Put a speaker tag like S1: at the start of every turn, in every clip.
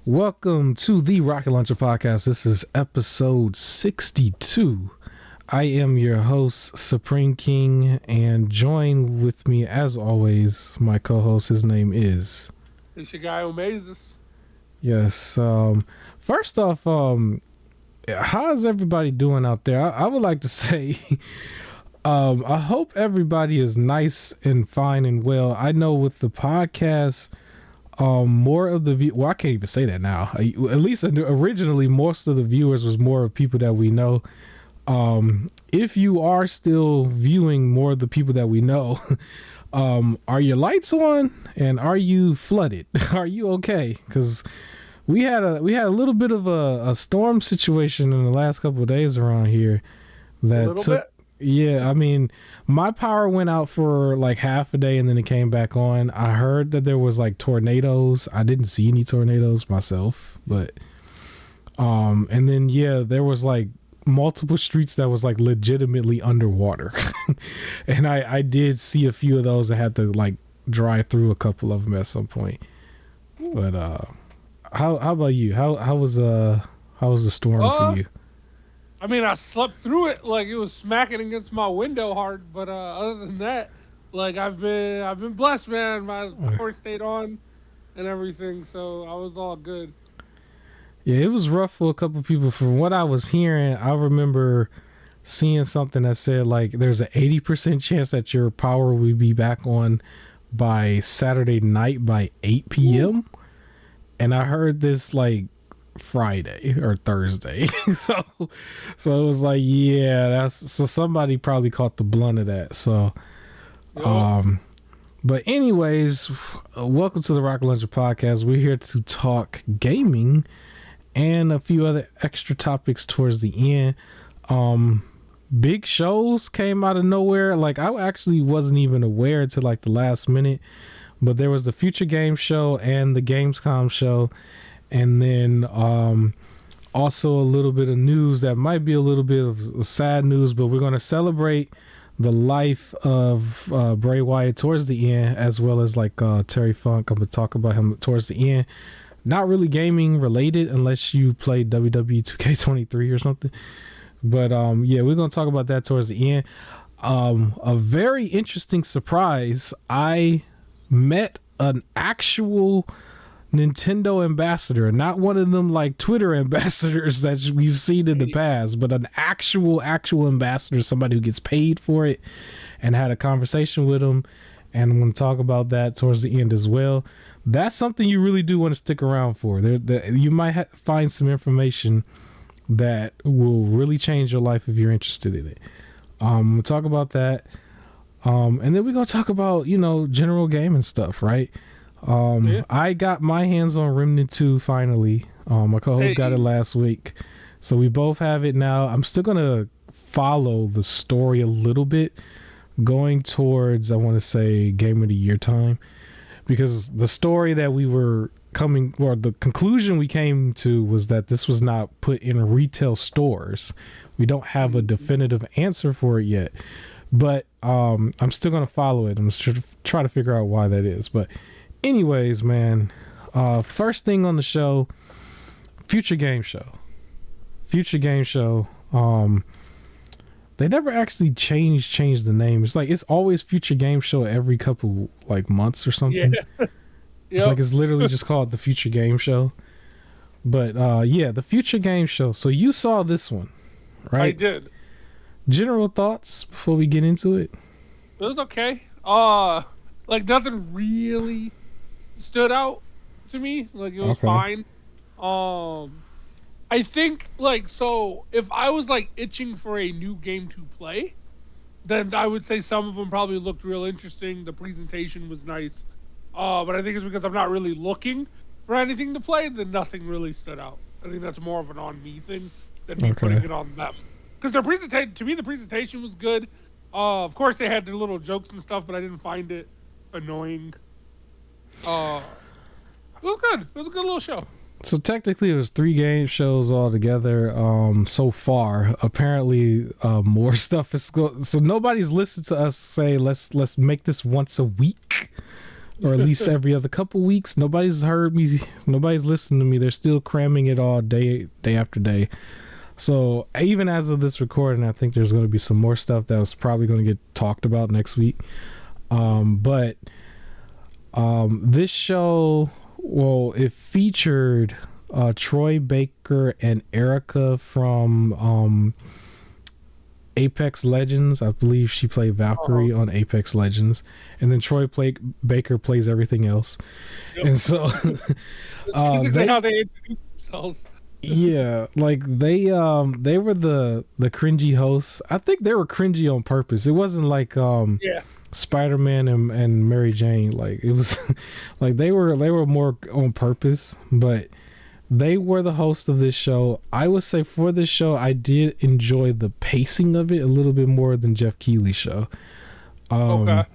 S1: Welcome to the Rocket Launcher Podcast. This is episode 62. I am your host, Supreme King, and join with me, as always, my co-host. His name is...
S2: It's your guy Omazes.
S1: Yes. First off, how is everybody doing out there? I would like to say, I hope everybody is nice and fine and well. I know with the podcast... more of the I can't even say that now. At least originally, most of the viewers was more of people that we know. If you are still viewing more of the people that we know, are your lights on and are you flooded? Are you okay? Because we had a little bit of a storm situation in the last couple of days around here. Yeah, I mean, my power went out for like half a day and then it came back on. I heard that there was like tornadoes. I didn't see any tornadoes myself, but and then there was like multiple streets that was like legitimately underwater. And I did see a few of those. I had to like drive through a couple of them at some point. But how about you? How was the storm for you?
S2: I mean, I slept through it like it was smacking against my window hard, but other than that, like I've been blessed, man. My power stayed on and everything, so I was all good.
S1: Yeah, it was rough for a couple of people. From what I was hearing, I remember seeing something that said like there's an 80% chance that your power will be back on by Saturday night by 8 p.m. Ooh. And I heard this like Friday or Thursday. so it was like, so somebody probably caught the blunt of that. So but anyways, welcome to the Rocket Launcher Podcast. We're here to talk gaming and a few other extra topics towards the end. Big shows came out of nowhere. Like I actually wasn't even aware until like the last minute, but there was the Future Game show and the Gamescom show. And then also a little bit of news that might be a little bit of sad news, but we're going to celebrate the life of Bray Wyatt towards the end, as well as like Terry Funk. I'm going to talk about him towards the end. Not really gaming related unless you play WWE 2K23 or something. But we're going to talk about that towards the end. A very interesting surprise. I met an actual Nintendo ambassador, not one of them like Twitter ambassadors that we've seen in the past, but an actual ambassador, somebody who gets paid for it, and had a conversation with him. And I'm going to talk about that towards the end as well. That's something you really do want to stick around for. You might find some information that will really change your life if you're interested in it. We'll talk about that. And then we're going to talk about, general gaming stuff, right? I got my hands on Remnant 2 finally. My co-host got it last week, so we both have it now. I'm still gonna follow the story a little bit, going towards, I want to say, Game of the Year time, because the story that we were the conclusion we came to was that this was not put in retail stores. We don't have a definitive answer for it yet, but I'm still gonna follow it. I'm just try to figure out why that is, but. Anyways, man, first thing on the show, Future Game Show. They never actually changed the name. It's like it's always Future Game Show every couple like months or something. Yeah. It's like it's literally just called the Future Game Show. But the Future Game Show. So you saw this one, right?
S2: I did.
S1: General thoughts before we get into it?
S2: It was okay. Like nothing really stood out to me. Like it was fine. I think so if I was like itching for a new game to play, then I would say some of them probably looked real interesting. The presentation was nice. But I think it's because I'm not really looking for anything to play, then nothing really stood out. I think that's more of an on me thing than me putting it on them. Because their presentation, to me, the presentation was good. Of course they had their little jokes and stuff, but I didn't find it annoying. It was good. It was a good little show.
S1: So technically it was 3 game shows all together so far. Apparently more stuff is so nobody's listened to us say let's make this once a week. or at least every other couple weeks. Nobody's heard me. Nobody's listened to me. They're still cramming it all day after day. So even as of this recording, I think there's going to be some more stuff that was probably going to get talked about next week. But this show, well, it featured Troy Baker and Erica from Apex Legends. I believe she played Valkyrie on Apex Legends, and then Troy Baker plays everything else. Yep. And so
S2: basically how they introduce themselves.
S1: Yeah, like they were the cringy hosts. I think they were cringy on purpose. It wasn't like Spider-Man and Mary Jane. Like it was like they were more on purpose, but they were the host of this show. I would say for this show, I did enjoy the pacing of it a little bit more than Jeff Keighley's show. Okay.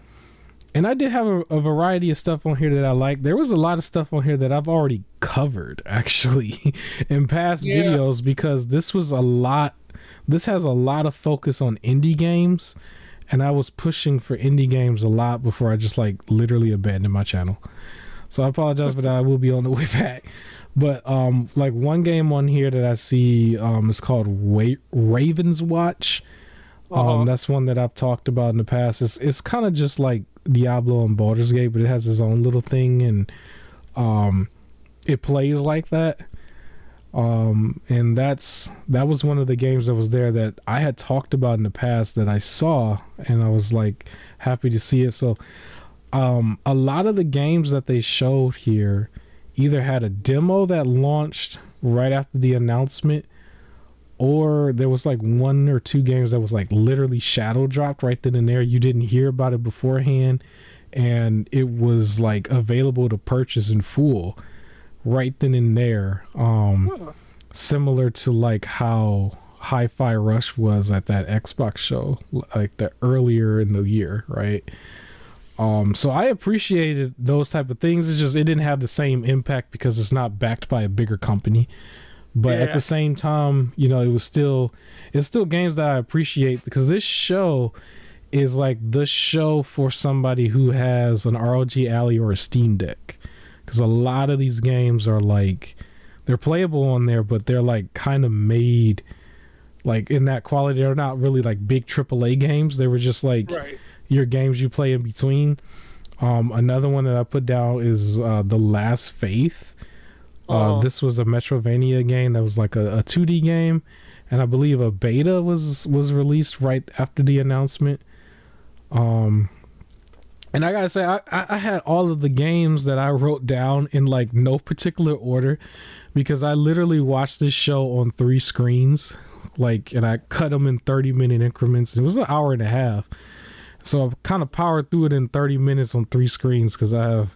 S1: And I did have a variety of stuff on here that I liked. There was a lot of stuff on here that I've already covered, actually, in past videos, because this has a lot of focus on indie games, and I was pushing for indie games a lot before I just like literally abandoned my channel. So I apologize for that. I will be on the way back. But like one game on here that I see is called Raven's Watch. That's one that I've talked about in the past. It's kind of just like Diablo and Baldur's Gate, but it has its own little thing, and it plays like that. And that was one of the games that was there that I had talked about in the past that I saw, and I was like happy to see it. So a lot of the games that they showed here either had a demo that launched right after the announcement, or there was like one or two games that was like literally shadow dropped right then and there. You didn't hear about it beforehand, and it was like available to purchase in full right then and there. Similar to like how Hi-Fi Rush was at that Xbox show, like the earlier in the year, right? So I appreciated those type of things. It's just it didn't have the same impact because it's not backed by a bigger company. But at the same time, you know, it's still games that I appreciate, because this show is like the show for somebody who has an ROG Ally or a Steam Deck, because a lot of these games are like, they're playable on there, but they're like kind of made like in that quality. They're not really like big AAA games. They were just like your games you play in between. Another one that I put down is The Last Faith. This was a Metrovania game that was like a 2D game, and I believe a beta was released right after the announcement. And I gotta say, I had all of the games that I wrote down in like no particular order, because I literally watched this show on 3 screens, like, and I cut them in 30-minute increments. It was an hour and a half, so I kind of powered through it in 30 minutes on 3 screens because I have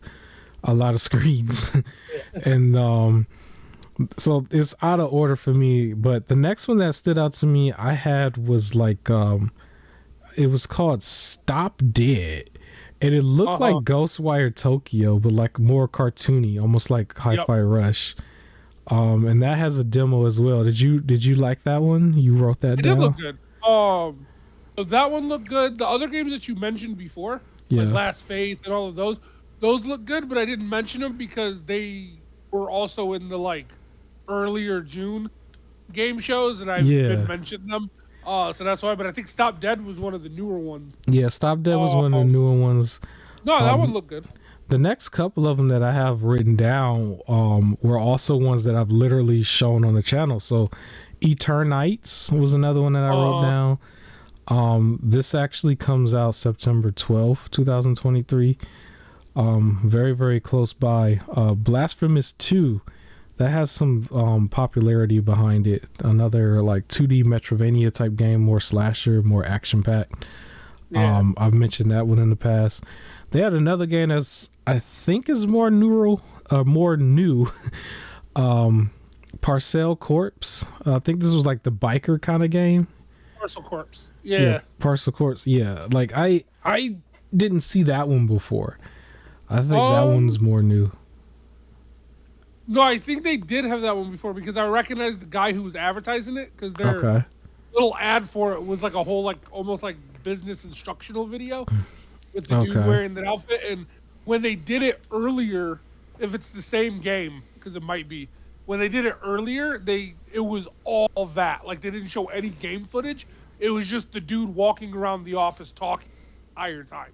S1: a lot of screens. And so it's out of order for me. But the next one that stood out to me I had was like it was called Stop Dead, and it looked like Ghostwire Tokyo, but like more cartoony, almost like Hi-Fi Rush. And that has a demo as well. Did you like that one? You wrote that down?
S2: It did look good. So that one looked good. The other games that you mentioned before, like Last Faith and all of those look good, but I didn't mention them because they were also in the like earlier June game shows, and I didn't mention them. So that's why. But I think Stop Dead was one of the newer ones.
S1: Yeah, Stop Dead was one of the newer ones.
S2: No, that one looked good.
S1: The next couple of them that I have written down were also ones that I've literally shown on the channel. So Eternites was another one that I wrote down. This actually comes out September 12th, 2023. Very, very close by. Blasphemous 2, that has some popularity behind it. Another like 2D Metrovania type game, more slasher, more action packed. I've mentioned that one in the past. They had another game that's I think is more new. Parcel Corpse. I think this was like the biker kind of game.
S2: Parcel Corpse.
S1: Parcel Corpse. Yeah, like I didn't see that one before. I think that one's more new.
S2: No, I think they did have that one before, because I recognized the guy who was advertising it, because their little ad for it was like a whole like almost like business instructional video with the dude wearing that outfit. And when they did it earlier, if it's the same game, because it might be, when they did it earlier, it was all that. Like, they didn't show any game footage. It was just the dude walking around the office talking the entire time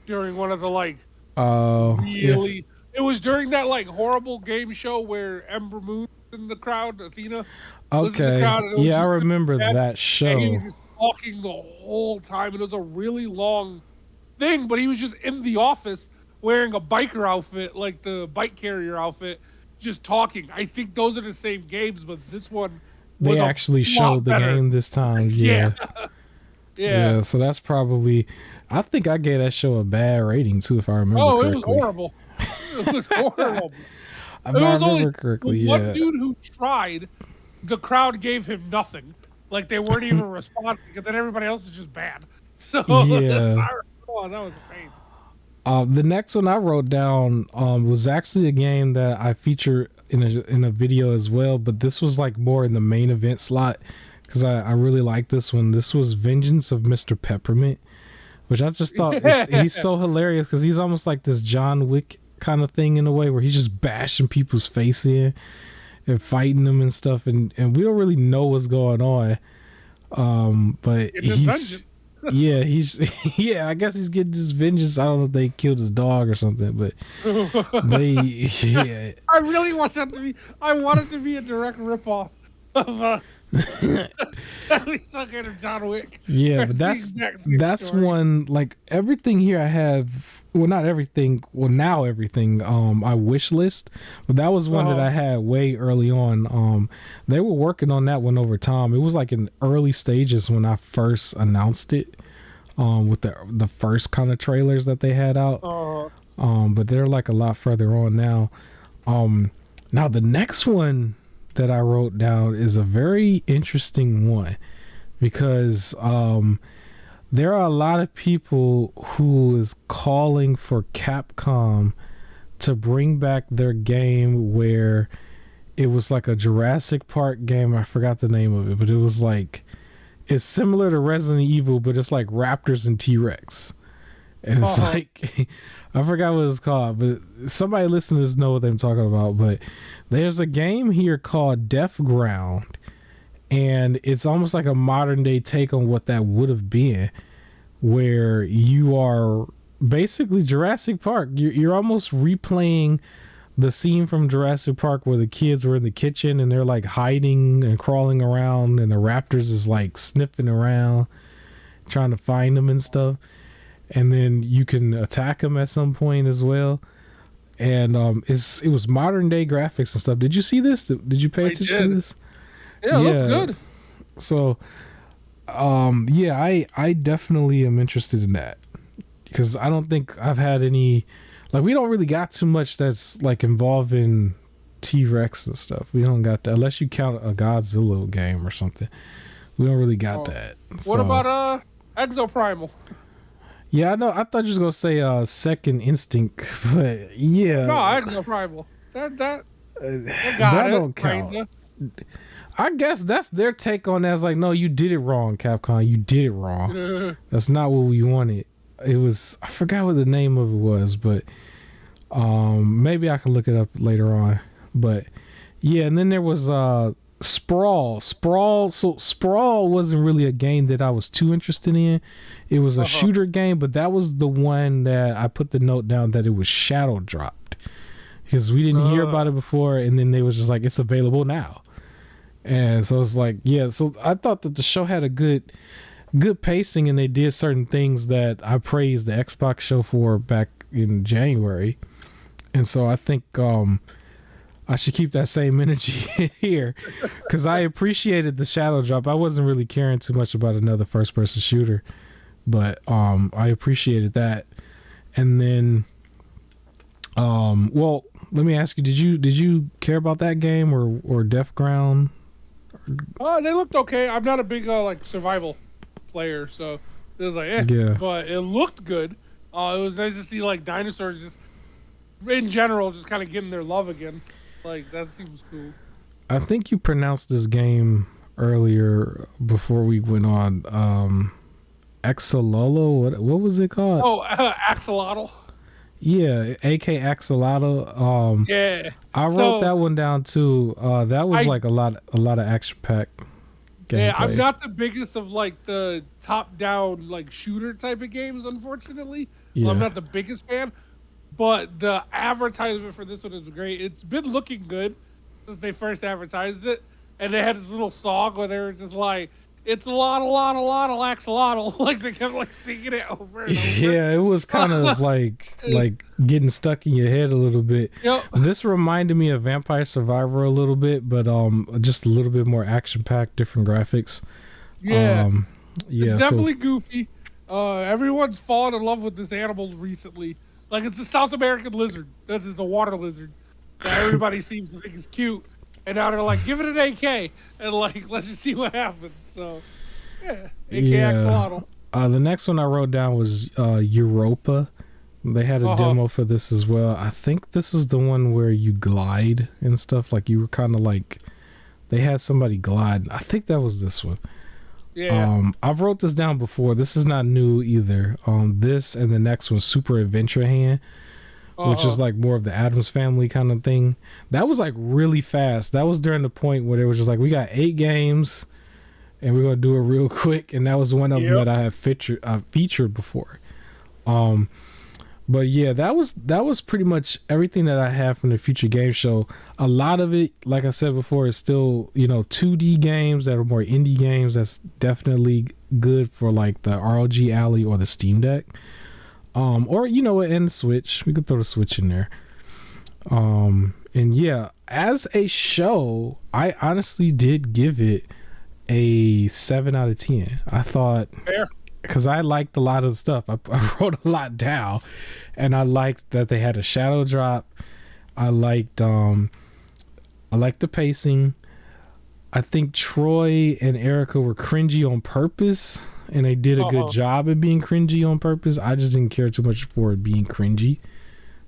S2: during one of the, like, really... It was during that, like, horrible game show where Ember Moon was in the crowd, Athena was in the crowd. And
S1: I remember that show.
S2: And he was just talking the whole time. It was a really long thing, but he was just in the office wearing a biker outfit, like the bike carrier outfit, just talking. I think those are the same games, but this one was
S1: they actually showed the game this time. Yeah.
S2: Yeah.
S1: So that's probably... I think I gave that show a bad rating too, if I remember correctly.
S2: It was horrible. It was horrible.
S1: If I remember correctly,
S2: one dude who tried, the crowd gave him nothing. Like, they weren't even responding, and then everybody else is just bad. So, that was a pain.
S1: The next one I wrote down was actually a game that I featured in a video as well, but this was like more in the main event slot because I really like this one. This was Vengeance of Mr. Peppermint, which I just thought he's so hilarious because he's almost like this John Wick kind of thing in a way where he's just bashing people's face in and fighting them and stuff, and we don't really know what's going on. But he's I guess he's getting his vengeance. I don't know if they killed his dog or something, but
S2: I really want that to be. I want it to be a direct ripoff of some kind of John Wick.
S1: Yeah, but that's one, like, everything here I have. Well, not everything. Well, now everything. I wish list, but that was one that I had way early on. They were working on that one over time. It was like in early stages when I first announced it. With the first kind of trailers that they had out. But they're like a lot further on now. Now the next one that I wrote down is a very interesting one because there are a lot of people who is calling for Capcom to bring back their game where it was like a Jurassic Park game. I forgot the name of it, but it was like, it's similar to Resident Evil, but it's like raptors and T-Rex. And it's like, I forgot what it's called, but somebody listening to this know what I'm talking about. But there's a game here called Death Ground, and it's almost like a modern day take on what that would have been, where you are basically Jurassic Park. You're almost replaying the scene from Jurassic Park where the kids were in the kitchen and they're like hiding and crawling around and the raptors is like sniffing around trying to find them and stuff, and then you can attack them at some point as well. And it was modern day graphics and stuff. Did you see this? Did you pay attention to this?
S2: Yeah, it looks good.
S1: So I definitely am interested in that because I don't think I've had any, like, we don't really got too much that's like involving T-Rex and stuff. We don't got that unless you count a Godzilla game or something. We don't really got that.
S2: What about Exoprimal?
S1: Yeah, I know. I thought you was gonna say Second Instinct, but yeah.
S2: No, Exoprimal. That
S1: don't count. Kinda. I guess that's their take on that. It's like, no, you did it wrong, Capcom. You did it wrong. That's not what we wanted. It was, I forgot what the name of it was, but maybe I can look it up later on. But yeah, and then there was Sprawl. So Sprawl wasn't really a game that I was too interested in. It was a shooter game, but that was the one that I put the note down that it was shadow dropped because we didn't hear about it before, and then they was just like, it's available now. And so it's like, yeah, so I thought that the show had a good pacing, and they did certain things that I praised the Xbox show for back in January. And so I think I should keep that same energy here because I appreciated the shadow drop. I wasn't really caring too much about another first person shooter, but I appreciated that. And then well, let me ask you, did you care about that game or Death Ground?
S2: They looked okay. I'm not a big like survival player, so it was like, but it looked good. It was nice to see like dinosaurs just in general just kind of getting their love again. Like, that seems cool.
S1: I think you pronounced this game earlier before we went on. Axolotl. What was it called?
S2: Oh, Axolotl.
S1: Yeah, AK Axolotl.
S2: Yeah.
S1: I wrote
S2: So
S1: that one down too. That was
S2: I
S1: like a lot of action packed
S2: yeah, I'm
S1: gameplay.
S2: not the biggest of like the top down like shooter type of games, unfortunately. I'm
S1: Yeah.
S2: not the biggest fan, but the advertisement for this one is great. It's been looking good since they first advertised it, and they had this little song where they were just like, "It's a lot of axolotl," like they kept like singing it over and over.
S1: Yeah, it was kind of like getting stuck in your head a little bit.
S2: Yep.
S1: This reminded me of Vampire Survivor a little bit, but just a little bit more action packed, different graphics.
S2: Yeah.
S1: Yeah,
S2: It's
S1: so
S2: definitely goofy. Everyone's fallen in love with this animal recently. Like it's a South American lizard. This is a water lizard that everybody seems to think is cute. And now they're like, give it an AK and like let's just see what happens. So yeah, AK
S1: yeah.
S2: Axolotl.
S1: The next one I wrote down was Europa. They had a demo for this as well. I think this was the one where you glide and stuff. Like you were kind of like they had somebody glide. I think that was this one.
S2: Yeah.
S1: I've wrote this down before. This is not new either. This and the next one, Super Adventure Hand, which is like more of the Addams Family kind of thing. That was like really fast. That was during the point where they was just like, we got 8 games and we're gonna do it real quick. And that was one of them that I have featured before. But yeah, that was pretty much everything that I have from the Future Game Show. A lot of it, like I said before, is still 2D games that are more indie games. That's definitely good for like the ROG Alley or the Steam Deck, or and the Switch. We could throw the Switch in there. And yeah, as a show, I honestly did give it a 7 out of 10. I thought.
S2: Fair.
S1: Because I liked a lot of the stuff. I wrote a lot down, and I liked that they had a shadow drop. I liked the pacing. I think Troy and Erica were cringy on purpose, and they did a good job at being cringy on purpose. I just didn't care too much for it being cringy.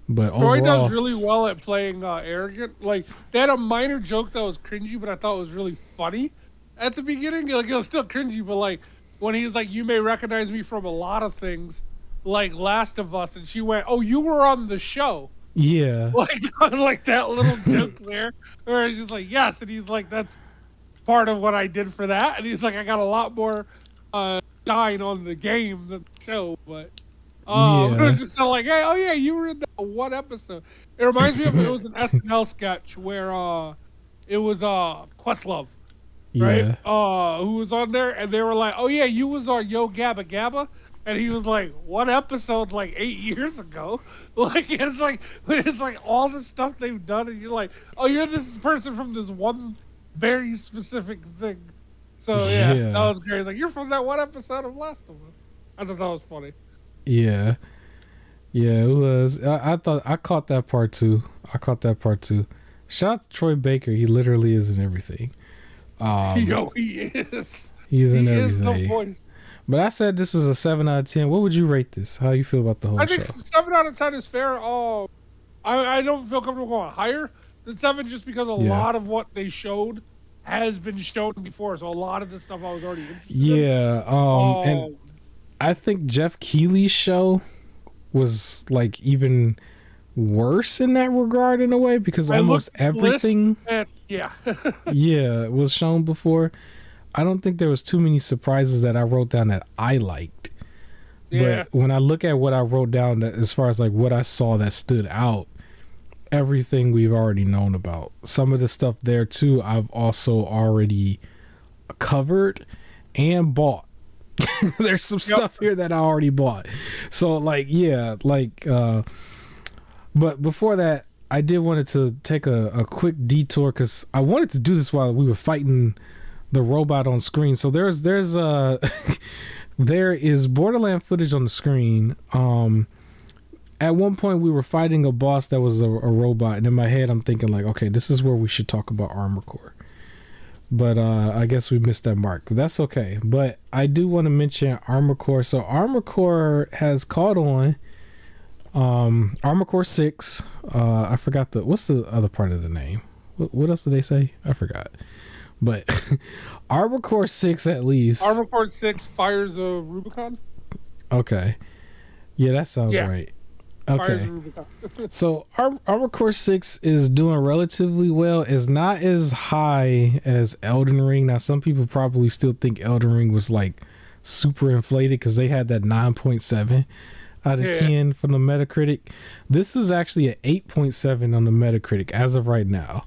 S1: But
S2: Troy
S1: overall,
S2: does really well at playing arrogant. Like they had a minor joke that was cringy, but I thought was really funny at the beginning. Like it was still cringy, but like. When he's like, you may recognize me from a lot of things, like Last of Us, and she went, "Oh, you were on the show."
S1: Yeah,
S2: like that little joke there, where it's just like, "Yes," and he's like, "That's part of what I did for that," and he's like, "I got a lot more shine on the game than the show," but
S1: yeah.
S2: it was just so like, "Hey, oh yeah, you were in that one episode." It reminds me of it was an SNL sketch where it was Questlove. Right? Who was on there, and they were like, "Oh yeah, you was on Yo Gabba Gabba," and he was like, "What episode? Like 8 years ago?" Like it's like all the stuff they've done, and you're like, "Oh, you're this person from this one very specific thing." So yeah. That was great. It's like you're from that one episode of Last of Us. I thought that was funny.
S1: Yeah, it was. I thought I caught that part too. Shout out to Troy Baker. He literally is in everything.
S2: Yo, he is.
S1: He's in everything.
S2: Is the voice.
S1: But I said this is a 7 out of 10. What would you rate this? How you feel about the whole show?
S2: I think 7 out of 10 is fair. I don't feel comfortable going higher than 7 just because a lot of what they showed has been shown before. So a lot of the stuff I was already interested in.
S1: And I think Jeff Keighley's show was like even worse in that regard in a way because almost everything was shown before. I don't think there was too many surprises that I wrote down that I liked. But when I look at what I wrote down as far as like what I saw that stood out, everything we've already known about. Some of the stuff there too I've also already covered and bought. There's some stuff here that I already bought. So but before that, I did wanted to take a quick detour because I wanted to do this while we were fighting the robot on screen. So there is Borderland footage on the screen. At one point we were fighting a boss that was a robot, and in my head I'm thinking like, okay, this is where we should talk about Armor Core. But I guess we missed that mark. But that's okay. But I do want to mention Armor Core. So Armor Core has caught on. Armor Core 6. I forgot what's the other part of the name? What else did they say? I forgot. But Armor Core 6 at least.
S2: Armor Core 6 Fires of Rubicon.
S1: Okay. Yeah, that sounds right.
S2: Fires
S1: Okay.
S2: of Rubicon.
S1: So Armor Core 6 is doing relatively well. It's not as high as Elden Ring. Now, some people probably still think Elden Ring was like super inflated because they had that 9.7 out of
S2: Yeah.
S1: 10 from the Metacritic. This is actually an 8.7 on the Metacritic as of right now.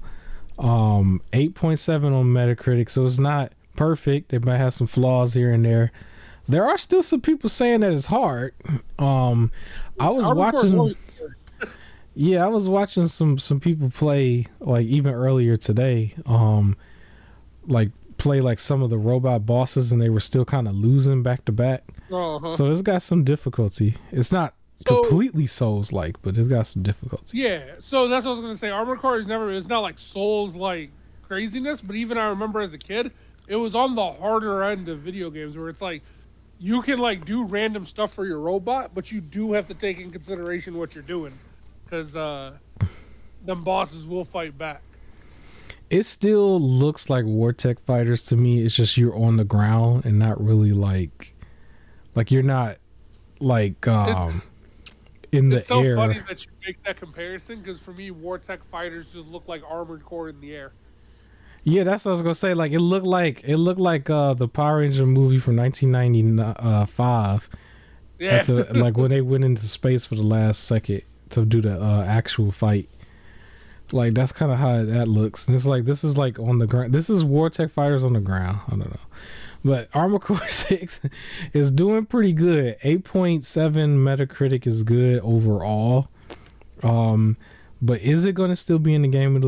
S1: 8.7 on Metacritic, so it's not perfect. They might have some flaws here and there. There are still some people saying that it's hard. I was
S2: Armored Core is
S1: watching.
S2: always-
S1: Yeah, I was watching some people play like even earlier today. Like play like some of the robot bosses, and they were still kind of losing back to back.
S2: Uh-huh.
S1: So it's got some difficulty. It's not completely Souls like, but it's got some difficulty.
S2: Yeah, so that's what I was gonna say. Armored Core is never. It's not like Souls like craziness, but even I remember as a kid, it was on the harder end of video games where it's like you can like do random stuff for your robot, but you do have to take in consideration what you're doing, because them bosses will fight back.
S1: It still looks like Wartech fighters to me. It's just you're on the ground and not really like you're not like in the
S2: It's so
S1: air.
S2: funny that you make that comparison, because for me, Wartech fighters just look like Armored Core in the air.
S1: Yeah, that's what I was gonna say. Like it looked like the Power Ranger movie from 1995.
S2: Yeah.
S1: Like when they went into space for the last second to do the actual fight. Like that's kind of how that looks. And it's like this is like on the ground. This is Wartech fighters on the ground. I don't know. But Armor Core 6 is doing pretty good. 8.7 Metacritic is good overall. But is it going to still be in the game of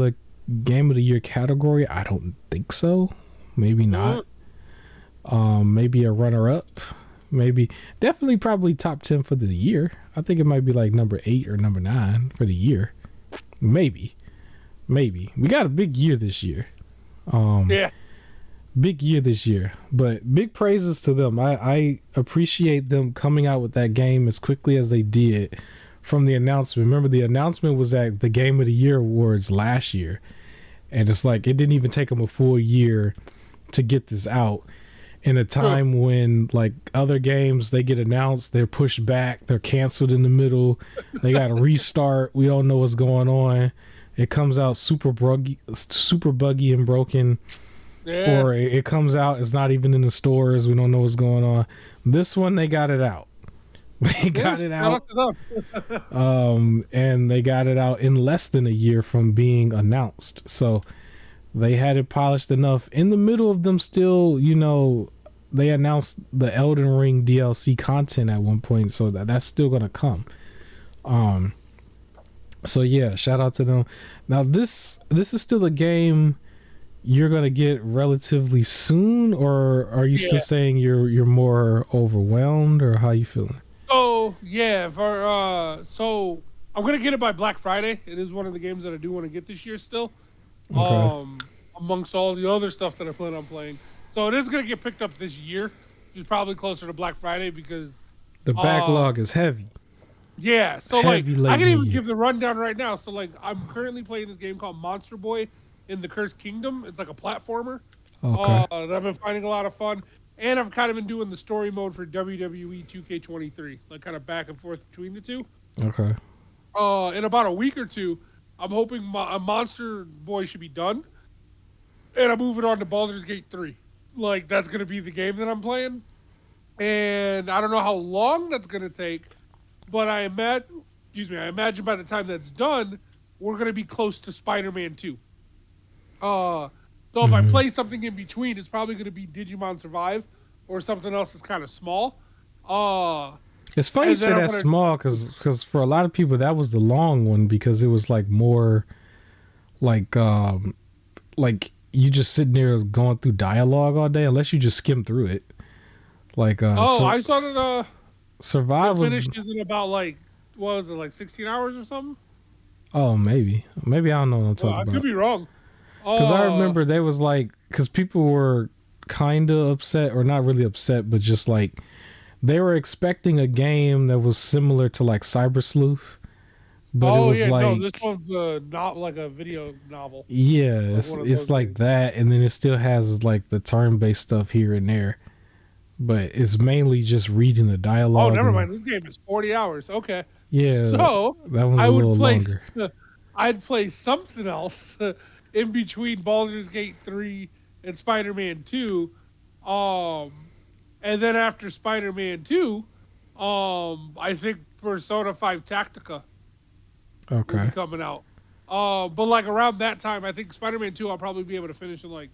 S1: the year category? I don't think so. Maybe not. Maybe a runner up. Maybe definitely probably top 10 for the year. I think it might be like number 8 or number 9 for the year. Maybe. We got a big year this year.
S2: Yeah.
S1: Big year this year, but big praises to them. I appreciate them coming out with that game as quickly as they did from the announcement. Remember, the announcement was at the Game of the Year awards last year, and it's like it didn't even take them a full year to get this out in a time when like other games, they get announced, they're pushed back, they're canceled in the middle, they got to restart, we don't know what's going on, it comes out super buggy and broken.
S2: Yeah.
S1: Or it comes out, it's not even in the stores, we don't know what's going on. This one, they got it out. They got it out. And they got it out in less than a year from being announced. So they had it polished enough. In the middle of them still, they announced the Elden Ring DLC content at one point, so that's still gonna come. So yeah, shout out to them. Now this is still a game you're gonna get relatively soon, or are you still saying you're more overwhelmed, or how you feeling?
S2: So yeah, so I'm gonna get it by Black Friday. It is one of the games that I do want to get this year still.
S1: Okay.
S2: Amongst all the other stuff that I plan on playing, so it is gonna get picked up this year. It's probably closer to Black Friday because
S1: the backlog is heavy.
S2: Yeah, so
S1: Heavy
S2: like I can even
S1: year.
S2: give the rundown right now. So like I'm currently playing this game called Monster Boy in the Cursed Kingdom. It's like a platformer.
S1: Okay.
S2: That I've been finding a lot of fun. And I've kind of been doing the story mode for WWE 2K23, like kind of back and forth between the two.
S1: Okay.
S2: In about a week or two, I'm hoping Monster Boy should be done. And I'm moving on to Baldur's Gate 3. Like, that's going to be the game that I'm playing. And I don't know how long that's going to take, but I imagine by the time that's done, we're going to be close to Spider-Man 2. So if I play something in between, it's probably going to be Digimon Survive or something else that's kind of small.
S1: It's funny you say that's small because for a lot of people that was the long one, because it was like more like you just sitting there going through dialogue all day, unless you just skim through it. Like
S2: I saw that
S1: Survive was
S2: finished in about like, what was it, like 16 hours or something?
S1: Oh, maybe I don't know what I'm talking about.
S2: I could be wrong.
S1: Because I remember they was like, because people were kind of upset, or not really upset, but just like they were expecting a game that was similar to like Cyber Sleuth. But it was like,
S2: no, this one's not like a video novel.
S1: Yeah, it's like that, and then it still has like the turn-based stuff here and there. but it's mainly just reading the
S2: Oh,
S1: dialogue.
S2: never
S1: And
S2: mind. This game is 40 hours. Okay.
S1: yeah,
S2: So
S1: that one's
S2: I
S1: a
S2: would
S1: little
S2: play.
S1: longer.
S2: I'd play something else in between Baldur's Gate 3 and Spider-Man 2. And then after Spider-Man 2, I think Persona 5 Tactica will
S1: Okay.
S2: be coming out. But like around that time, I think Spider-Man 2 I'll probably be able to finish in like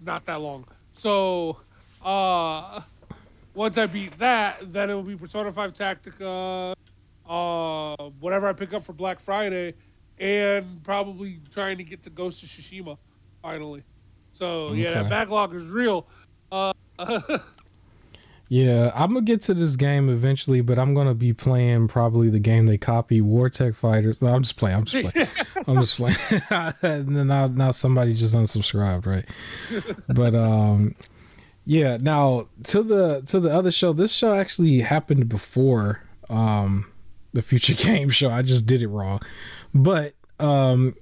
S2: not that long. So once I beat that, then it will be Persona 5 Tactica, whatever I pick up for Black Friday, and probably trying to get to Ghost of Tsushima finally. So yeah, that
S1: Okay.
S2: backlog is real. Uh,
S1: Yeah, I'm gonna get to this game eventually, but I'm gonna be playing probably the game they copy, War Tech Fighters. No, I'm just playing. I'm just playing. I'm just playing. And then now somebody just unsubscribed, right? But yeah. Now to the other show. This show actually happened before the Future Game Show. I just did it wrong. But Gamescom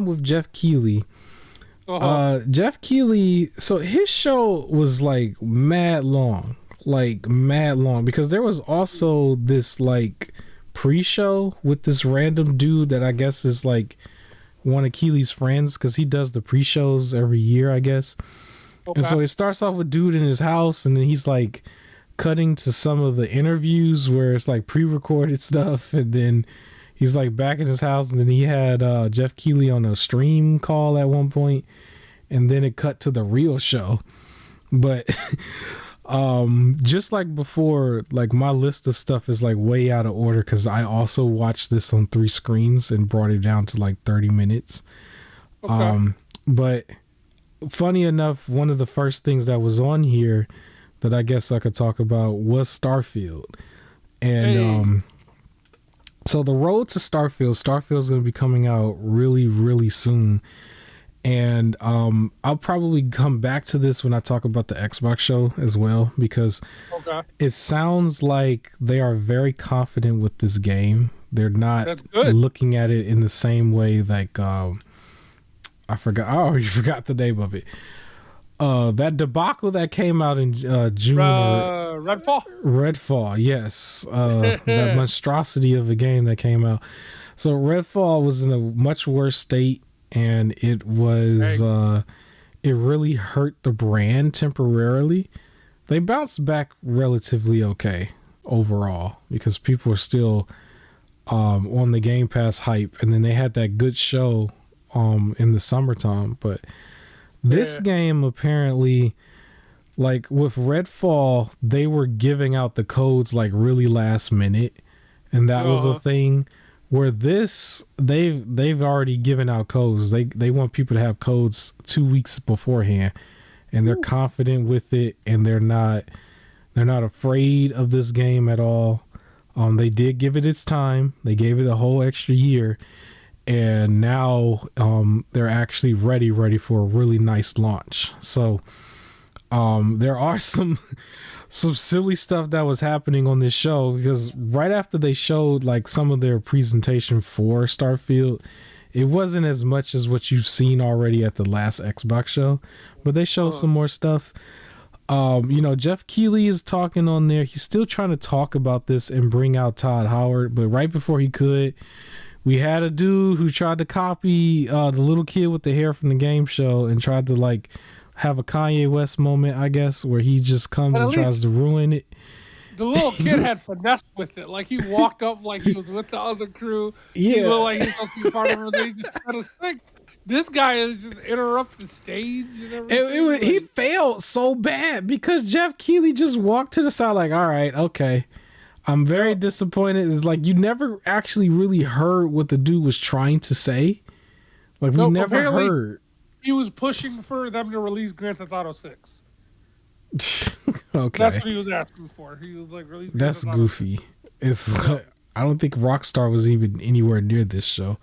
S1: with Jeff Keighley. Jeff Keighley, so his show was like mad long, because there was also this like pre-show with this random dude that I guess is like one of Keighley's friends, because he does the pre-shows every year, I guess. And so it starts off with dude in his house, and then he's like cutting to some of the interviews where it's like pre-recorded stuff, and then he's like back in his house, and then he had Jeff Keighley on a stream call at one point, and then it cut to the real show. But just like before, like my list of stuff is like way out of order because I also watched this on 3 screens and brought it down to like 30 minutes. But funny enough, one of the first things that was on here that I guess I could talk about was Starfield. And so the road to Starfield is going to be coming out really, really soon. And I'll probably come back to this when I talk about the Xbox show as well, because it sounds like they are very confident with this game. They're not looking at it in the same way like I already forgot the name of it. That debacle that came out in June. Redfall, yes. That monstrosity of a game that came out. So Redfall was in a much worse state, and it was it really hurt the brand temporarily. They bounced back relatively okay overall because people are still on the Game Pass hype, and then they had that good show in the summertime. But this game apparently, like with Redfall, they were giving out the codes like really last minute, and that was a thing. Where this, they've already given out codes. They want people to have codes 2 weeks beforehand, and they're confident with it, and they're not afraid of this game at all. They did give it its time. They gave it a whole extra year, and now they're actually ready for a really nice launch. So there are some silly stuff that was happening on this show, because right after they showed like some of their presentation for Starfield, it wasn't as much as what you've seen already at the last Xbox show, but they showed some more stuff. Jeff Keighley is talking on there. He's still trying to talk about this and bring out Todd Howard, but right before he could, we had a dude who tried to copy the little kid with the hair from the game show and tried to like have a Kanye West moment, I guess, where he just comes and tries to ruin it.
S2: The little kid had finesse with it. Like he walked up like he was with the other crew.
S1: Yeah.
S2: He looked like he was supposed to be part of it. They just kind of sick. This guy is just interrupt the stage and everything.
S1: He failed so bad because Jeff Keighley just walked to the side like, all right, okay. I'm very disappointed. It's like you never actually really heard what the dude was trying to say. Like we never heard.
S2: He was pushing for them to release Grand Theft Auto 6.
S1: Okay.
S2: That's what he was asking for. He was like, release Grand Theft Auto
S1: goofy. 6. It's I don't think Rockstar was even anywhere near this show.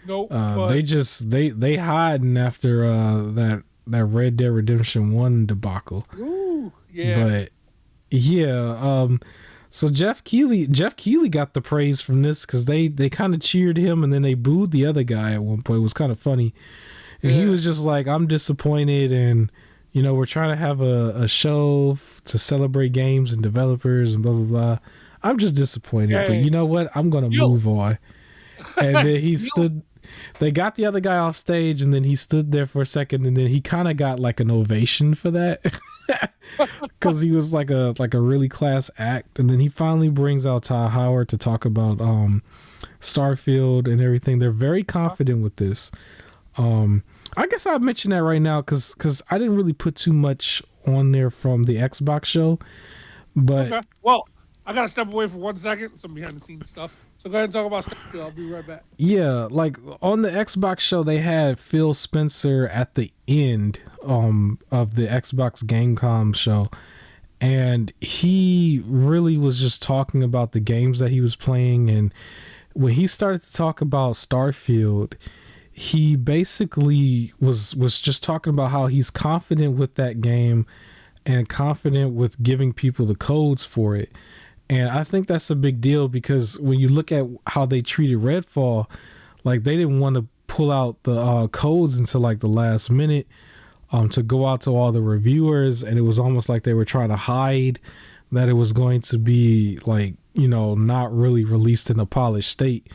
S2: Nope.
S1: They hiding after that Red Dead Redemption 1 debacle.
S2: Ooh, yeah.
S1: But yeah, so Jeff Keighley got the praise from this because they kind of cheered him and then they booed the other guy at one point. It was kind of funny. And he was just like, I'm disappointed, and we're trying to have a show to celebrate games and developers and blah blah blah. I'm just disappointed, but
S2: Hey,
S1: you know what? I'm gonna
S2: yo,
S1: move on. And then he
S2: yo,
S1: stood. They got the other guy off stage, and then he stood there for a second, and then he kind of got like an ovation for that, because he was like a really class act. And then he finally brings out Ty Howard to talk about Starfield and everything. They're very confident with this. I guess I'll mention that right now because I didn't really put too much on there from the Xbox show, but
S2: okay. Well, I gotta step away for 1 second. Some behind the scenes stuff. So go ahead and talk about Starfield. I'll be right back.
S1: yeah, like on the Xbox show, they had Phil Spencer at the end of the Xbox Gamescom show, and he really was just talking about the games that he was playing. And when he started to talk about Starfield, he basically was just talking about how he's confident with that game and confident with giving people the codes for it. And I think that's a big deal because when you look at how they treated Redfall, like they didn't want to pull out the codes until like the last minute to go out to all the reviewers, and it was almost like they were trying to hide that it was going to be like, not really released in a polished state.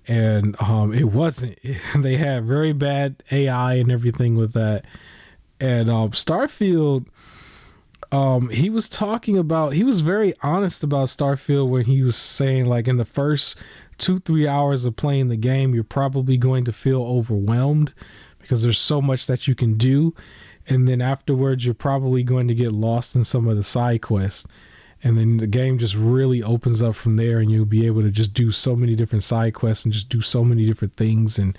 S1: And it wasn't. They had very bad AI and everything with that. And Starfield, he was very honest about Starfield when he was saying like in the first 2-3 hours of playing the game, you're probably going to feel overwhelmed because there's so much that you can do. And then afterwards, you're probably going to get lost in some of the side quests. And then the game just really opens up from there, and you'll be able to just do so many different side quests and just do so many different things and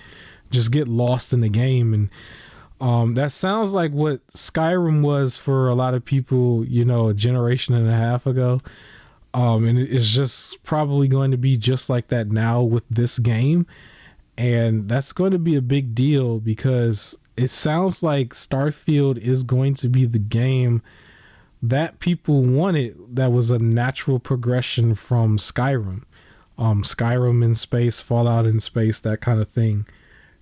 S1: just get lost in the game. And that sounds like what Skyrim was for a lot of people, a generation and a half ago. And it's just probably going to be just like that now with this game. And that's going to be a big deal because it sounds like Starfield is going to be the game that people wanted, that was a natural progression from Skyrim. Skyrim in space, Fallout in space, that kind of thing.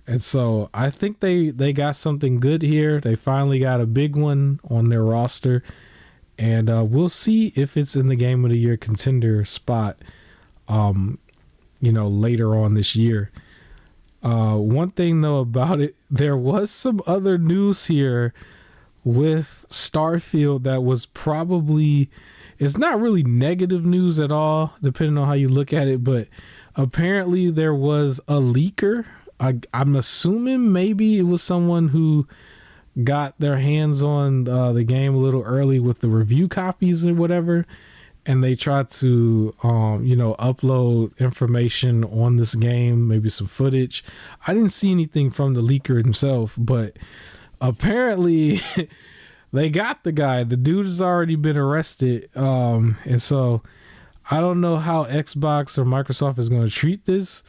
S1: And so I think they got something good here. They finally got a big one on their roster. And we'll see if it's in the Game of the Year contender spot, later on this year. One thing, though, about it, there was some other news here with Starfield that was probably, it's not really negative news at all, depending on how you look at it, but apparently there was a leaker. I'm assuming maybe it was someone who got their hands on the game a little early with the review copies or whatever, and they tried to upload information on this game, maybe some footage. I didn't see anything from the leaker himself, but apparently they got the guy. The dude has already been arrested, and so I don't know how Xbox or Microsoft is going to treat this,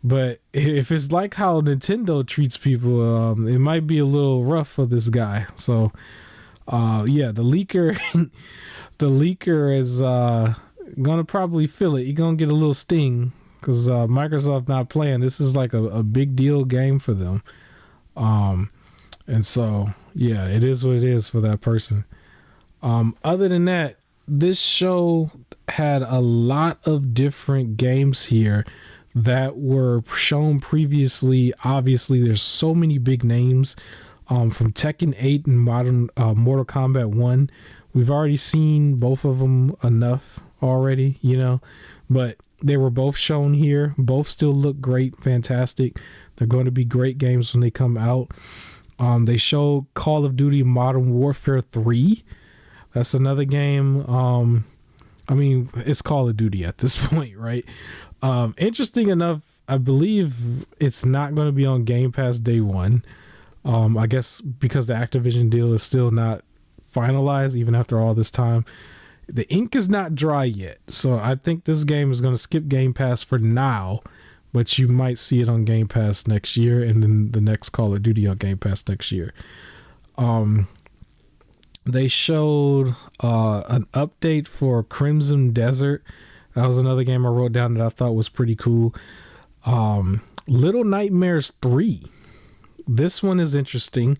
S1: but if it's like how Nintendo treats people, it might be a little rough for this guy. So the leaker the leaker is gonna probably feel it. He's gonna get a little sting because Microsoft not playing. This is like a big deal game for them. And so, yeah, it is what it is for that person. Other than that, this show had a lot of different games here that were shown previously. Obviously, there's so many big names from Tekken 8 and Mortal Kombat 1. We've already seen both of them enough already, but they were both shown here. Both still look great, fantastic. They're going to be great games when they come out. They showed Call of Duty Modern Warfare 3. That's another game. It's Call of Duty at this point, right? Interesting enough, I believe it's not going to be on Game Pass day one. I guess because the Activision deal is still not finalized, even after all this time. The ink is not dry yet. So I think this game is going to skip Game Pass for now, but you might see it on Game Pass next year, and then the next Call of Duty on Game Pass next year. They showed an update for Crimson Desert. That was another game I wrote down that I thought was pretty cool. Little Nightmares 3. This one is interesting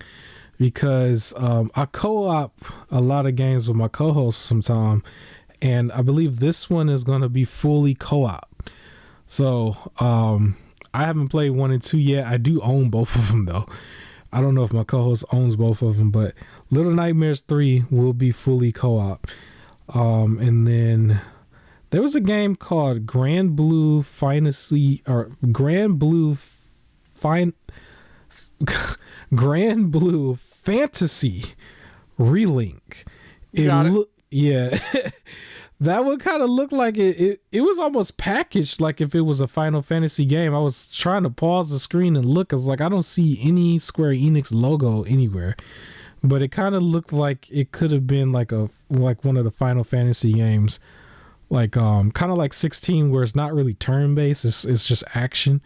S1: because I co-op a lot of games with my co-hosts sometime, and I believe this one is going to be fully co-op. So I haven't played 1 and 2 yet. I do own both of them though. I don't know if my co-host owns both of them, but Little Nightmares 3 will be fully co-op. And then there was a game called Grand Blue Fantasy or Grand Blue Grand Blue Fantasy Relink. Yeah. That would kind of look like it was almost packaged like if it was a Final Fantasy game. I was trying to pause the screen and look. I was like, I don't see any Square Enix logo anywhere. But it kind of looked like it could have been like one of the Final Fantasy games. Like kind of like 16 where it's not really turn-based. It's just action.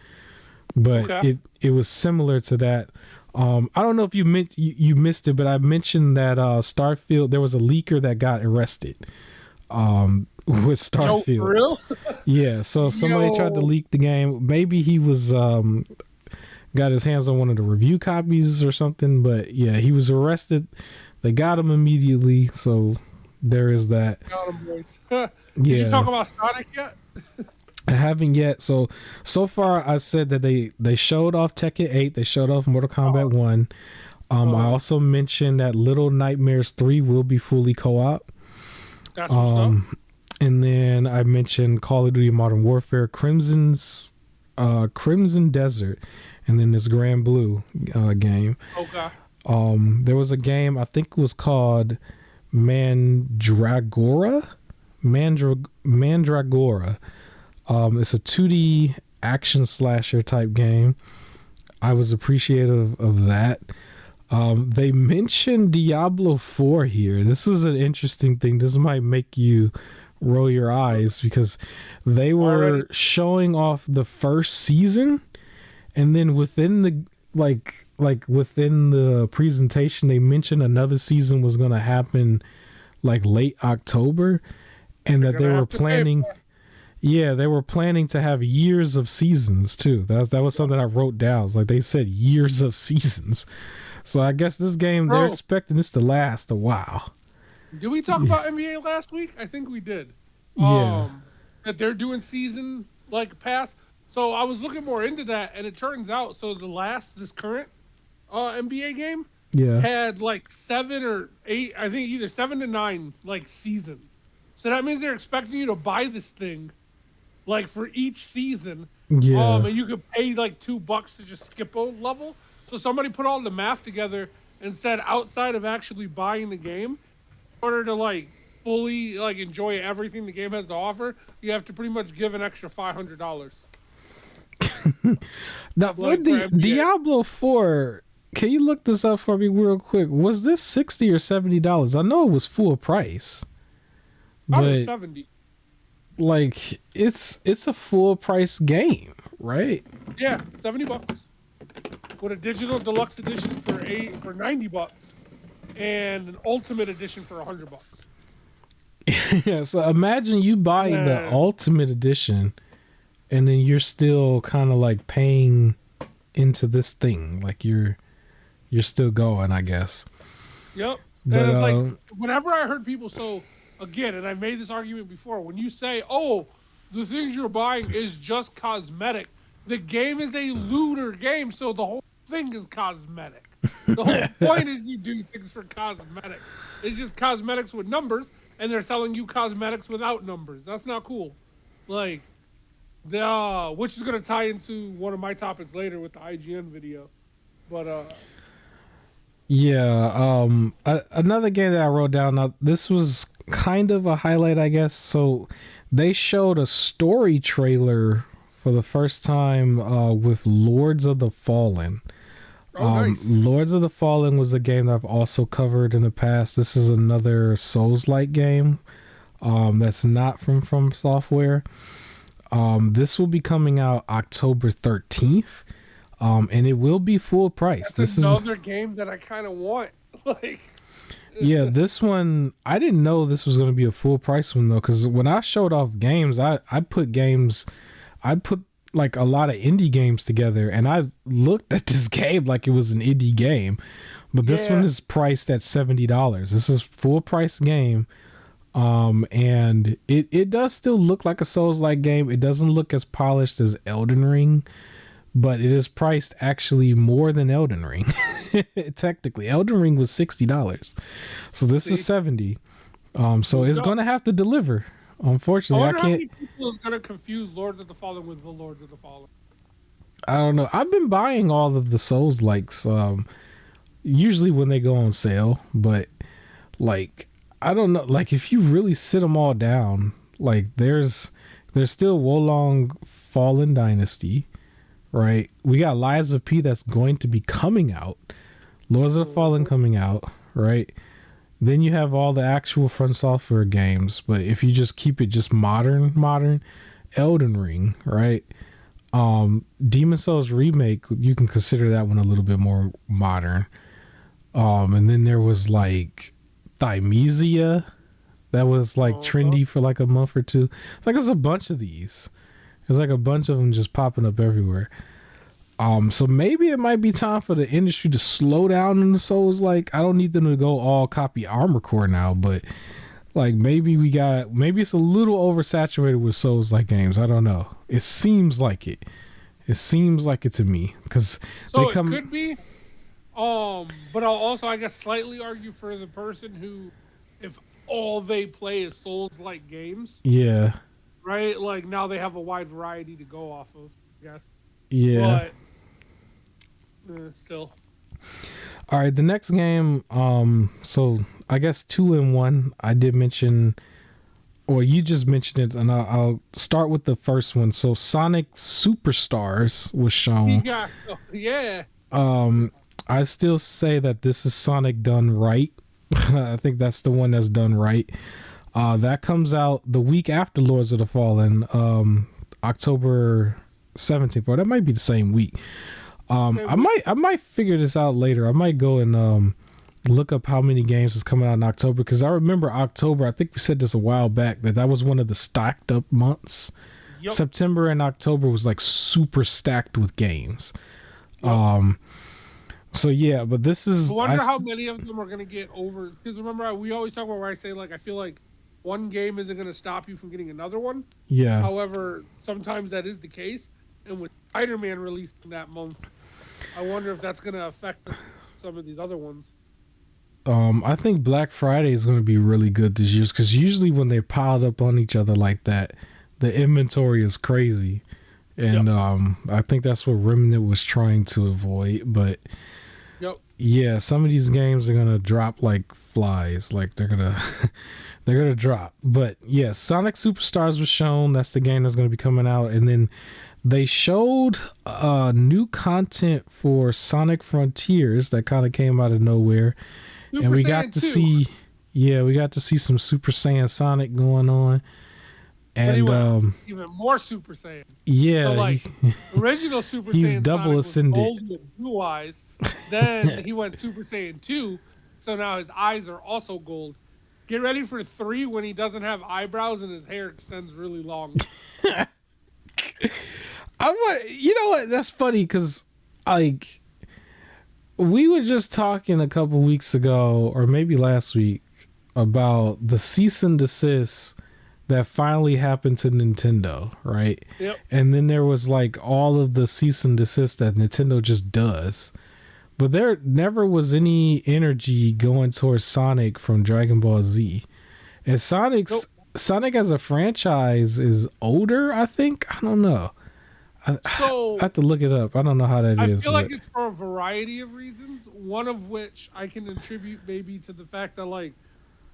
S1: But it was similar to that. I don't know if you missed it, but I mentioned that Starfield, there was a leaker that got arrested. With Starfield.
S2: Yo, for real?
S1: Yeah, so somebody tried to leak the game. Maybe he was got his hands on one of the review copies or something, but yeah, he was arrested. They got him immediately, so there is that.
S2: Got him, boys. Did you talk about Sonic yet?
S1: I haven't yet. So far I said that they showed off Tekken 8, they showed off Mortal Kombat 1. I also mentioned that Little Nightmares 3 will be fully co-op.
S2: That's what's up.
S1: And then I mentioned Call of Duty Modern Warfare, Crimson Desert, and then this Grand Blue game.
S2: Okay.
S1: There was a game I think it was called Mandragora. It's a 2D action slasher type game. I was appreciative of that. They mentioned Diablo 4 here. This was an interesting thing. This might make you roll your eyes because they were showing off the first season, and then within the within the presentation they mentioned another season was going to happen like late October, and that they were planning they were planning to have years of seasons too. That was something I wrote down. It's like they said years of seasons. So I guess this game, they're expecting this to last a while.
S2: Did we talk about NBA last week? I think we did.
S1: Yeah.
S2: That they're doing season pass. So I was looking more into that, and it turns out this current NBA game had 7 or 8, I think either 7 to 9 seasons. So that means they're expecting you to buy this thing for each season.
S1: Yeah.
S2: And you could pay $2 to just skip a level. So somebody put all the math together and said outside of actually buying the game, in order to fully enjoy everything the game has to offer, you have to pretty much give an extra $500.
S1: Now, for Diablo 4, can you look this up for me real quick? Was this $60 or $70? I know it was full price.
S2: But it was $70.
S1: It's a full price game, right?
S2: Yeah, $70. With a digital deluxe edition for $90 and an ultimate edition for $100.
S1: Yeah, so imagine you buy the ultimate edition and then you're still kind of paying into this thing. You're still going, I guess.
S2: Yep.
S1: But
S2: and it's whenever I heard people, so again, and I made this argument before, when you say, oh, the things you're buying is just cosmetic, the game is a looter game, so the whole thing is cosmetic. The whole point is you do things for cosmetic. It's just cosmetics with numbers, and they're selling you cosmetics without numbers. That's not cool. Which is going to tie into one of my topics later with the IGN video. But
S1: another game that I wrote down. Now, this was kind of a highlight, I guess. So they showed a story trailer for the first time with Lords of the Fallen.
S2: Nice.
S1: Lords of the Fallen was a game that I've also covered in the past. This is another Souls-like game that's not from Software. This will be coming out October 13th, and it will be full price.
S2: That's another game that I kind of want.
S1: Yeah, this one, I didn't know this was going to be a full price one, though, because when I showed off games, I put like a lot of indie games together, and I looked at this game like it was an indie game, but this one
S2: Yeah.
S1: is priced at $70. This is full price game. And it does still look like a Souls-like game. It doesn't look as polished as Elden Ring, but it is priced actually more than Elden Ring. Technically, Elden Ring was $60, so this is 70. So it's gonna have to deliver.
S2: I
S1: Unfortunately,
S2: wonder
S1: I
S2: how
S1: can't.
S2: many people is gonna confuse Lords of the Fallen with the Lords of the Fallen.
S1: I don't know. I've been buying all of the Souls likes, usually when they go on sale, but like I don't know. Like if you really sit them all down, like there's still Wolong Fallen Dynasty, right? We got Lies of P that's going to be coming out. Lords of the Fallen coming out, right? Then you have all the actual From Software games, but if you just keep it just modern, Elden Ring, right? Demon Souls remake, you can consider that one a little bit more modern. And then there was like Thymesia that was like trendy for like a month or two. It's like there's a bunch of these. There's like a bunch of them just popping up everywhere. So maybe it might be time for the industry to slow down in the Souls. Like I don't need them to go all copy Armor Core now, but like maybe it's a little oversaturated with Souls like games. I don't know. It seems like it. It seems like it to me because
S2: So it could be. But I'll also, I guess, slightly argue for the person who, if all they play is Souls-like games,
S1: Yeah.
S2: right? Like now they have a wide variety to go off of, I guess.
S1: Yeah.
S2: But still.
S1: All right, the next game. So I guess 2 in 1. I did mention, or you just mentioned it, and I'll start with the first one. So Sonic Superstars was shown.
S2: Yeah.
S1: I still say that this is Sonic done right. I think that's the one that's done right. That comes out the week after Lords of the Fallen, October 17th, or that might be the same week. I might figure this out later. I might go and look up how many games is coming out in October, because I remember October, I think we said this a while back, that was one of the stacked up months. Yep. September and October was like super stacked with games. Yep. So yeah, but this is.
S2: I wonder how many of them are gonna get over. Because remember, we always talk about where I say like I feel like one game isn't gonna stop you from getting another one.
S1: Yeah.
S2: However, sometimes that is the case, and with Spider-Man releasing that month, I wonder if that's gonna affect some of these other ones.
S1: I think Black Friday is going to be really good this year, because usually when they piled up on each other like that, the inventory is crazy, and I think that's what Remnant was trying to avoid. But yeah, some of these games are gonna drop like flies. Like they're gonna drop. But yeah, Sonic Superstars was shown. That's the game that's gonna be coming out, and then they showed new content for Sonic Frontiers that kind of came out of nowhere. And we got to see some Super Saiyan Sonic going on, and
S2: even more Super Saiyan.
S1: Yeah,
S2: so like original Super
S1: he's
S2: Saiyan
S1: double
S2: Sonic
S1: ascended.
S2: Was gold with blue eyes. Then he went Super Saiyan 2, so now his eyes are also gold. Get ready for 3 when he doesn't have eyebrows and his hair extends really long.
S1: You know what? That's funny because like. We were just talking a couple weeks ago, or maybe last week, about the cease and desist that finally happened to Nintendo, right?
S2: Yep.
S1: And then there was like all of the cease and desist that Nintendo just does. But there never was any energy going towards Sonic from Dragon Ball Z. And Sonic as a franchise is older, I think. I don't know. I have to look it up. I don't know how that is.
S2: I feel like it's for a variety of reasons. One of which I can attribute maybe to the fact that like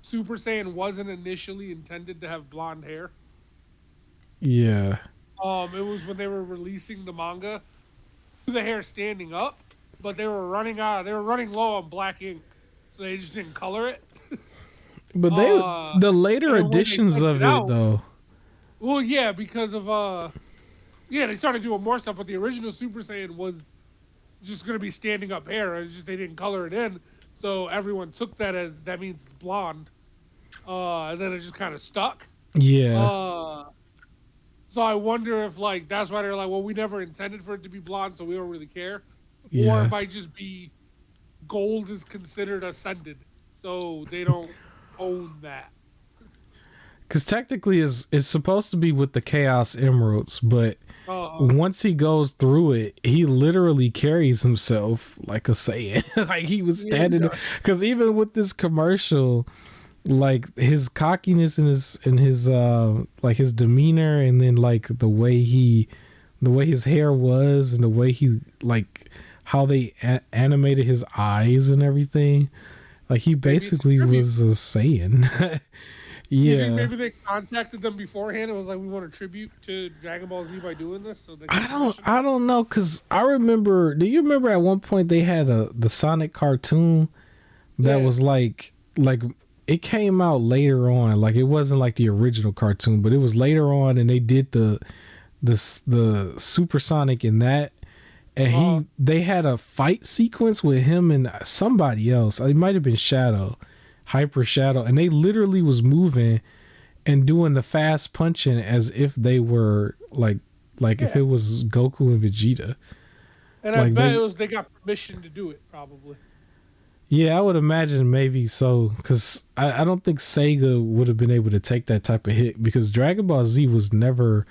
S2: Super Saiyan wasn't initially intended to have blonde hair.
S1: Yeah.
S2: It was when they were releasing the manga, the hair standing up, but they were running low on black ink, so they just didn't color it.
S1: But the later editions of it though.
S2: Well, yeah, because of yeah, they started doing more stuff, but the original Super Saiyan was just going to be standing up hair. It's just they didn't color it in, so everyone took that as that means it's blonde. And then it just kind of stuck.
S1: Yeah.
S2: So I wonder if like that's why they're like, well, we never intended for it to be blonde, so we don't really care, or
S1: Yeah.
S2: it might just be gold is considered ascended, so they don't own that.
S1: Because technically it's supposed to be with the Chaos Emeralds, but once he goes through it, he literally carries himself like a Saiyan. Like he was standing. Because even with this commercial, like his cockiness and his like his demeanor, and then like the way his hair was, and the way he like how they animated his eyes and everything, like he basically was a Saiyan.
S2: You think
S1: Yeah.
S2: maybe they contacted them beforehand and was like, we want a tribute to Dragon Ball Z by doing this? So they
S1: I don't know, because I remember, do you remember at one point they had the Sonic cartoon that was like it came out later on, like it wasn't like the original cartoon, but it was later on, and they did the Super Sonic in that, and they had a fight sequence with him and somebody else. It might have been Hyper Shadow, and they literally was moving and doing the fast punching as if they were like if it was Goku and Vegeta.
S2: And I bet they got permission to do it, probably.
S1: Yeah, I would imagine maybe so, because I don't think Sega would have been able to take that type of hit, because Dragon Ball Z was never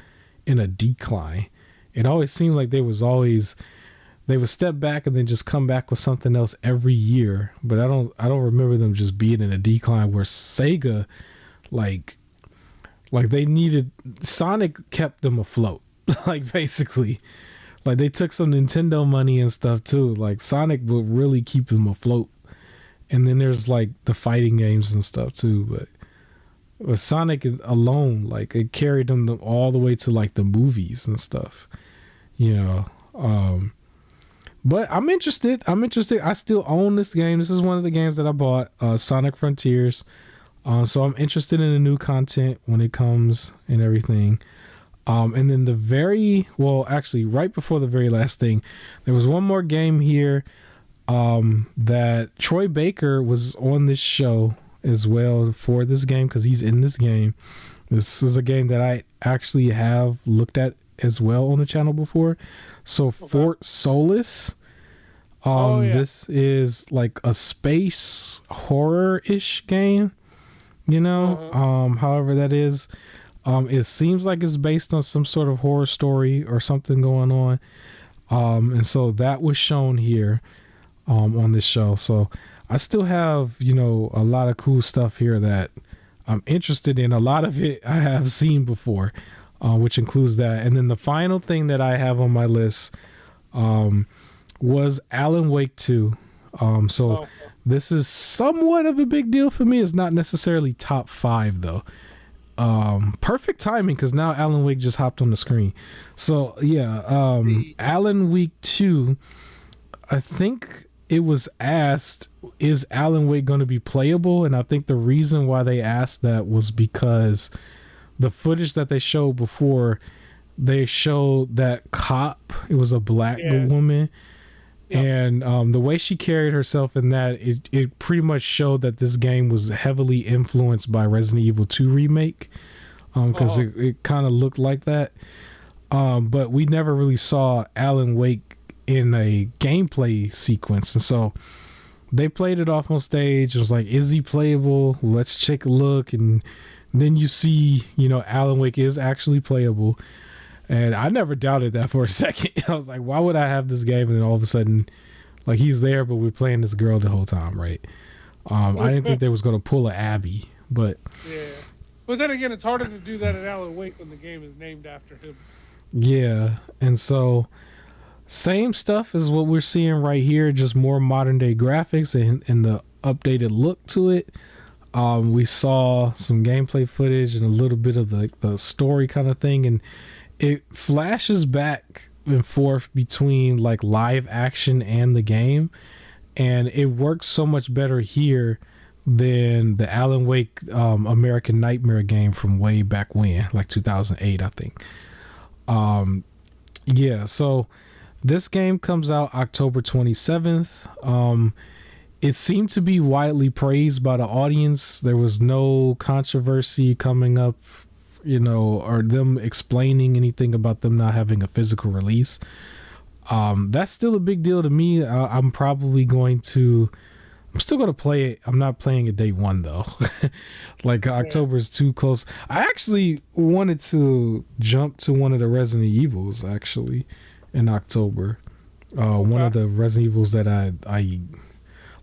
S1: in a decline. It always seemed like they would step back and then just come back with something else every year. But I don't remember them just being in a decline where Sega, like they needed, Sonic kept them afloat. Like basically, like they took some Nintendo money and stuff too. Like Sonic would really keep them afloat. And then there's like the fighting games and stuff too. But Sonic alone, like it carried them all the way to like the movies and stuff, you know. But I'm interested. I still own this game. This is one of the games that I bought, Sonic Frontiers. So I'm interested in the new content when it comes and everything. And then actually right before the very last thing, there was one more game here that Troy Baker was on this show as well for this game, because he's in this game. This is a game that I actually have looked at as well on the channel before. So Fort Solis, this is like a space horror-ish game, you know. However that is, it seems like it's based on some sort of horror story or something going on, and so that was shown here on this show. So I still have, you know, a lot of cool stuff here that I'm interested in. A lot of it I have seen before, which includes that. And then the final thing that I have on my list was Alan Wake 2. This is somewhat of a big deal for me. It's not necessarily top 5 though. Perfect timing, because now Alan Wake just hopped on the screen. So yeah, Alan Wake 2, I think it was asked, is Alan Wake going to be playable? And I think the reason why they asked that was because the footage that they showed before, they showed that cop, it was a black woman, and the way she carried herself in that, it pretty much showed that this game was heavily influenced by Resident Evil 2 remake, because it kind of looked like that, but we never really saw Alan Wake in a gameplay sequence. And so they played it off on stage. It was like, is he playable? Let's take a look. And then you see, you know, Alan Wake is actually playable. And I never doubted that for a second. I was like, why would I have this game? And then all of a sudden, like, he's there, but we're playing this girl the whole time, right? I didn't think they was going to pull a Abby, but
S2: yeah. But then again, it's harder to do that in Alan Wake when the game is named after him.
S1: Yeah. And so same stuff as what we're seeing right here, just more modern day graphics and the updated look to it. We saw some gameplay footage and a little bit of the story kind of thing, and it flashes back and forth between like live action and the game, and it works so much better here than the Alan Wake American Nightmare game from way back when, like 2008, I think. So this game comes out October 27th. It seemed to be widely praised by the audience. There was no controversy coming up or them explaining anything about them not having a physical release. That's still a big deal to me. I'm still going to play it. I'm not playing it day one though. Like October is too close. I actually wanted to jump to one of the Resident Evils actually in October. One of the Resident Evils that I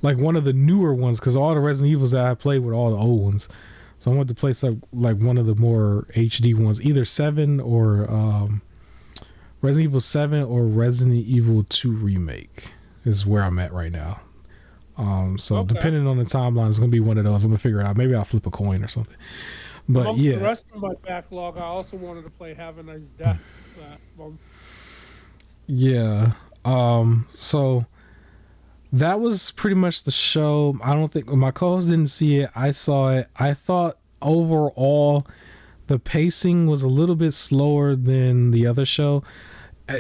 S1: like, one of the newer ones, because all the Resident Evils that I played were all the old ones. So I wanted to play like one of the more HD ones, either 7 or Resident Evil 7 or Resident Evil 2 Remake is where I'm at right now. Depending on the timeline, it's gonna be one of those. I'm gonna figure it out. Maybe I'll flip a coin or something. But
S2: amongst
S1: yeah,
S2: the rest of my backlog, I also wanted to play Have a Nice Death.
S1: Yeah. So that was pretty much the show. I don't think my co-host didn't see it. I saw it. I thought overall the pacing was a little bit slower than the other show.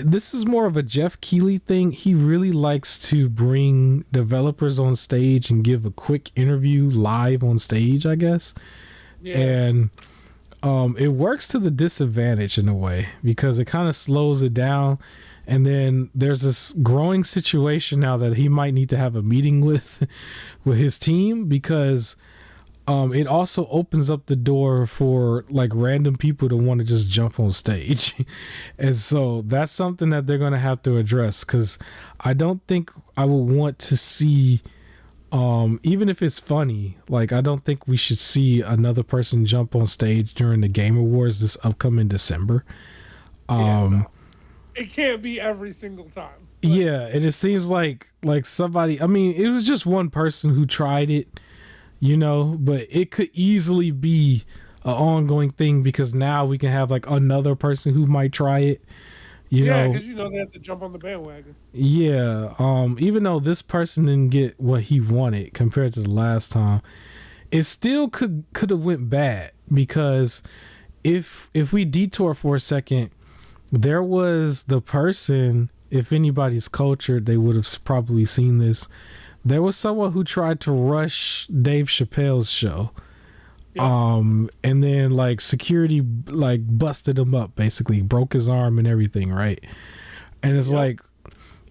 S1: This is more of a Jeff Keighley thing. He really likes to bring developers on stage and give a quick interview live on stage, I guess. Yeah. And it works to the disadvantage in a way, because it kind of slows it down. And then there's this growing situation now that he might need to have a meeting with his team, because it also opens up the door for like random people to want to just jump on stage. And so that's something that they're going to have to address, because I don't think I would want to see, even if it's funny, like I don't think we should see another person jump on stage during the Game Awards this upcoming December.
S2: It can't be every single time.
S1: Yeah, and it seems like somebody, I mean, it was just one person who tried it, but it could easily be an ongoing thing, because now we can have like another person who might try it,
S2: because they have to jump on the bandwagon.
S1: Yeah, even though this person didn't get what he wanted compared to the last time, it still could have went bad, because if we detour for a second, there was the person, if anybody's cultured, they would have probably seen this. There was someone who tried to rush Dave Chappelle's show. Yeah. And then like security like busted him up, basically broke his arm and everything, right? And it's like,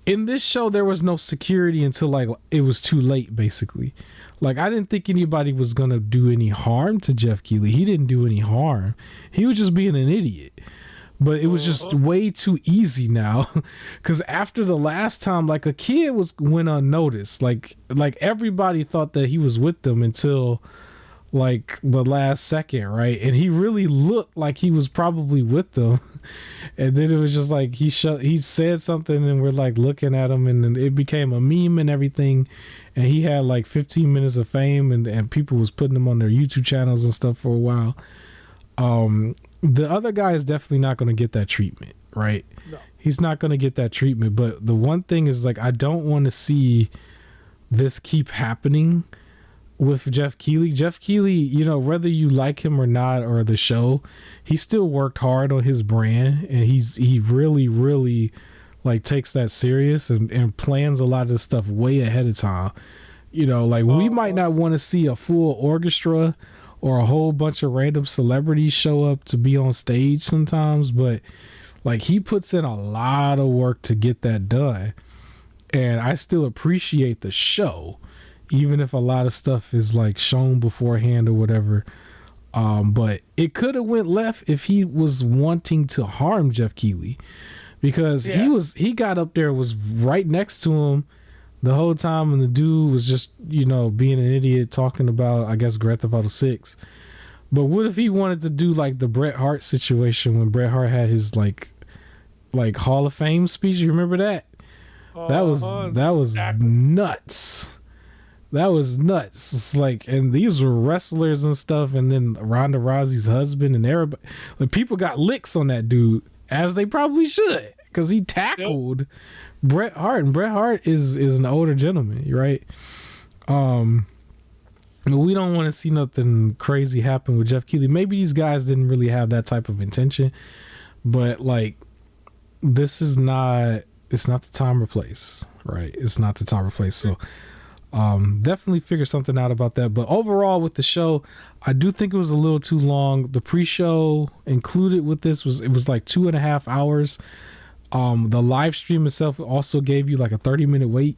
S1: in this show there was no security until like it was too late, basically. Like, I didn't think anybody was gonna do any harm to Jeff Keighley. He didn't do any harm. He was just being an idiot. But it was just way too easy now, because after the last time, like a kid went unnoticed. Like everybody thought that he was with them until like the last second, right? And he really looked like he was probably with them. And then it was just like he said something, and we're like looking at him, and then it became a meme and everything. And he had like 15 minutes of fame, and people was putting him on their YouTube channels and stuff for a while. The other guy is definitely not going to get that treatment, right? No. He's not going to get that treatment. But the one thing is, like, I don't want to see this keep happening with Jeff Keighley. Jeff Keighley, whether you like him or not, or the show, he still worked hard on his brand, and he really, really like takes that serious and plans a lot of this stuff way ahead of time. We might not want to see a full orchestra or a whole bunch of random celebrities show up to be on stage sometimes, but like he puts in a lot of work to get that done. And I still appreciate the show, even if a lot of stuff is like shown beforehand or whatever. But it could have went left if he was wanting to harm Jeff Keighley, because he got up there, was right next to him the whole time, and the dude was just, being an idiot talking about, I guess, Grand Theft Auto 6. But what if he wanted to do like the Bret Hart situation when Bret Hart had his like Hall of Fame speech? You remember that? That was nuts. That was nuts. It's like, and these were wrestlers and stuff, and then Ronda Rousey's husband and everybody. Like, people got licks on that dude, as they probably should, because he tackled Bret Hart, and Bret Hart is an older gentleman, right? We don't want to see nothing crazy happen with Jeff Keighley. Maybe these guys didn't really have that type of intention, but like, it's not the time or place, right? It's not the time or place. So Definitely figure something out about that. But overall, with the show, I do think it was a little too long. The pre-show included with this was like 2.5 hours. The live stream itself also gave you like a 30-minute wait.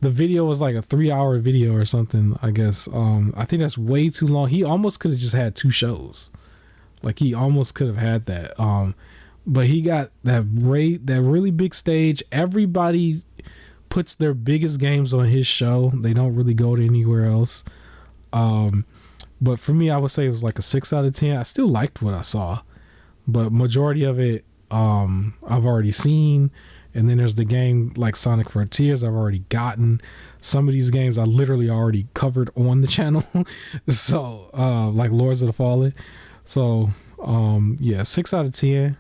S1: The video was like a 3-hour video or something, I guess. I think that's way too long. He almost could have just had 2 shows. Like he almost could have had that. But he got that really big stage. Everybody puts their biggest games on his show. They don't really go to anywhere else. But for me, I would say it was like a 6 out of 10. I still liked what I saw, but majority of it I've already seen. And then there's the game like Sonic Frontiers I've already gotten. Some of these games I literally already covered on the channel. So like Lords of the Fallen. So yeah, 6 out of 10.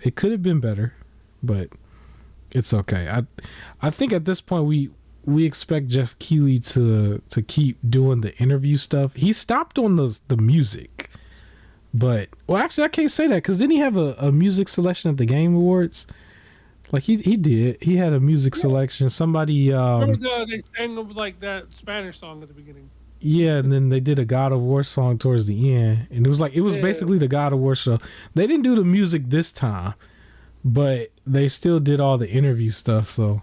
S1: It could have been better, but it's okay. I think at this point we expect Jeff Keighley to keep doing the interview stuff. He stopped on the music, but well, actually I can't say that because didn't he have a music selection at the Game Awards? Like he did. He had a music selection. Somebody
S2: they sang like that Spanish song at the beginning.
S1: Yeah, and then they did a God of War song towards the end, and it was basically the God of War show. They didn't do the music this time, but they still did all the interview stuff. So,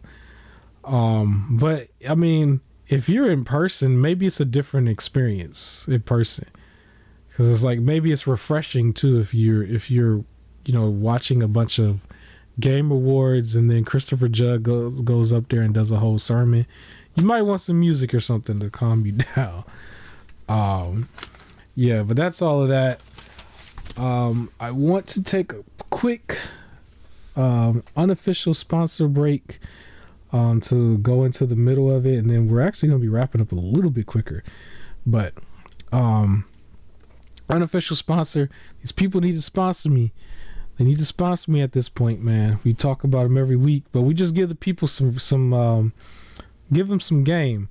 S1: but I mean, if you're in person, maybe it's a different experience in person, because it's like maybe it's refreshing too if you're watching a bunch of Game Awards and then Christopher Judd goes up there and does a whole sermon. You might want some music or something to calm you down. Yeah, but that's all of that. I want to take a quick unofficial sponsor break to go into the middle of it, and then we're actually going to be wrapping up a little bit quicker. But unofficial sponsor, these people need to sponsor me. They need to sponsor me at this point, man. We talk about them every week, but we just give the people some give them some game,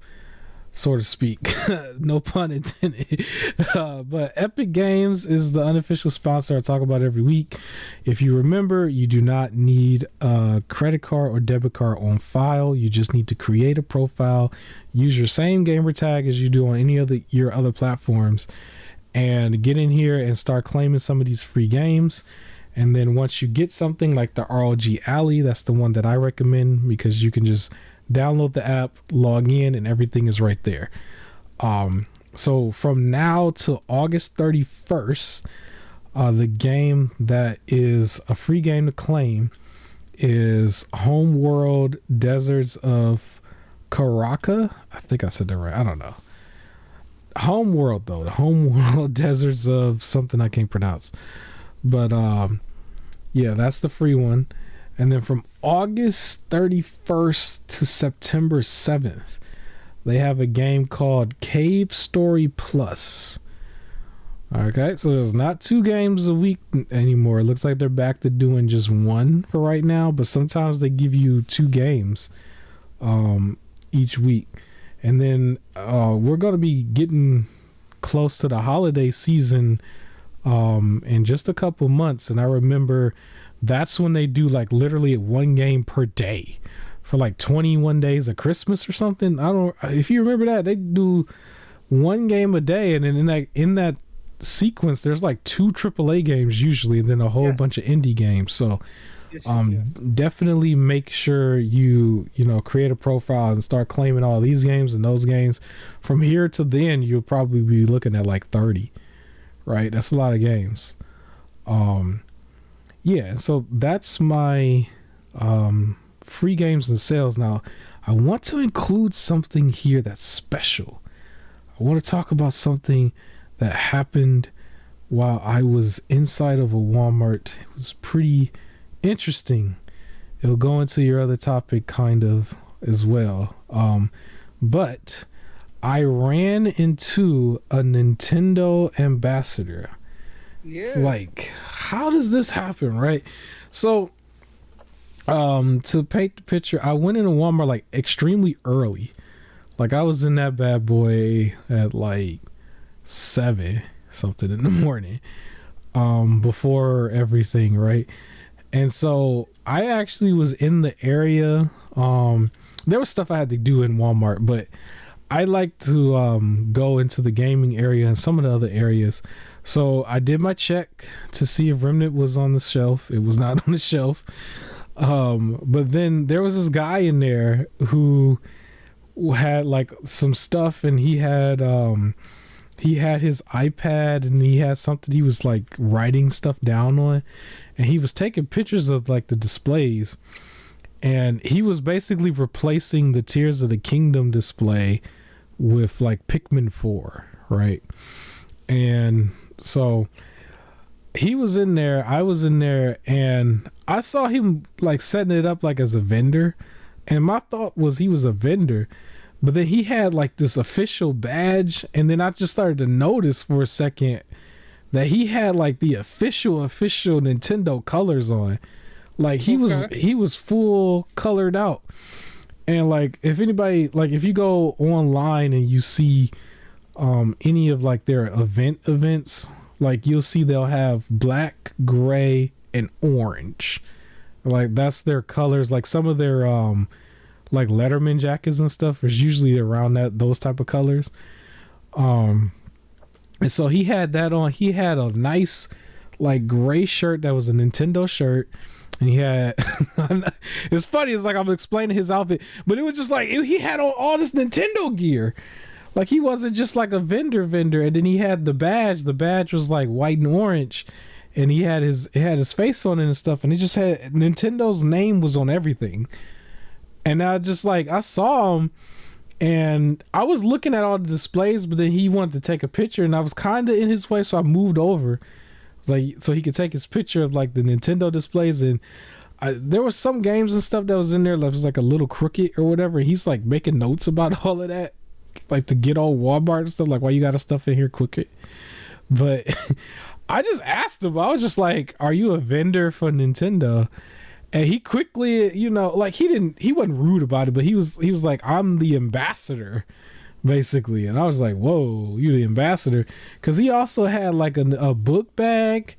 S1: so to speak. No pun intended. But Epic Games is the unofficial sponsor I talk about every week. If you remember, you do not need a credit card or debit card on file. You just need to create a profile, use your same gamer tag as you do on any of your other platforms, and get in here and start claiming some of these free games. And then once you get something like the ROG Alley, that's the one that I recommend because you can just download the app, log in, and everything is right there. So from now to August 31st, the game that is a free game to claim is Homeworld Deserts of Karaka. I think I said that right. I don't know. Homeworld though, the Homeworld Deserts of something I can't pronounce. But yeah, that's the free one. And then from August 31st to September 7th, they have a game called Cave Story Plus. Okay, so there's not 2 games a week anymore. It looks like they're back to doing just 1 for right now, but sometimes they give you 2 games each week. And then we're going to be getting close to the holiday season in just a couple months, and I remember that's when they do like literally 1 game per day for like 21 days of Christmas or something. I don't, if you remember that, they do 1 game a day, and then in that sequence there's like 2 AAA games usually, and then a whole bunch of indie games. So definitely make sure you create a profile and start claiming all these games and those games. From here to then you'll probably be looking at like 30. Right, that's a lot of games. Yeah, so that's my free games and sales. Now, I want to include something here that's special. I want to talk about something that happened while I was inside of a Walmart. It was pretty interesting. It'll go into your other topic kind of as well. But I ran into a Nintendo ambassador. Yeah. It's like, how does this happen, right? So, to paint the picture, I went into Walmart like extremely early. Like I was in that bad boy at like 7 something in the morning, before everything, right? And so I actually was in the area, there was stuff I had to do in Walmart, but I like to go into the gaming area and some of the other areas. So I did my check to see if Remnant was on the shelf. It was not on the shelf. But then there was this guy in there who had like some stuff, and he had his iPad, and he had something he was like writing stuff down on, and he was taking pictures of like the displays, and he was basically replacing the Tears of the Kingdom display with like Pikmin 4, right? And so he was in there, I was in there, and I saw him like setting it up like as a vendor, and my thought was he was a vendor, but then he had like this official badge, and then I just started to notice for a second that he had like the official Nintendo colors on. Like he was full colored out. And like if anybody, like if you go online and you see any of like their events, like you'll see they'll have black, gray, and orange. Like that's their colors. Like some of their like Letterman jackets and stuff is usually around those type of colors. And so he had that on. He had a nice like gray shirt that was a Nintendo shirt. And he had, it's funny, it's like I'm explaining his outfit, but it was just like, he had all this Nintendo gear. Like he wasn't just like a vendor. And then he had the badge. The badge was like white and orange. And it had his face on it and stuff. And it just had, Nintendo's name was on everything. And I just like, I saw him and I was looking at all the displays, but then he wanted to take a picture and I was kind of in his way. So I moved over. Like so he could take his picture of like the Nintendo displays, and there was some games and stuff that was in there that was like a little crooked or whatever. He's like making notes about all of that, like to get all Walmart and stuff, like why you got stuff in here crooked. But I just asked him, I was just like, are you a vendor for Nintendo? And he quickly, you know, like he wasn't rude about it, but he was like, I'm the ambassador, basically. And I was like, whoa, you the ambassador? Because he also had like a book bag,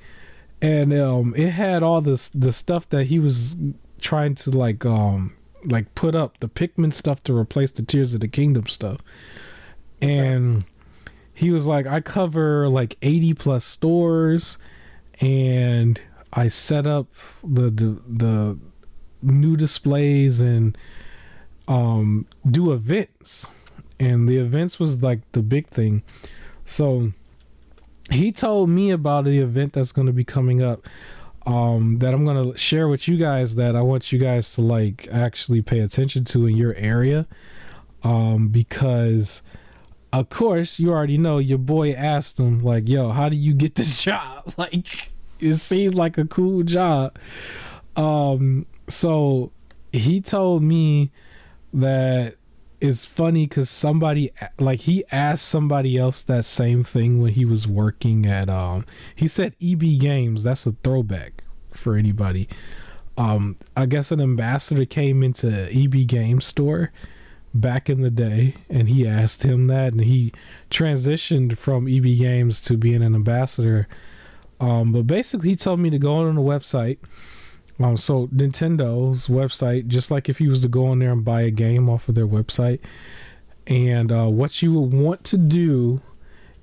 S1: and it had all the stuff that he was trying to like put up the Pikmin stuff to replace the Tears of the Kingdom stuff. And he was like, I cover like 80 plus stores, and I set up the new displays and do events. And the events was like the big thing. So he told me about the event that's going to be coming up, that I'm going to share with you guys, that I want you guys to like actually pay attention to in your area. Because of course you already know your boy asked him like, yo, how do you get this job? Like it seemed like a cool job. So he told me that it's funny because somebody, like he asked somebody else that same thing when he was working at he said EB Games. That's a throwback for anybody. I guess an ambassador came into EB Games store back in the day, and he asked him that, and he transitioned from EB Games to being an ambassador. But basically he told me to go on the website. So Nintendo's website, just like if you was to go on there and buy a game off of their website, and what you would want to do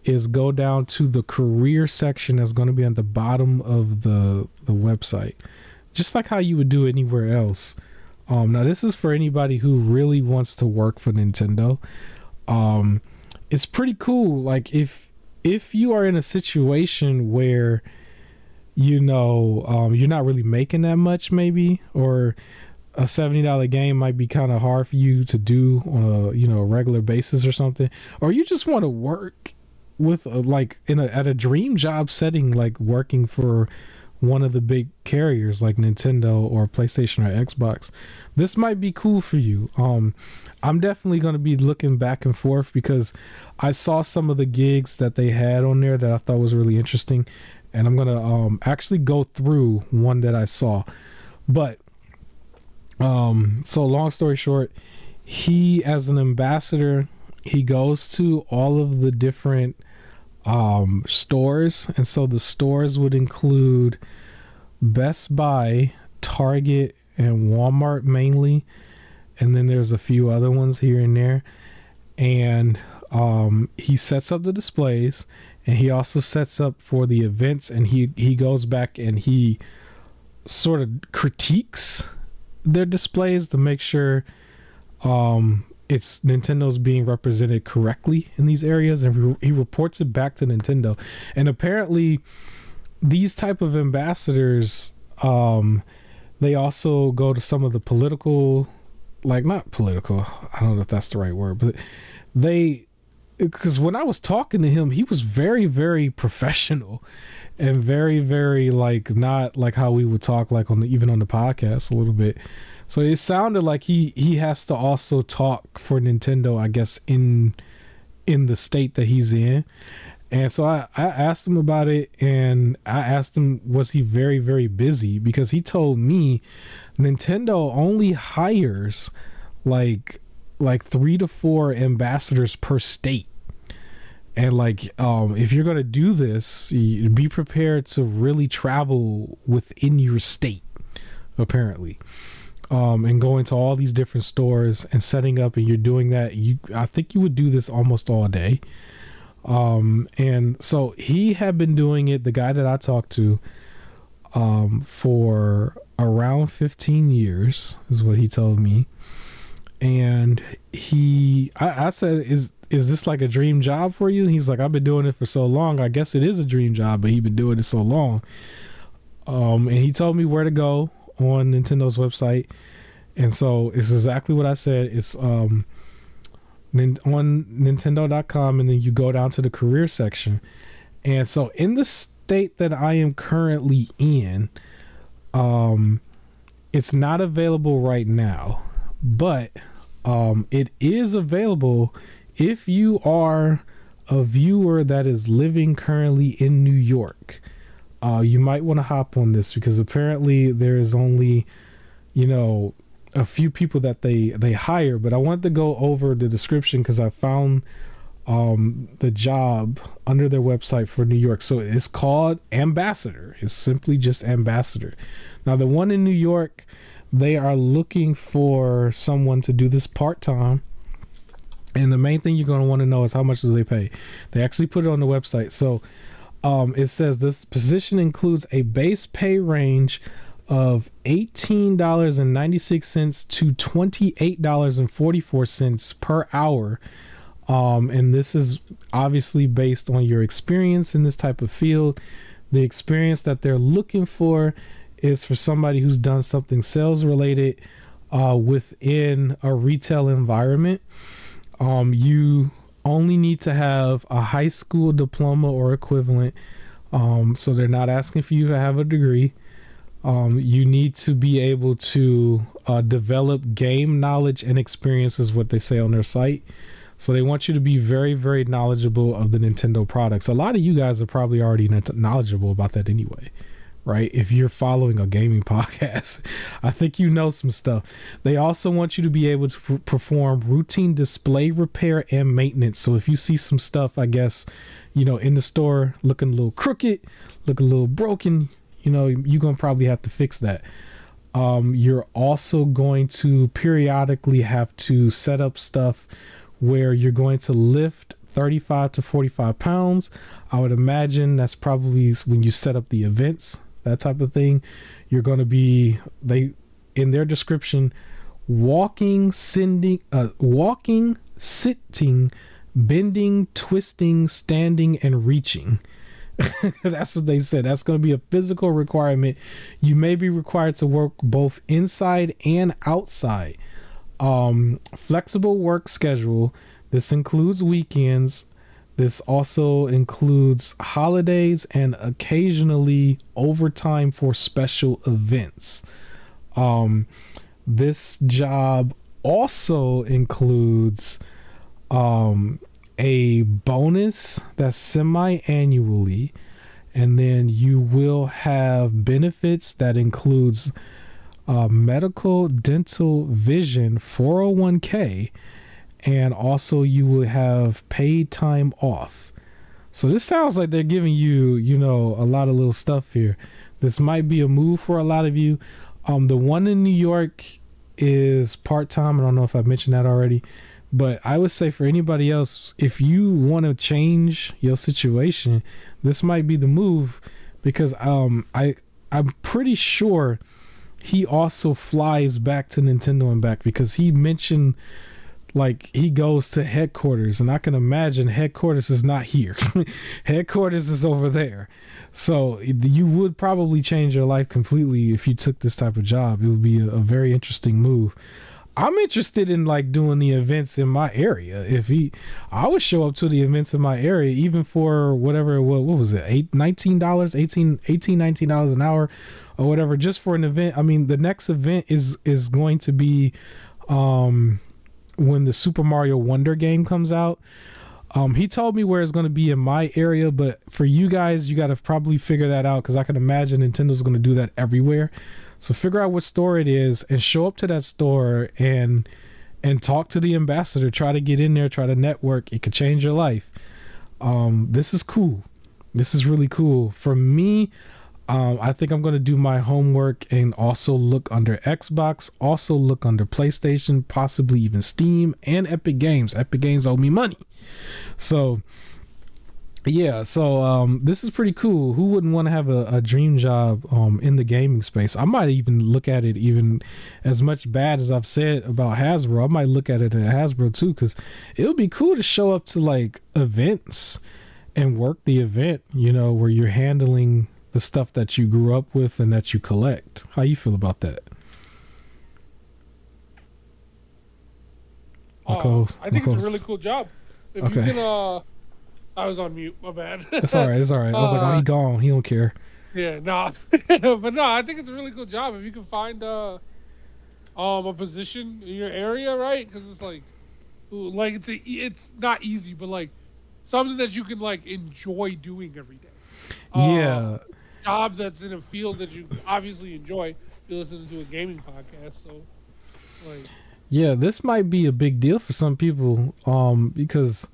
S1: is go down to the career section that's going to be at the bottom of the website, just like how you would do anywhere else. Now this is for anybody who really wants to work for Nintendo. It's pretty cool. Like if you are in a situation where, you know, you're not really making that much maybe, or a $70 game might be kind of hard for you to do on a, you know, regular basis or something, or you just want to work with like at a dream job setting, like working for one of the big carriers like Nintendo or PlayStation or Xbox, this might be cool for you. I'm definitely going to be looking back and forth because I saw some of the gigs that they had on there that I thought was really interesting, and I'm going to actually go through one that I saw. But so long story short, he, as an ambassador, he goes to all of the different stores, and so the stores would include Best Buy, Target, and Walmart mainly. and then there's a few other ones here and there. And he sets up the displays, and he also sets up for the events, and he goes back and he sort of critiques their displays to make sure it's Nintendo's being represented correctly in these areas, and he reports it back to Nintendo. And apparently these type of ambassadors, they also go to some of the political, like, not political, I don't know if that's the right word, but because when I was talking to him, he was very, very professional and very, very, like, not like how we would talk, like, even on the podcast a little bit. So it sounded like he has to also talk for Nintendo, I guess, in the state that he's in. And so I asked him about it, and I asked him, was he very, very busy? Because he told me Nintendo only hires like 3 to 4 ambassadors per state. And like, if you're going to do this, be prepared to really travel within your state, apparently. And going to all these different stores and setting up, and you're doing that. I think you would do this almost all day. And so he had been doing it, the guy that I talked to, for around 15 years is what he told me. And I said, is this like a dream job for you? He's like, I've been doing it for so long. I guess it is a dream job, but he's been doing it so long. And he told me where to go on Nintendo's website. And so it's exactly what I said. It's, on Nintendo.com, and then you go down to the career section. And so in the state that I am currently in, it's not available right now, but it is available if you are a viewer that is living currently in New York. You might want to hop on this, because apparently there is only, a few people that they hire. But I wanted to go over the description because I found the job under their website for New York. So it's called ambassador. It's simply just ambassador. Now the one in New York, they are looking for someone to do this part-time. And the main thing you're going to want to know is how much do they pay. They actually put it on the website. So it says this position includes a base pay range of $18.96 to $28.44 per hour. And this is obviously based on your experience in this type of field. The experience that they're looking for is for somebody who's done something sales related within a retail environment. You only need to have a high school diploma or equivalent. So they're not asking for you to have a degree. You need to be able to develop game knowledge and experience, is what they say on their site. So they want you to be very, very knowledgeable of the Nintendo products. A lot of you guys are probably already knowledgeable about that anyway, right? If you're following a gaming podcast, I think you know some stuff. They also want you to be able to perform routine display repair and maintenance. So if you see some stuff, I guess, in the store looking a little crooked, looking a little broken, you're going to probably have to fix that. You're also going to periodically have to set up stuff where you're going to lift 35 to 45 pounds. I would imagine that's probably when you set up the events, that type of thing. You're going to be, in their description, walking, sitting, bending, twisting, standing, and reaching. That's what they said. That's going to be a physical requirement. You may be required to work both inside and outside. Flexible work schedule. This includes weekends. This also includes holidays and occasionally overtime for special events. This job also includes a bonus that's semi-annually, and then you will have benefits that includes medical, dental, vision, 401k, and also you will have paid time off. So this sounds like they're giving you, a lot of little stuff here. This might be a move for a lot of you. The one in New York, is part-time. I don't know if I mentioned that already, but I would say for anybody else, if you want to change your situation, this might be the move, because I'm pretty sure he also flies back to Nintendo and back, because he mentioned like he goes to headquarters, and I can imagine headquarters is not here. Headquarters is over there. So you would probably change your life completely if you took this type of job. It would be a very interesting move. I'm interested in like doing the events in my area. I would show up to the events in my area, even for whatever, what was it, $19, $19 an hour or whatever, just for an event. I mean, the next event is going to be when the Super Mario Wonder game comes out. He told me where it's going to be in my area, but for you guys, you got to probably figure that out, because I can imagine Nintendo's going to do that everywhere. So figure out what store it is and show up to that store and talk to the ambassador. Try to get in there, try to network. It could change your life. This is cool. This is really cool. For me, I think I'm going to do my homework and also look under Xbox, also look under PlayStation, possibly even Steam and Epic Games. Epic Games owe me money. So, yeah. So, this is pretty cool. Who wouldn't want to have a dream job in the gaming space? I might even look at it, even as much bad as I've said about Hasbro, I might look at it at Hasbro too, because it would be cool to show up to like events and work the event, you know, where you're handling the stuff that you grew up with and that you collect. How you feel about that?
S2: I think it's a really cool job. If you can, I was on mute, my bad.
S1: It's all right. It's all right. I was like, oh, he gone. He don't care.
S2: Yeah, nah. But no, I think it's a really cool job. If you can find a position in your area, right? Because it's like it's not easy, but like something that you can like enjoy doing every day.
S1: Yeah.
S2: Jobs that's in a field that you obviously enjoy. If you're listening to a gaming podcast, so like,
S1: yeah, this might be a big deal for some people, because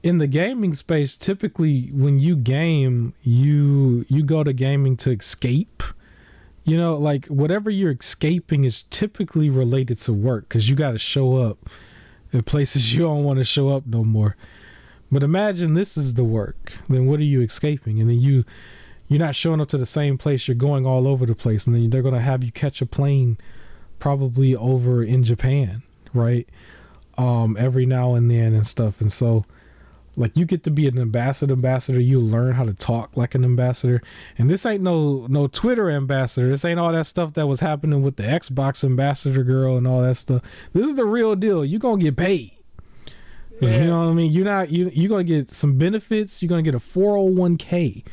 S1: in the gaming space, typically when you game, you go to gaming to escape. You know, like whatever you're escaping is typically related to work, because you got to show up in places you don't want to show up no more. But imagine this is the work. Then what are you escaping? And then you're not showing up to the same place. You're going all over the place. And then they're going to have you catch a plane probably over in Japan, right? Every now and then and stuff. And so like you get to be an ambassador. You learn how to talk like an ambassador. And this ain't no Twitter ambassador. This ain't all that stuff that was happening with the Xbox ambassador girl and all that stuff. This is the real deal. You're going to get paid. Yeah. You know what I mean? You're going to get some benefits. You're going to get a 401k.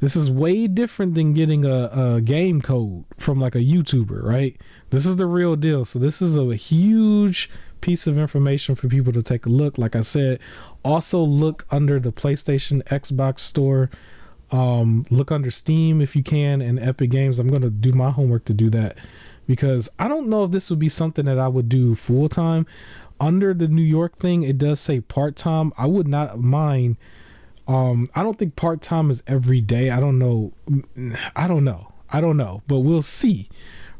S1: This is way different than getting a game code from like a YouTuber, right? This is the real deal. So this is a huge piece of information for people to take a look. Like I said, also look under the PlayStation, Xbox store. Look under Steam if you can, and Epic Games. I'm going to do my homework to do that, because I don't know if this would be something that I would do full time. Under the New York thing, it does say part-time. I would not mind. I don't think part-time is every day. I don't know, but we'll see,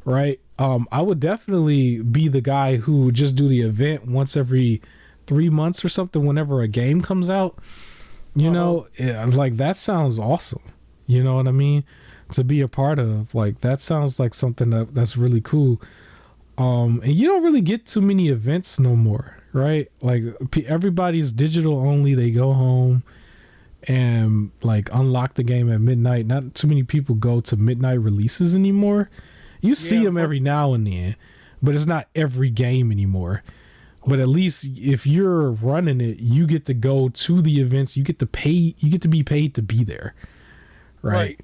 S1: right? I would definitely be the guy who would just do the event once every 3 months or something whenever a game comes out. You know, like that sounds awesome. You know what I mean? To be a part of, like, that sounds like something that's really cool. And you don't really get too many events no more, right? Like everybody's digital only. They go home and like unlock the game at midnight. Not too many people go to midnight releases anymore. You see them every now and then, but it's not every game anymore. But at least if you're running it, you get to go to the events. You get to pay. You get to be paid to be there, right?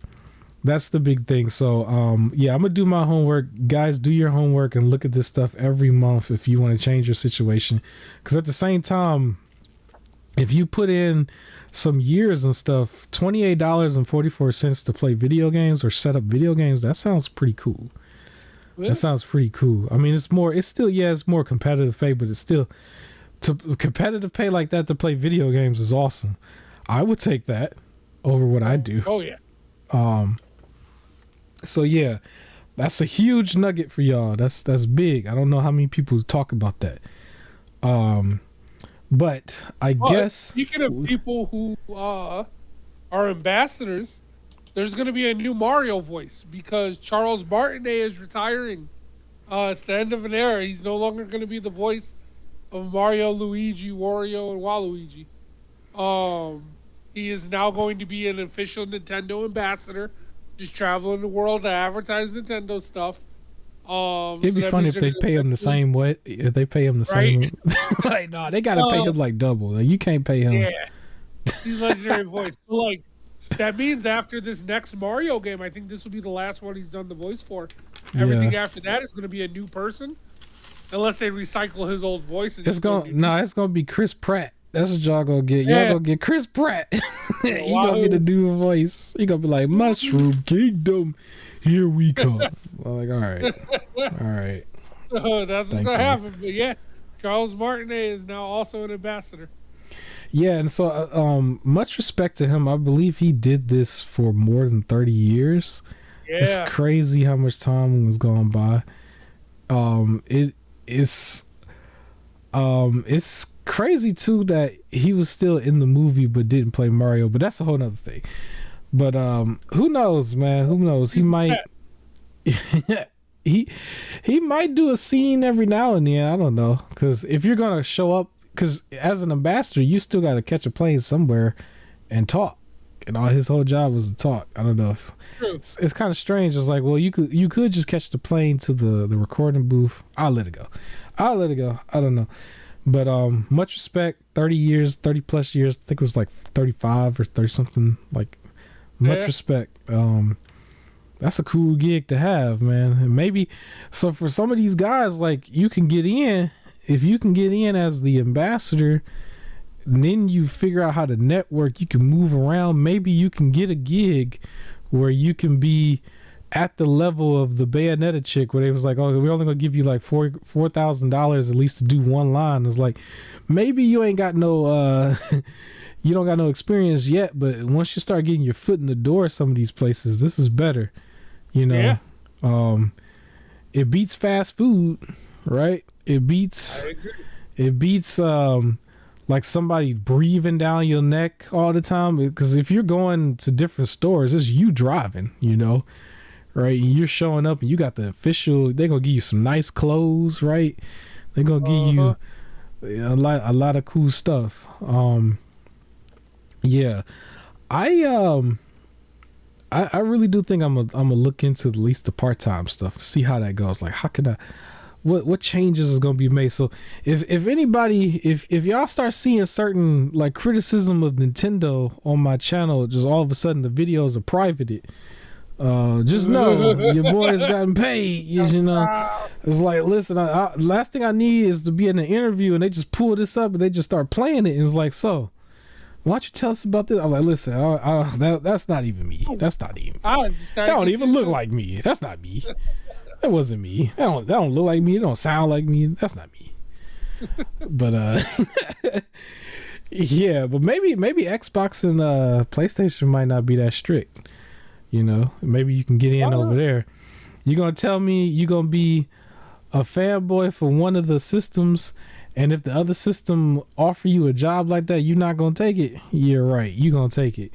S1: That's the big thing. So, yeah, I'm going to do my homework. Guys, do your homework and look at this stuff every month if you want to change your situation. Because at the same time, if you put in some years and stuff, $28.44 to play video games or set up video games, that sounds pretty cool. Really? That sounds pretty cool. I mean, it's more competitive pay, but it's still competitive pay like that to play video games is awesome. I would take that over what I do.
S2: Oh, yeah.
S1: So yeah, That's a huge nugget for y'all. That's big. I don't know how many people talk about that. But I guess
S2: speaking of people who are ambassadors, there's going to be a new Mario voice because Charles Martinet is retiring. It's the end of an era. He's no longer going to be the voice of Mario, Luigi, Wario, and Waluigi. He is now going to be an official Nintendo ambassador, just traveling the world to advertise Nintendo stuff.
S1: It'd be funny if they pay him the same way. If they pay him the same, like no, they gotta pay him like double. Like, you can't pay him.
S2: Yeah, he's legendary voice. So, like, that means after this next Mario game, I think this will be the last one he's done the voice for. Everything after that is going to be a new person, unless they recycle his old voice.
S1: It's gonna be Chris Pratt. That's what y'all gonna get. Y'all gonna get Chris Pratt. He gonna get a new voice. He gonna be like, Mushroom Kingdom, here we come. I'm like, all right.
S2: That's what's gonna happen. But yeah, Charles Martinet is now also an ambassador.
S1: Yeah, and so much respect to him. I believe he did this for more than 30 years. Yeah. It's crazy how much time was gone by. It's crazy too that he was still in the movie but didn't play Mario, but that's a whole nother thing. But who knows, man? Who knows? He might he might do a scene every now and then. I don't know, because if you're gonna show up, because as an ambassador, you still got to catch a plane somewhere and talk, and all his whole job was to talk. I don't know. It's kind of strange. It's like, well, you could just catch the plane to the recording booth. I'll let it go. I don't know. But much respect. 30 plus years. I think it was like 35 or 30 something. Like, much respect. That's a cool gig to have, man. And maybe so for some of these guys, like, you can get in. If you can get in as the ambassador, then you figure out how to network. You can move around. Maybe you can get a gig where you can be at the level of the Bayonetta chick, where they was like, oh, we're only gonna give you like $4,000 at least to do one line. It's like, maybe you ain't got no you don't got no experience yet, but once you start getting your foot in the door some of these places, this is better, you know. It beats fast food, right? It beats like somebody breathing down your neck all the time, because if you're going to different stores, it's you driving, you know, right? And you're showing up and you got the official, they're gonna give you some nice clothes, right? They're gonna give you a lot of cool stuff. I really do think I'm gonna look into at least the part-time stuff, see how that goes. Like, how can I, what changes is gonna be made? So if anybody, if y'all start seeing certain like criticism of Nintendo on my channel, just all of a sudden the videos are privated, just know your boy has gotten paid. You know, it's like, listen, last thing I need is to be in an interview and they just pull this up and they just start playing it, and it's like, so why don't you tell us about this? I'm like, listen, that's not even me. That's not even me. That don't even look like me. That's not me. That wasn't me. That don't look like me. It don't sound like me. That's not me. But yeah, but maybe Xbox and PlayStation might not be that strict. You know, maybe you can get in over there. You're gonna tell me you're gonna be a fanboy for one of the systems, and if the other system offer you a job like that, you're not gonna take it. You're right. You're gonna take it.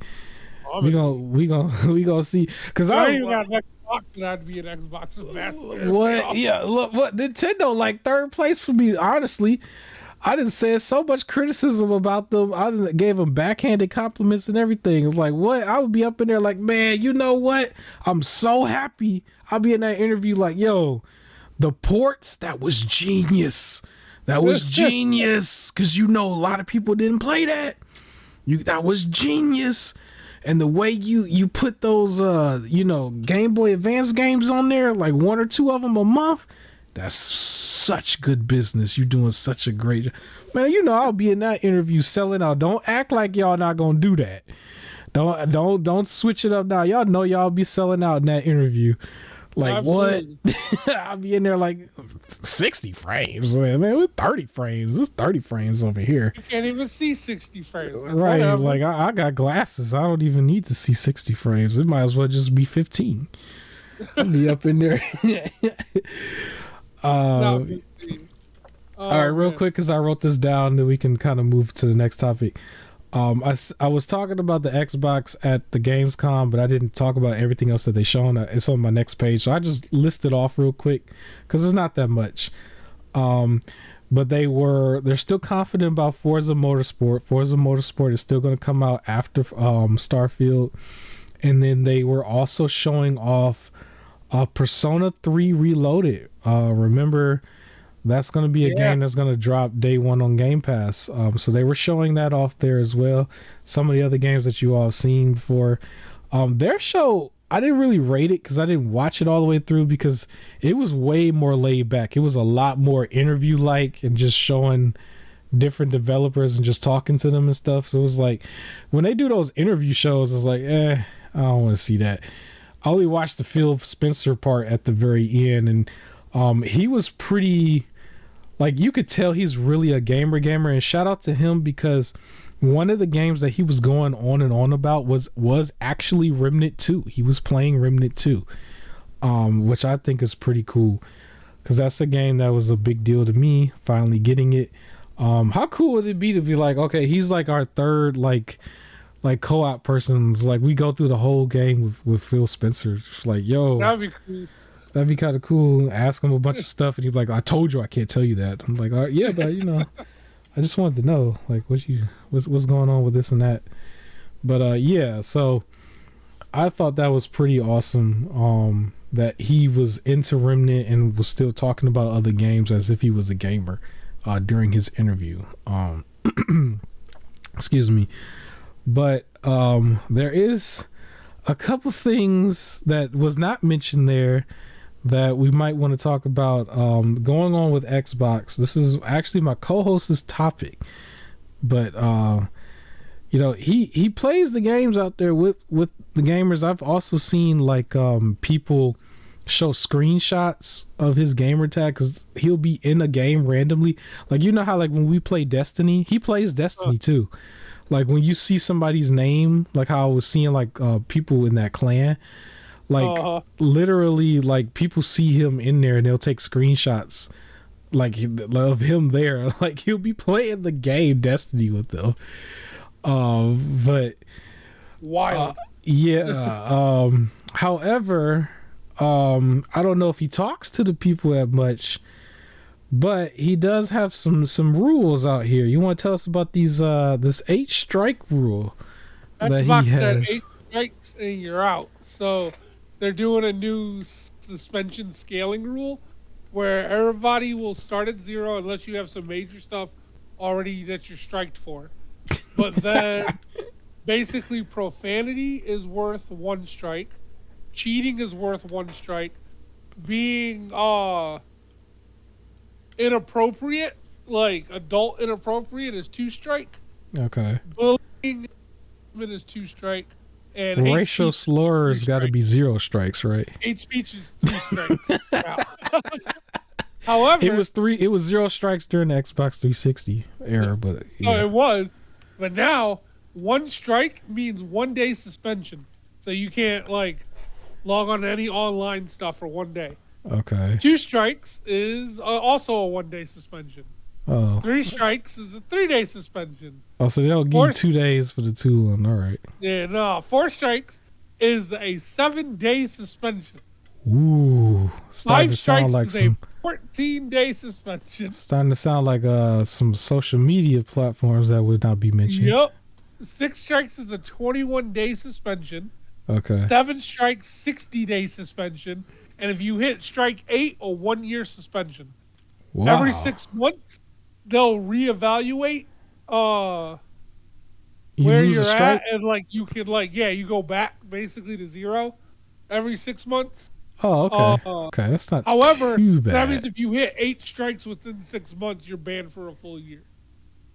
S1: We gonna see. Because I
S2: even got an Xbox, and I'd be an Xbox ambassador.
S1: What? Yeah. Look, what Nintendo like third place for me. Honestly, I didn't say so much criticism about them. I didn't gave them backhanded compliments and everything. It's like, what? I would be up in there like, man, you know what? I'm so happy. I'll be in that interview like, yo, the ports, that was genius. That was genius, because you know a lot of people didn't play that. That was genius, and the way you put those Game Boy Advance games on there, like one or two of them a month, that's such good business. You're doing such a great job. Man, you know I'll be in that interview selling out. Don't act like y'all not gonna do that. Don't switch it up now. Y'all know y'all be selling out in that interview. Like, absolutely. What? I'll be in there like 60 frames. Man, with 30 frames. There's 30 frames over here.
S2: You can't even see 60 frames.
S1: Right. Whatever. Like, I got glasses. I don't even need to see 60 frames. It might as well just be 15. I'll be up in there.
S2: Not
S1: uh,
S2: big team.
S1: all right,
S2: Oh
S1: real
S2: man.
S1: quick, because I wrote this down, then we can kind of move to the next topic. I was talking about the Xbox at the Gamescom, but I didn't talk about everything else that they shown. It's on my next page, so I just listed off real quick because it's not that much. But they're still confident about Forza Motorsport. Forza Motorsport is still going to come out after Starfield, and then they were also showing off Persona 3 Reloaded. Remember, that's going to be a
S2: Yeah.
S1: game that's going to drop day one on Game Pass. So they were showing that off there as well. Some of the other games that you all have seen before. Their show, I didn't really rate it because I didn't watch it all the way through because it was way more laid back. It was a lot more interview like and just showing different developers and just talking to them and stuff. So it was like when they do those interview shows, it's like, I don't want to see that. I only watched the Phil Spencer part at the very end, and he was pretty, like, you could tell he's really a gamer, and shout out to him because one of the games that he was going on and on about was actually Remnant 2. He was playing Remnant 2, which I think is pretty cool because that's a game that was a big deal to me, finally getting it. How cool would it be to be like, okay, he's like our third like co-op persons, like we go through the whole game with Phil Spencer, just like, yo,
S2: That'd be cool.
S1: that'd be kind of cool. Ask him a bunch of stuff and he'd be like, I told you I can't tell you that. I'm like, all right, yeah, but I just wanted to know, like, what's going on with this and that. But yeah, so I thought that was pretty awesome. That he was into Remnant and was still talking about other games as if he was a gamer during his interview. Excuse me. But there is a couple things that was not mentioned there that we might want to talk about going on with Xbox. This is actually my co-host's topic, but he plays the games out there with the gamers. I've also seen like people show screenshots of his gamer tag because he'll be in a game randomly, like, you know how like when we play Destiny, he plays Destiny too. Like when you see somebody's name, like how I was seeing like people in that clan, like literally like people see him in there and they'll take screenshots like of him there. Like he'll be playing the game Destiny with them. But
S2: Wild.
S1: yeah. However, I don't know if he talks to the people that much, but he does have some rules out here. You want to tell us about these this 8 strike rule that
S2: Xbox
S1: he
S2: said
S1: has?
S2: 8 strikes and you're out. So they're doing a new suspension scaling rule where everybody will start at 0 unless you have some major stuff already that you're striked for. But then basically profanity is worth 1 strike. Cheating is worth 1 strike. Being inappropriate, like adult inappropriate, is 2 strike.
S1: Okay.
S2: Bullying is 2 strike. And
S1: Racial slurs got to be 0 strikes, right?
S2: Hate speech is 3 strikes. However,
S1: It was 0 strikes during the Xbox 360 era, but yeah.
S2: it was. But now 1 strike means 1 day suspension. So you can't like log on to any online stuff for 1 day.
S1: Okay.
S2: 2 strikes is also a 1 day suspension.
S1: Oh.
S2: 3 strikes is a 3 day suspension.
S1: Oh, so they'll give you 2 days for the 2 one. All right.
S2: Yeah, no. 4 strikes is a 7-day suspension.
S1: Ooh. Starting
S2: 5
S1: to
S2: strikes
S1: sound like
S2: is
S1: some.
S2: a 14-day suspension.
S1: Starting to sound like some social media platforms that would not be mentioned.
S2: Yep. 6 strikes is a 21-day suspension.
S1: Okay.
S2: 7 strikes, 60-day suspension. And if you hit strike 8, a 1-year suspension.
S1: Wow.
S2: Every 6 months, they'll reevaluate where you're at, and like you can you go back basically to 0 every 6 months.
S1: Oh, okay. Okay, that's not
S2: However,
S1: too bad.
S2: that means if you hit 8 strikes within 6 months, you're banned for a full year.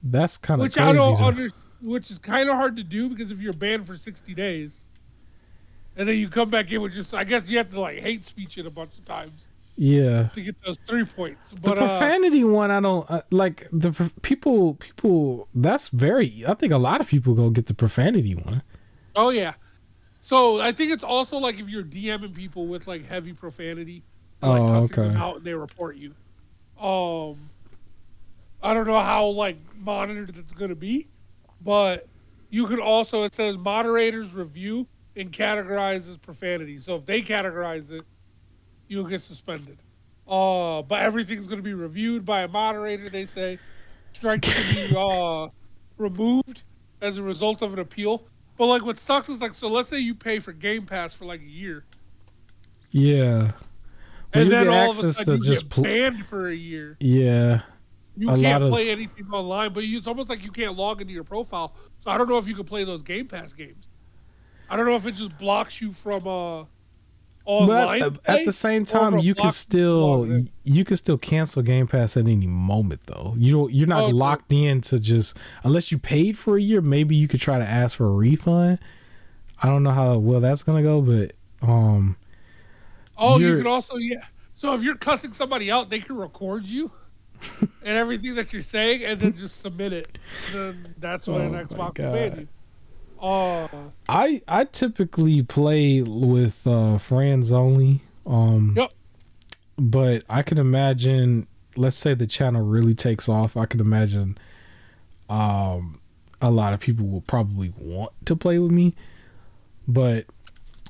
S1: That's kind of
S2: Which
S1: crazy.
S2: I don't understand. Which is kind of hard to do because if you're banned for 60 days, and then you come back in with just, I guess you have to like hate speech it a bunch of times.
S1: Yeah.
S2: To get those 3 points. But
S1: the profanity one, I don't like the people. That's very. I think a lot of people go get the profanity one.
S2: Oh yeah. So I think it's also like if you're DMing people with like heavy profanity and like
S1: Oh,
S2: cussing them
S1: okay.
S2: out and they report you. Um, I don't know how like monitored it's gonna be, but you could also, it says moderators review and categorize as profanity. So if they categorize it, you'll get suspended. But everything's gonna be reviewed by a moderator. They say strikes can be removed as a result of an appeal. But like what sucks is like, so let's say you pay for Game Pass for like a year,
S1: Yeah. Well,
S2: and
S1: you
S2: then
S1: get
S2: all of a
S1: access
S2: sudden
S1: to
S2: you
S1: just
S2: get banned for a year.
S1: yeah,
S2: You
S1: a lot
S2: can't
S1: of
S2: play anything online, but it's almost like you can't log into your profile. So I don't know if you can play those Game Pass games. I don't know if it just blocks you from
S1: but
S2: online
S1: at the
S2: play,
S1: same
S2: or if
S1: time
S2: it blocks you from logging in.
S1: you can still cancel Game Pass at any moment though. You're not
S2: Oh, true.
S1: locked in to just unless you paid for a year, maybe you could try to ask for a refund. I don't know how well that's gonna go, but
S2: Oh, you
S1: you're
S2: can also, yeah. So if you're cussing somebody out, they can record you and everything that you're saying, and then just submit it. Then that's when
S1: oh my
S2: Xbox will ban
S1: god.
S2: you. Oh,
S1: I typically play with friends only.
S2: yep.
S1: But I can imagine, let's say the channel really takes off, I can imagine a lot of people will probably want to play with me. But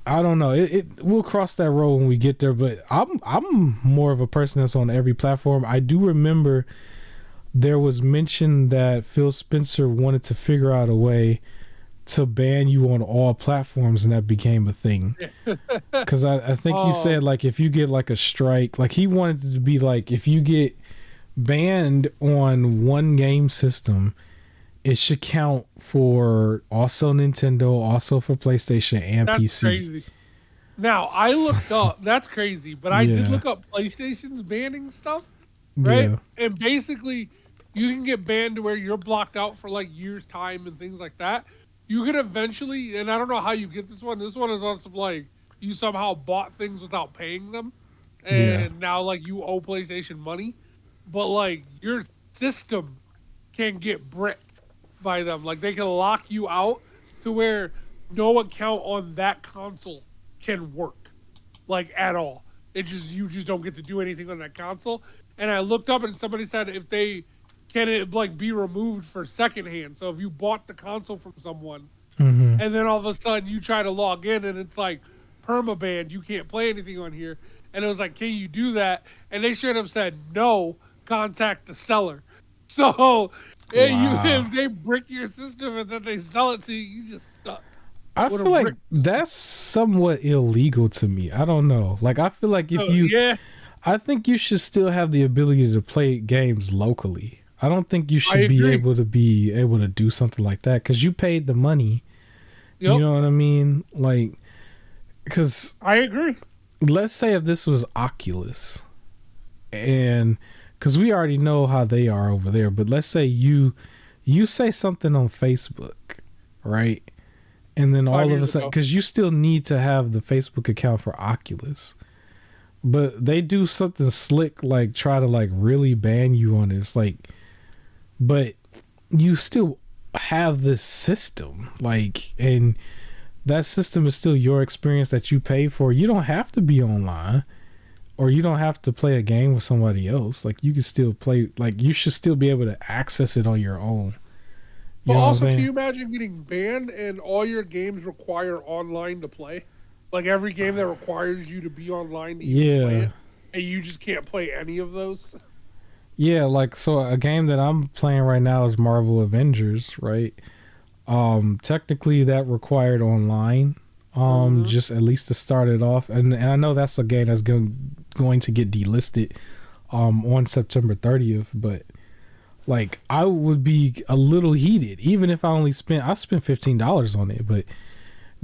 S1: I don't know. We'll cross that road when we get there. But I'm more of a person that's on every platform. I do remember there was mention that Phil Spencer wanted to figure out a way to ban you on all platforms, and that became a thing. Because I think he
S2: Oh,
S1: said like if you get like a strike, like he wanted it to be like if you get banned on one game system, it should count for also Nintendo, also for PlayStation and
S2: that's
S1: PC.
S2: crazy. Now I looked up. That's crazy, but I did
S1: Yeah,
S2: look up PlayStation's banning stuff, right?
S1: yeah,
S2: And basically, you can get banned to where you're blocked out for like years' time and things like that. You can eventually, and I don't know how you get this one. This one is on some like you somehow bought things without paying them,
S1: yeah.
S2: and now like you owe PlayStation money, but like your system can get bricked by them. Like they can lock you out to where no account on that console can work like at all. It just you just don't get to do anything on that console. And I looked up and somebody said if they can it like be removed for secondhand. So if you bought the console from someone
S1: Mm-hmm.
S2: and then all of a sudden you try to log in and it's like permabanned, you can't play anything on here. And it was like, can you do that? And they should have said no, contact the seller. So
S1: Wow.
S2: if they brick your system and then they sell it to you, you just stuck
S1: I
S2: with a
S1: feel like
S2: brick system.
S1: that's somewhat illegal to me. I don't know. Like I feel like if
S2: So
S1: you
S2: yeah,
S1: I think you should still have the ability to play games locally. I don't think you
S2: I
S1: should
S2: agree.
S1: be able to do something like that because you paid the money. You
S2: Yep,
S1: know what I mean? Like, because
S2: I agree.
S1: let's say if this was Oculus, and because we already know how they are over there, but let's say you say something on Facebook, right? And then all of a
S2: 5 years
S1: sudden,
S2: ago.
S1: because you still need to have the Facebook account for Oculus, but they do something slick like try to like really ban you on this, like, but you still have this system, like, and that system is still your experience that you pay for. You don't have to be online or you don't have to play a game with somebody else. Like you can still play, like you should still be able to access it on your own. You
S2: But
S1: know what I'm
S2: also, can
S1: saying?
S2: you imagine getting banned and all your games require online to play? Like every game that requires you to be online to even play
S1: Yeah.
S2: it, and you just can't play any of those.
S1: Yeah, like so a game that I'm playing right now is Marvel Avengers, right? Technically that required online.
S2: Mm-hmm.
S1: Just at least to start it off. And I know that's a game that's going to get delisted on September 30th, but like I would be a little heated even if I spent $15 on it, but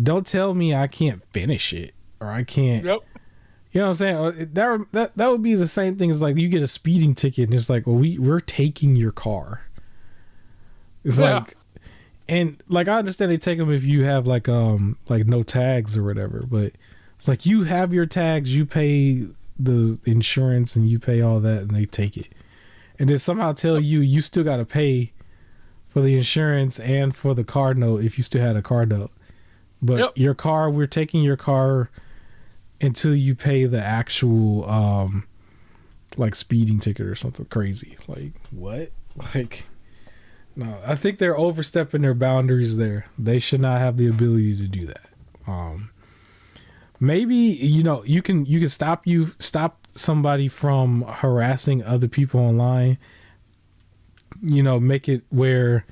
S1: don't tell me I can't finish it or I can't.
S2: Yep.
S1: You know what I'm saying? That would be the same thing as like you get a speeding ticket and it's like, well, we're taking your car. It's
S2: Yeah.
S1: like, and like I understand they take them if you have like no tags or whatever, but it's like you have your tags, you pay the insurance and you pay all that, and they take it, and then somehow tell you still got to pay for the insurance and for the car note if you still had a car note. But
S2: Yep.
S1: your car, we're taking your car until you pay the actual like speeding ticket or something crazy. Like what? Like no, I think they're overstepping their boundaries there. They should not have the ability to do that. Maybe you can stop somebody from harassing other people online. Make it where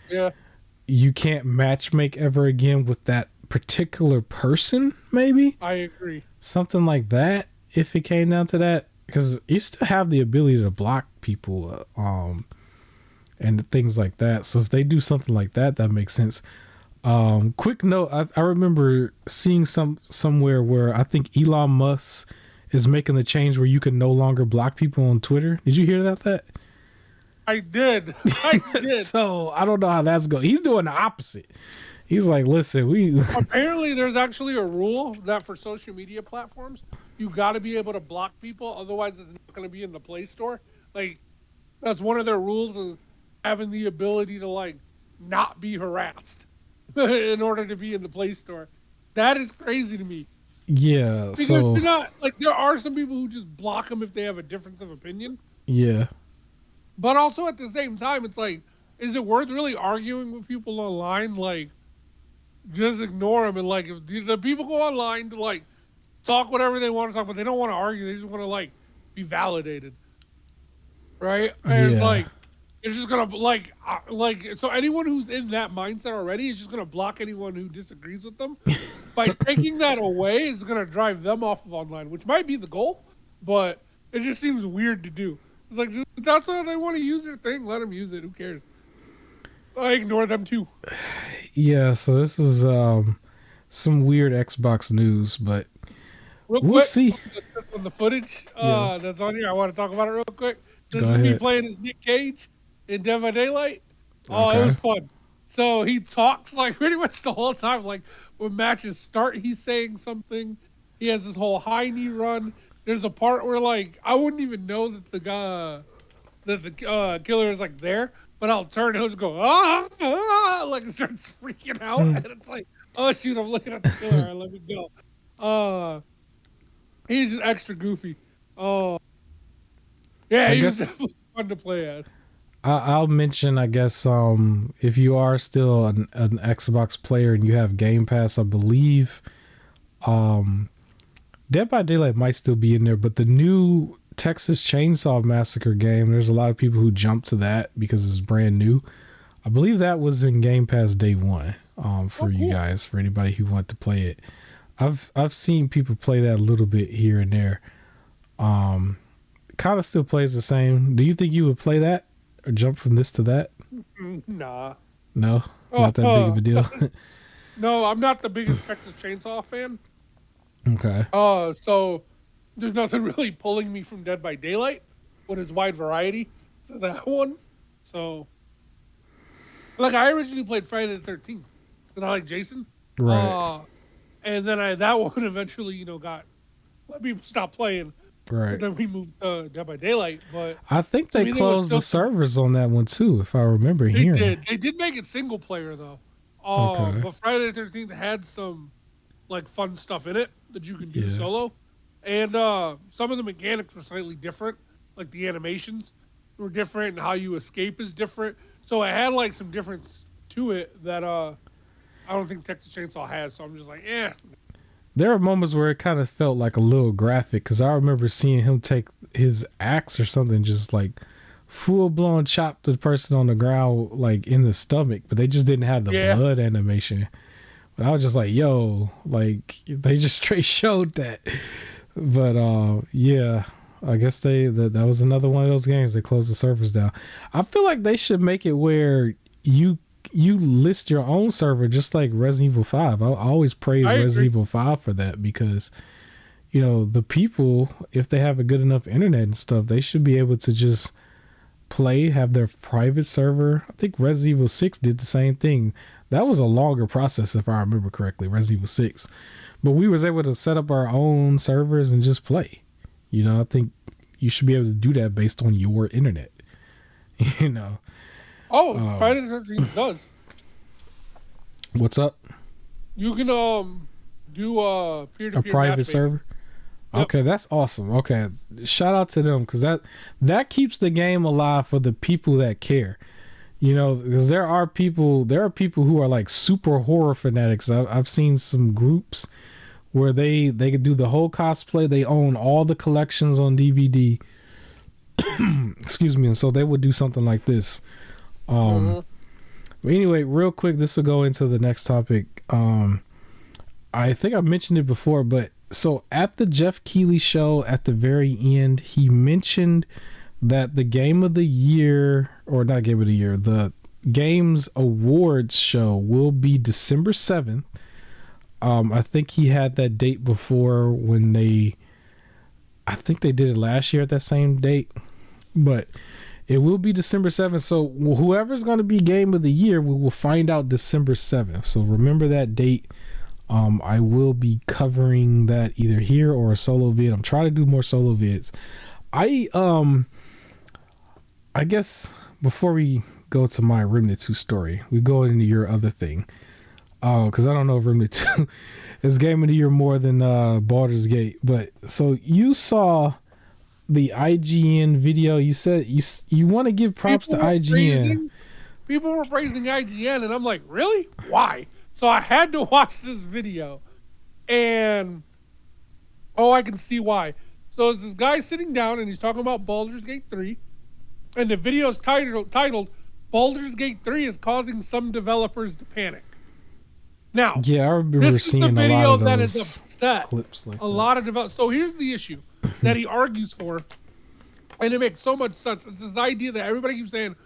S1: you can't matchmake ever again with that particular person. Maybe
S2: I agree.
S1: something like that. If it came down to that, because you still have the ability to block people, and things like that. So if they do something like that, that makes sense. Quick note, I remember seeing somewhere where I think Elon Musk is making the change where you can no longer block people on Twitter. Did you hear about that?
S2: I did. I did.
S1: So I don't know how that's going. He's doing the opposite. He's like, listen, we
S2: Apparently there's actually a rule that for social media platforms, you got to be able to block people. Otherwise it's not going to be in the Play Store. Like, that's one of their rules, is having the ability to, like, not be harassed in order to be in the Play Store. That is crazy to me.
S1: Yeah.
S2: Because
S1: So
S2: you're not, like, there are some people who just block them if they have a difference of opinion.
S1: yeah.
S2: But also at the same time, it's like, is it worth really arguing with people online? Like, just ignore them. And, like, if the people go online to, like, talk whatever they want to talk, but they don't want to argue. They just want to, like, be validated. Right? And it's like, it's just going to, like, so anyone who's in that mindset already is just going to block anyone who disagrees with them. By taking that away, is going to drive them off of online, which might be the goal, but it just seems weird to do. It's like, that's how they want to use their thing. Let them use it. Who cares? I ignore them too.
S1: Yeah. So this is some weird Xbox news, but
S2: Real
S1: we'll
S2: quick,
S1: see.
S2: on the footage that's on here, I want to talk about it real quick. This
S1: Go
S2: is me
S1: ahead.
S2: playing as Nick Cage in Dead by Daylight. Oh,
S1: Okay.
S2: it was fun. So he talks like pretty much the whole time. Like when matches start, he's saying something. He has this whole high knee run. There's a part where like I wouldn't even know that the killer is like there, but I'll turn and he'll just go like it starts freaking out, and it's like, oh shoot, I'm looking at the killer. All right, let me go. He's just extra goofy. Oh, yeah, he was definitely fun to play as.
S1: I'll mention, I guess, if you are still an Xbox player and you have Game Pass, I believe, Dead by Daylight might still be in there, but the new Texas Chainsaw Massacre game, there's a lot of people who jump to that because it's brand new. I believe that was in Game Pass day one, for you guys, for anybody who want to play it. I've seen people play that a little bit here and there. Kind of still plays the same. Do you think you would play that or jump from this to that?
S2: Nah.
S1: No, not that big of a deal.
S2: No, I'm not the biggest Texas Chainsaw fan.
S1: Okay.
S2: So there's nothing really pulling me from Dead by Daylight with its wide variety to that one. So, like, I originally played Friday the 13th because I like Jason.
S1: Right.
S2: And then that one eventually, let people stop playing.
S1: Right.
S2: And then we moved to Dead by Daylight. But
S1: I think they closed the servers on that one too, if I remember hearing.
S2: They did make it single player though.
S1: Okay.
S2: But Friday the 13th had some like fun stuff in it that you can do solo. And some of the mechanics were slightly different. Like the animations were different and how you escape is different. So it had like some difference to it that I don't think Texas Chainsaw has. So I'm just like,
S1: There are moments where it kind of felt like a little graphic because I remember seeing him take his axe or something, just like full blown chop the person on the ground, like in the stomach, but they just didn't have the blood animation. But I was just like, yo, like they just straight showed that. But I guess that was another one of those games. They closed the servers down. I feel like they should make it where you list your own server, just like Resident Evil 5. I always praise Resident Evil 5 for that because, the people, if they have a good enough internet and stuff, they should be able to just play, have their private server. I think Resident Evil 6 did the same thing. That was a longer process, if I remember correctly, Resident Evil 6. But we was able to set up our own servers and just play. I think you should be able to do that based on your internet. Friday
S2: the 13th does.
S1: What's up?
S2: You can do
S1: A
S2: peer-to-peer
S1: private
S2: matchmaking.
S1: server.
S2: Yep.
S1: Okay, that's awesome. Okay, shout out to them because that keeps the game alive for the people that care. You know, because there are people who are like super horror fanatics. I've seen some groups where they could do the whole cosplay. They own all the collections on DVD. Excuse me, and so they would do something like this.
S2: Uh-huh.
S1: But anyway, real quick, this will go into the next topic. I think I mentioned it before, but so at the Jeff Keighley show at the very end, he mentioned that the game of the year, or not game of the year, the games awards show will be December 7th. I think he had that date before when I think they did it last year at that same date, but it will be December 7th. So whoever's going to be game of the year, we will find out December 7th. So remember that date. I will be covering that either here or a solo vid. I'm trying to do more solo vids. I guess before we go to my Remnant 2 story, we go into your other thing. Because I don't know if Remnant 2 is game of the year more than Baldur's Gate. But so you saw the IGN video. You said you want to give props to IGN.
S2: People were praising IGN, and I'm like, really? Why? So I had to watch this video, and I can see why. So it's this guy sitting down, and he's talking about Baldur's Gate 3, and the video is titled Baldur's Gate 3 is causing some developers to panic. Now,
S1: Yeah, I remember
S2: this is the
S1: seeing a lot
S2: video
S1: of
S2: that
S1: those
S2: is upset
S1: clips like
S2: a lot of developers. So here's the issue that he argues for, and it makes so much sense. It's this idea that everybody keeps saying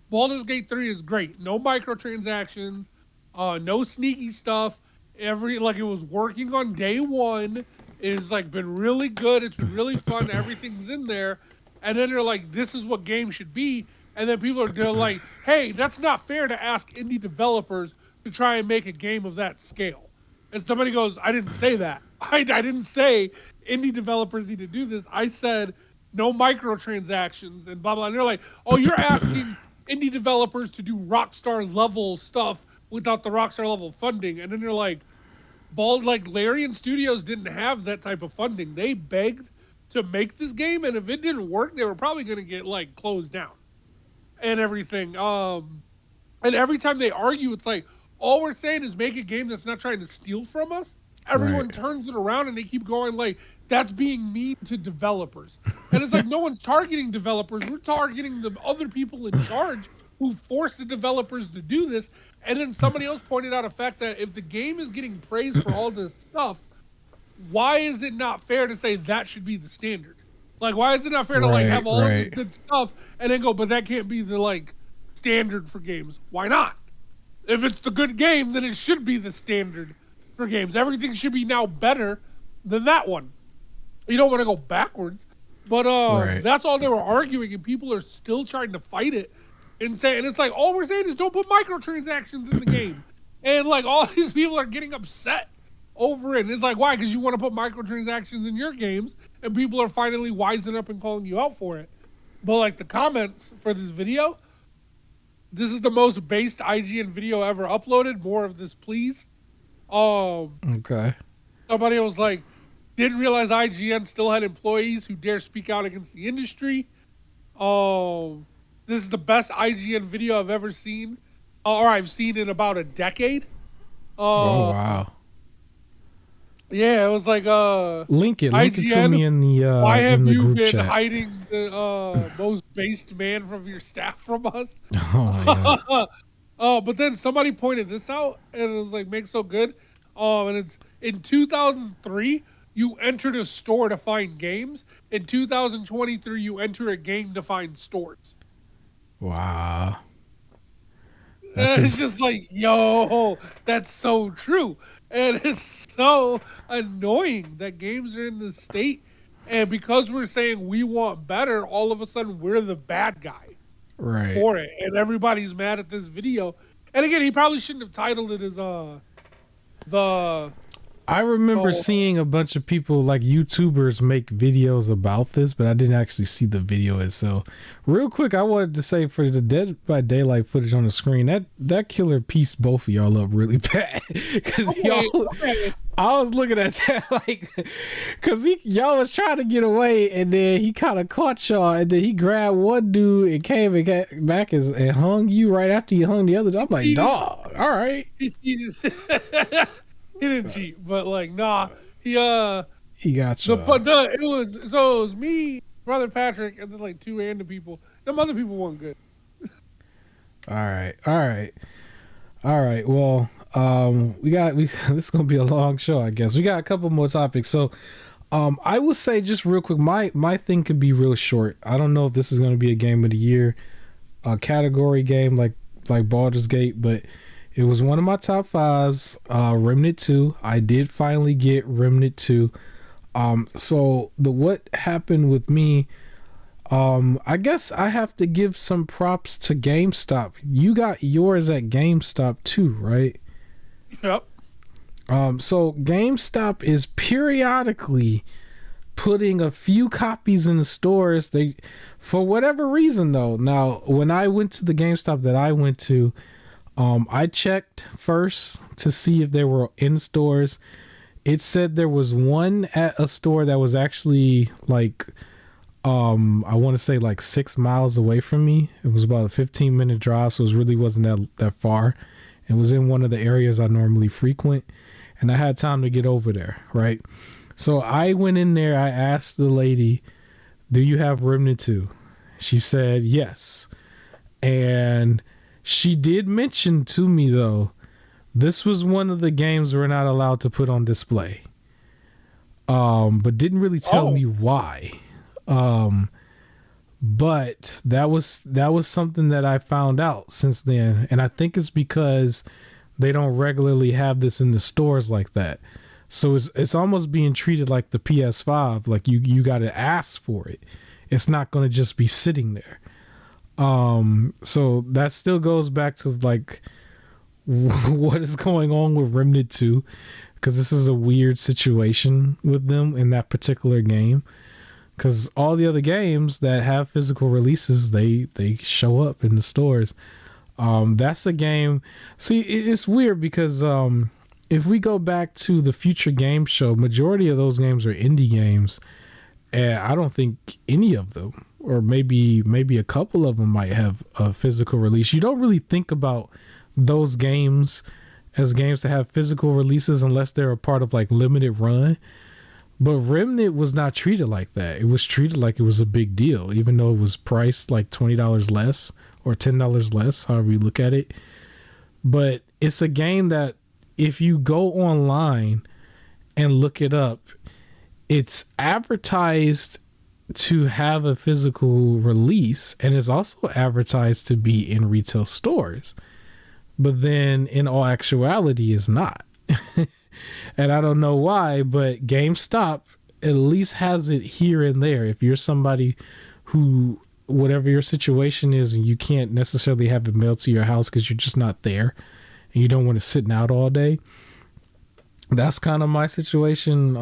S2: Baldur's Gate 3 is great. No microtransactions, no sneaky stuff. It was working on day one. It's like been really good. It's been really fun. Everything's in there. And then they're like, this is what games should be. And then they're like, hey, that's not fair to ask indie developers to try and make a game of that scale. And somebody goes, I didn't say that. I didn't say indie developers need to do this. I said no microtransactions and blah, blah. And they're like, oh, you're asking indie developers to do Rockstar level stuff without the Rockstar level funding. And then they're like, Larian Studios didn't have that type of funding. They begged to make this game, and if it didn't work, they were probably going to get like closed down and everything. And every time they argue, it's like all we're saying is make a game that's not trying to steal from us. Everyone
S1: right.
S2: turns it around and they keep going like that's being mean to developers. And it's like no one's targeting developers. We're targeting the other people in charge who forced the developers to do this. And then somebody else pointed out a fact that if the game is getting praised for all this stuff, why is it not fair to say that should be the standard? Like, why is it not fair to like have all of this good stuff and then go, but that can't be the like standard for games? Why not? If it's the good game, then it should be the standard for games. Everything should be now better than that one. You don't want to go backwards, but that's all they were arguing, and people are still trying to fight it and it's like all we're saying is don't put microtransactions in the game, and like all these people are getting upset over it. And it's like why? Because you want to put microtransactions in your games, and people are finally wising up and calling you out for it. But like the comments for this video, this is the most based IGN video ever uploaded. More of this, please.
S1: Okay.
S2: Somebody was like, didn't realize IGN still had employees who dare speak out against the industry. This is the best IGN video I've ever seen, or I've seen in about a decade.
S1: Oh wow.
S2: Yeah, it was like
S1: link it to me in the
S2: why have you
S1: group
S2: been
S1: chat.
S2: hiding the most based man from your staff from us?
S1: Oh,
S2: yeah. But then somebody pointed this out, and it was like, makes so good. And it's in 2003, you entered a store to find games. In 2023, you enter a game to find stores.
S1: Wow.
S2: And it's just like, yo, that's so true. And it's so annoying that games are in this state. And because we're saying we want better, all of a sudden we're the bad guy for it. And everybody's mad at this video. And again, he probably shouldn't have titled it as the
S1: I remember
S2: So,
S1: seeing a bunch of people like YouTubers make videos about this, but I didn't actually see the video itself. Real quick, I wanted to say for the Dead by Daylight footage on the screen, that killer pieced both of y'all up really bad. Because I was looking at that like, because y'all was trying to get away, and then he kind of caught y'all, and then he grabbed one dude and came and got back and hung you right after you hung the other. I'm like, dog, all right.
S2: He didn't cheat, but like, nah, he
S1: got you.
S2: It was me, brother Patrick, and then like two random people. Them other people weren't good.
S1: All right. Well, this is gonna be a long show, I guess. We got a couple more topics. So, I will say just real quick, my thing could be real short. I don't know if this is gonna be a game of the year, a category game like Baldur's Gate, but it was one of my top fives, Remnant 2. I did finally get Remnant 2. So what happened with me, I guess I have to give some props to GameStop. You got yours at GameStop too, right?
S2: Yep.
S1: So GameStop is periodically putting a few copies in the stores. They, for whatever reason though. Now, when I went to the GameStop that I went to, I checked first to see if they were in stores. It said there was one at a store that was actually like, I want to say like 6 miles away from me. It was about a 15-minute drive, so it really wasn't that far. It was in one of the areas I normally frequent, and I had time to get over there, right? So I went in there. I asked the lady, "Do you have Remnant 2?" She said yes, and she did mention to me, though, this was one of the games we're not allowed to put on display. But didn't really tell me why. But that was something that I found out since then. And I think it's because they don't regularly have this in the stores like that. So it's almost being treated like the PS5. Like you got to ask for it. It's not going to just be sitting there. So that still goes back to like what is going on with Remnant 2, because this is a weird situation with them in that particular game, because all the other games that have physical releases, they show up in the stores. That's a game. See, it's weird because if we go back to the Future Game Show, majority of those games are indie games, and I don't think any of them, or maybe a couple of them, might have a physical release. You don't really think about those games as games that have physical releases unless they're a part of like limited run. But Remnant was not treated like that. It was treated like it was a big deal, even though it was priced like $20 less or $10 less, however you look at it. But it's a game that if you go online and look it up, it's advertised to have a physical release, and it's also advertised to be in retail stores, but then in all actuality is not. And I don't know why, but GameStop at least has it here and there. If you're somebody who, whatever your situation is, and you can't necessarily have it mailed to your house because you're just not there and you don't want to sit out all day, that's kind of my situation.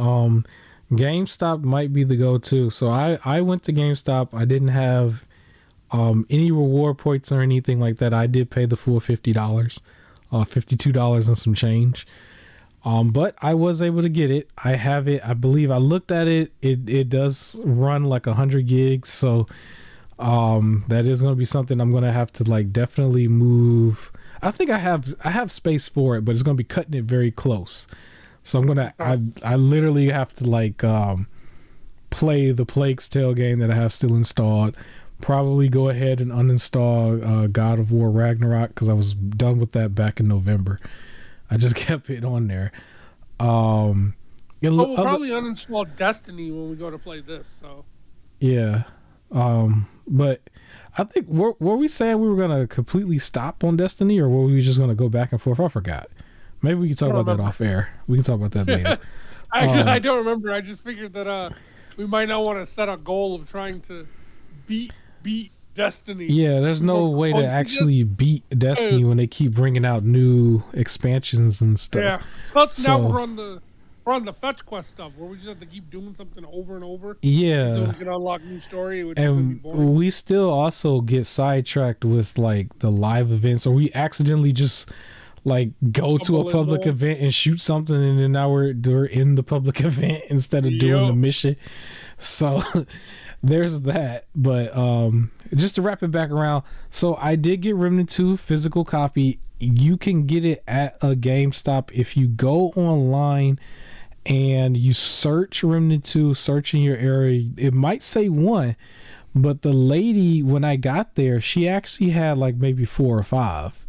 S1: GameStop might be the go-to. So I went to GameStop. I didn't have any reward points or anything like that. I did pay the full $50, $52 and some change. But I was able to get it. I have it. I believe I looked at it. It does run like 100 gigs. So that is going to be something I'm going to have to like definitely move. I think I have space for it, but it's going to be cutting it very close. So I'm gonna, I literally have to like play the Plague's Tale game that I have still installed. Probably go ahead and uninstall God of War Ragnarok, because I was done with that back in November. I just kept it on there. We'll
S2: probably uninstall Destiny when we go to play this. So
S1: yeah, but I think were we saying we were gonna completely stop on Destiny, or were we just gonna go back and forth? I forgot. Maybe we can talk about that off air. We can talk about that later.
S2: I don't remember. I just figured that we might not want to set a goal of trying to beat Destiny.
S1: Yeah, there's no way to actually beat Destiny when they keep bringing out new expansions and stuff.
S2: Yeah. Plus, now we're on the on the fetch quest stuff where we just have to keep doing something over and over.
S1: Yeah.
S2: Until we can unlock new story, which is gonna be boring.
S1: And we still also get sidetracked with like the live events, or we accidentally just like go to a public event and shoot something, and then now we're in the public event instead of doing the mission. So there's that. But just to wrap it back around, so I did get Remnant 2 physical copy. You can get it at a GameStop if you go online and you search Remnant 2, search in your area. It might say 1, but the lady, when I got there, she actually had like maybe 4 or 5.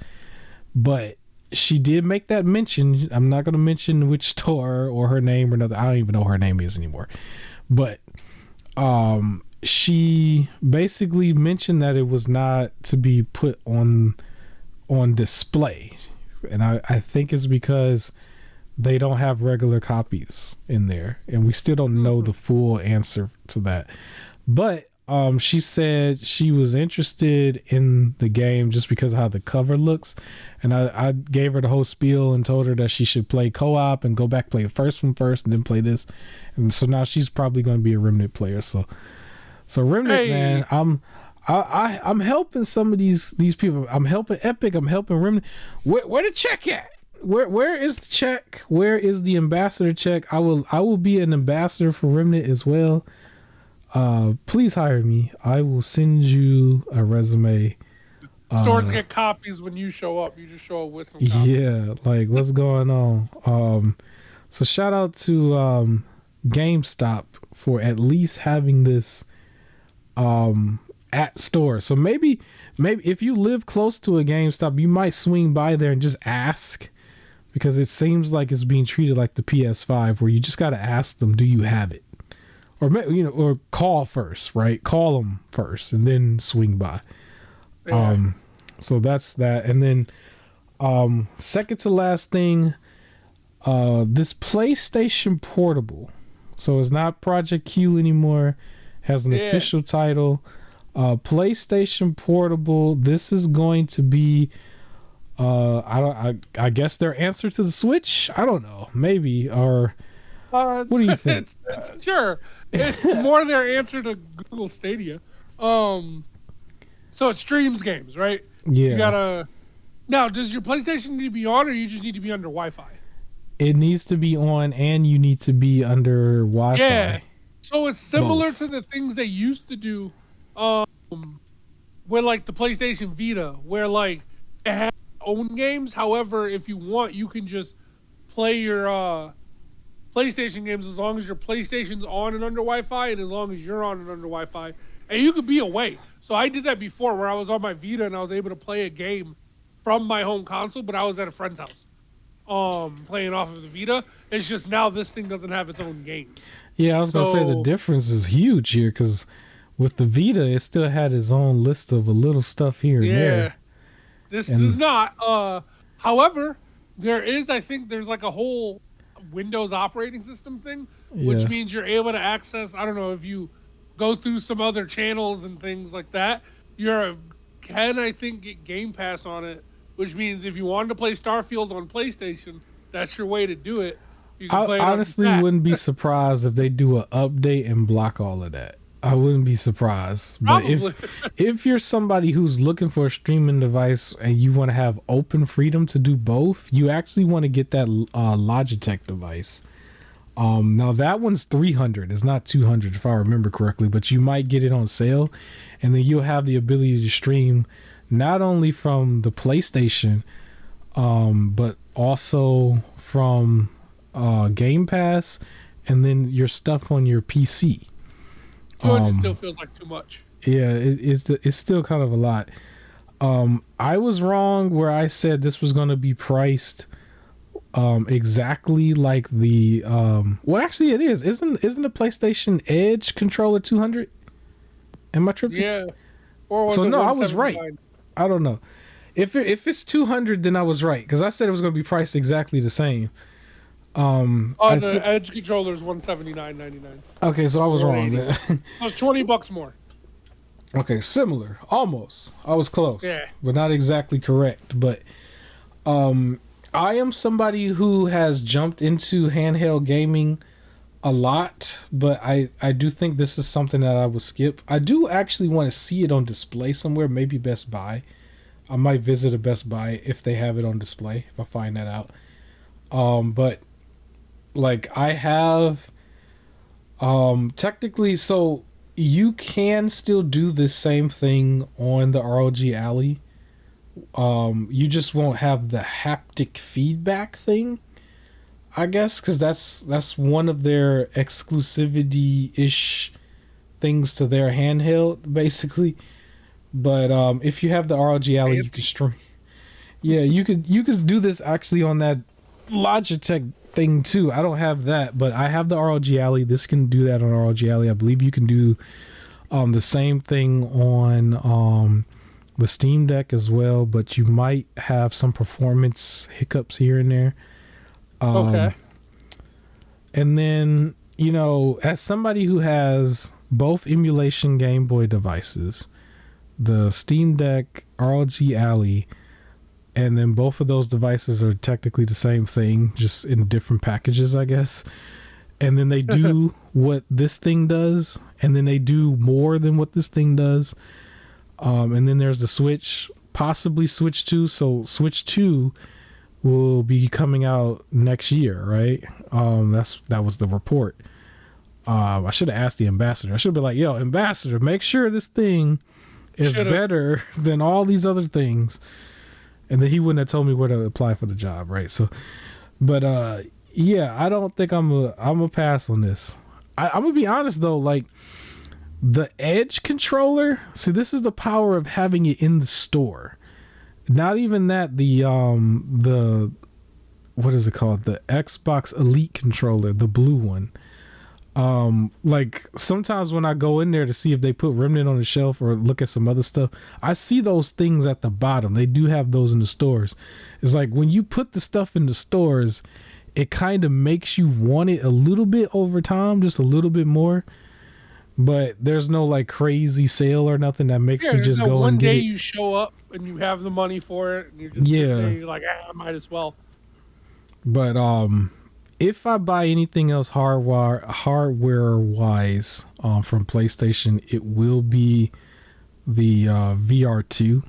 S1: But she did make that mention. I'm not going to mention which store or her name or nothing. I don't even know what her name is anymore. But she basically mentioned that it was not to be put on display. And I think it's because they don't have regular copies in there. And we still don't know the full answer to that. But she said she was interested in the game just because of how the cover looks. And I gave her the whole spiel and told her that she should play co-op and go back, play the first one first and then play this. And so now she's probably going to be a Remnant player. So Remnant, man, I'm helping some of these people. I'm helping Epic. I'm helping Remnant. Where the check at? Where is the check? Where is the ambassador check? I will be an ambassador for Remnant as well. Please hire me. I will send you a resume.
S2: Stores get copies when you show up. You just show up with some copies.
S1: Yeah, like what's going on? So shout out to GameStop for at least having this at store. So maybe if you live close to a GameStop, you might swing by there and just ask, because it seems like it's being treated like the PS5, where you just got to ask them, do you have it? Or or call first, right? Call them first and then swing by. Yeah. So that's that. And then second to last thing, this PlayStation Portable. So it's not Project Q anymore. Has an official title. PlayStation Portable. This is going to be I guess their answer to the Switch. I don't know. Maybe. Or what do you think?
S2: Sure. It's more their answer to Google Stadia. So it streams games, right?
S1: Yeah.
S2: You gotta. Now, does your PlayStation need to be on, or you just need to be under Wi-Fi?
S1: It needs to be on, and you need to be under Wi-Fi.
S2: Yeah. So it's similar to the things they used to do, with like the PlayStation Vita, where like it has own games. However, if you want, you can just play your PlayStation games as long as your PlayStation's on and under Wi-Fi, and as long as you're on and under Wi-Fi, and you could be away. So I did that before, where I was on my Vita and I was able to play a game from my home console, but I was at a friend's house, playing off of the Vita. It's just now this thing doesn't have its own games.
S1: Yeah, I was gonna say the difference is huge here, because with the Vita, it still had its own list of a little stuff here and there.
S2: This does not. However, I think there's like a whole Windows operating system thing, which means you're able to access, I don't know, if you go through some other channels and things like that, I think get Game Pass on it, which means if you wanted to play Starfield on PlayStation, that's your way to do it. You can play it
S1: honestly wouldn't be surprised if they do an update and block all of that. I wouldn't be surprised.
S2: Probably.
S1: But if you're somebody who's looking for a streaming device and you want to have open freedom to do both, you actually want to get that Logitech device. Now that one's $300. It's not $200 if I remember correctly, but you might get it on sale, and then you'll have the ability to stream not only from the PlayStation, but also from Game Pass, and then your stuff on your PC.
S2: 200 still feels like too much.
S1: Yeah, it's still kind of a lot. I was wrong where I said this was going to be priced exactly like the well, actually it is. Isn't the PlayStation Edge controller $200? Am I tripping?
S2: Yeah. Or
S1: so no, I was right. I don't know. If it's $200, then I was right, because I said it was going to be priced exactly the same.
S2: The Edge controller is $179.99.
S1: Okay, so I was wrong.
S2: It was $20 more.
S1: Okay, similar, almost. I was close,
S2: yeah,
S1: but not exactly correct. But I am somebody who has jumped into handheld gaming a lot, but I do think this is something that I would skip. I do actually want to see it on display somewhere, maybe Best Buy. I might visit a Best Buy if they have it on display, if I find that out. But like I have technically, so you can still do the same thing on the ROG Alley. You just won't have the haptic feedback thing, I guess, because that's one of their exclusivity ish things to their handheld, basically. But if you have the ROG Alley, you can stream. Yeah, you could do this actually on that Logitech thing too. I don't have that, but I have the ROG Alley. This can do that on ROG Alley. I believe you can do the same thing on the Steam Deck as well, but you might have some performance hiccups here and there.
S2: Okay.
S1: And then, as somebody who has both emulation Game Boy devices, the Steam Deck, ROG Alley, and then both of those devices are technically the same thing, just in different packages, I guess. And then they do what this thing does, and then they do more than what this thing does. And then there's the Switch, possibly Switch 2. So Switch 2 will be coming out next year, right? That was the report. I should have asked the ambassador. I should be like, yo, ambassador, make sure this thing is better than all these other things. And then he wouldn't have told me where to apply for the job, right? So, but yeah, I don't think I'm a pass on this. I'm gonna be honest though, like the Edge controller. See, this is the power of having it in the store. Not even that, the what is it called? The Xbox Elite controller, the blue one. Like sometimes when I go in there to see if they put Remnant on the shelf or look at some other stuff, I see those things at the bottom. They do have those in the stores. It's like when you put the stuff in the stores, it kind of makes you want it a little bit over time, just a little bit more. But there's no like crazy sale or nothing that makes me just go and get it.
S2: One day you show up and you have the money for it, and you're just you're like, I might as well.
S1: But if I buy anything else hardware wise from PlayStation, it will be the VR2.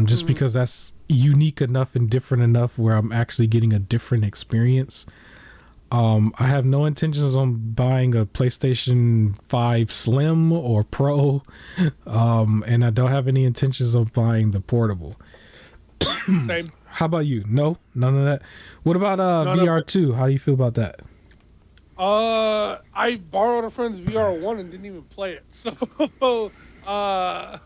S1: Just because that's unique enough and different enough where I'm actually getting a different experience. I have no intentions on buying a PlayStation 5 Slim or Pro, and I don't have any intentions of buying the portable.
S2: Same.
S1: How about you? No, none of that. What about VR2? How do you feel about that?
S2: I borrowed a friend's VR1 and didn't even play it. So, I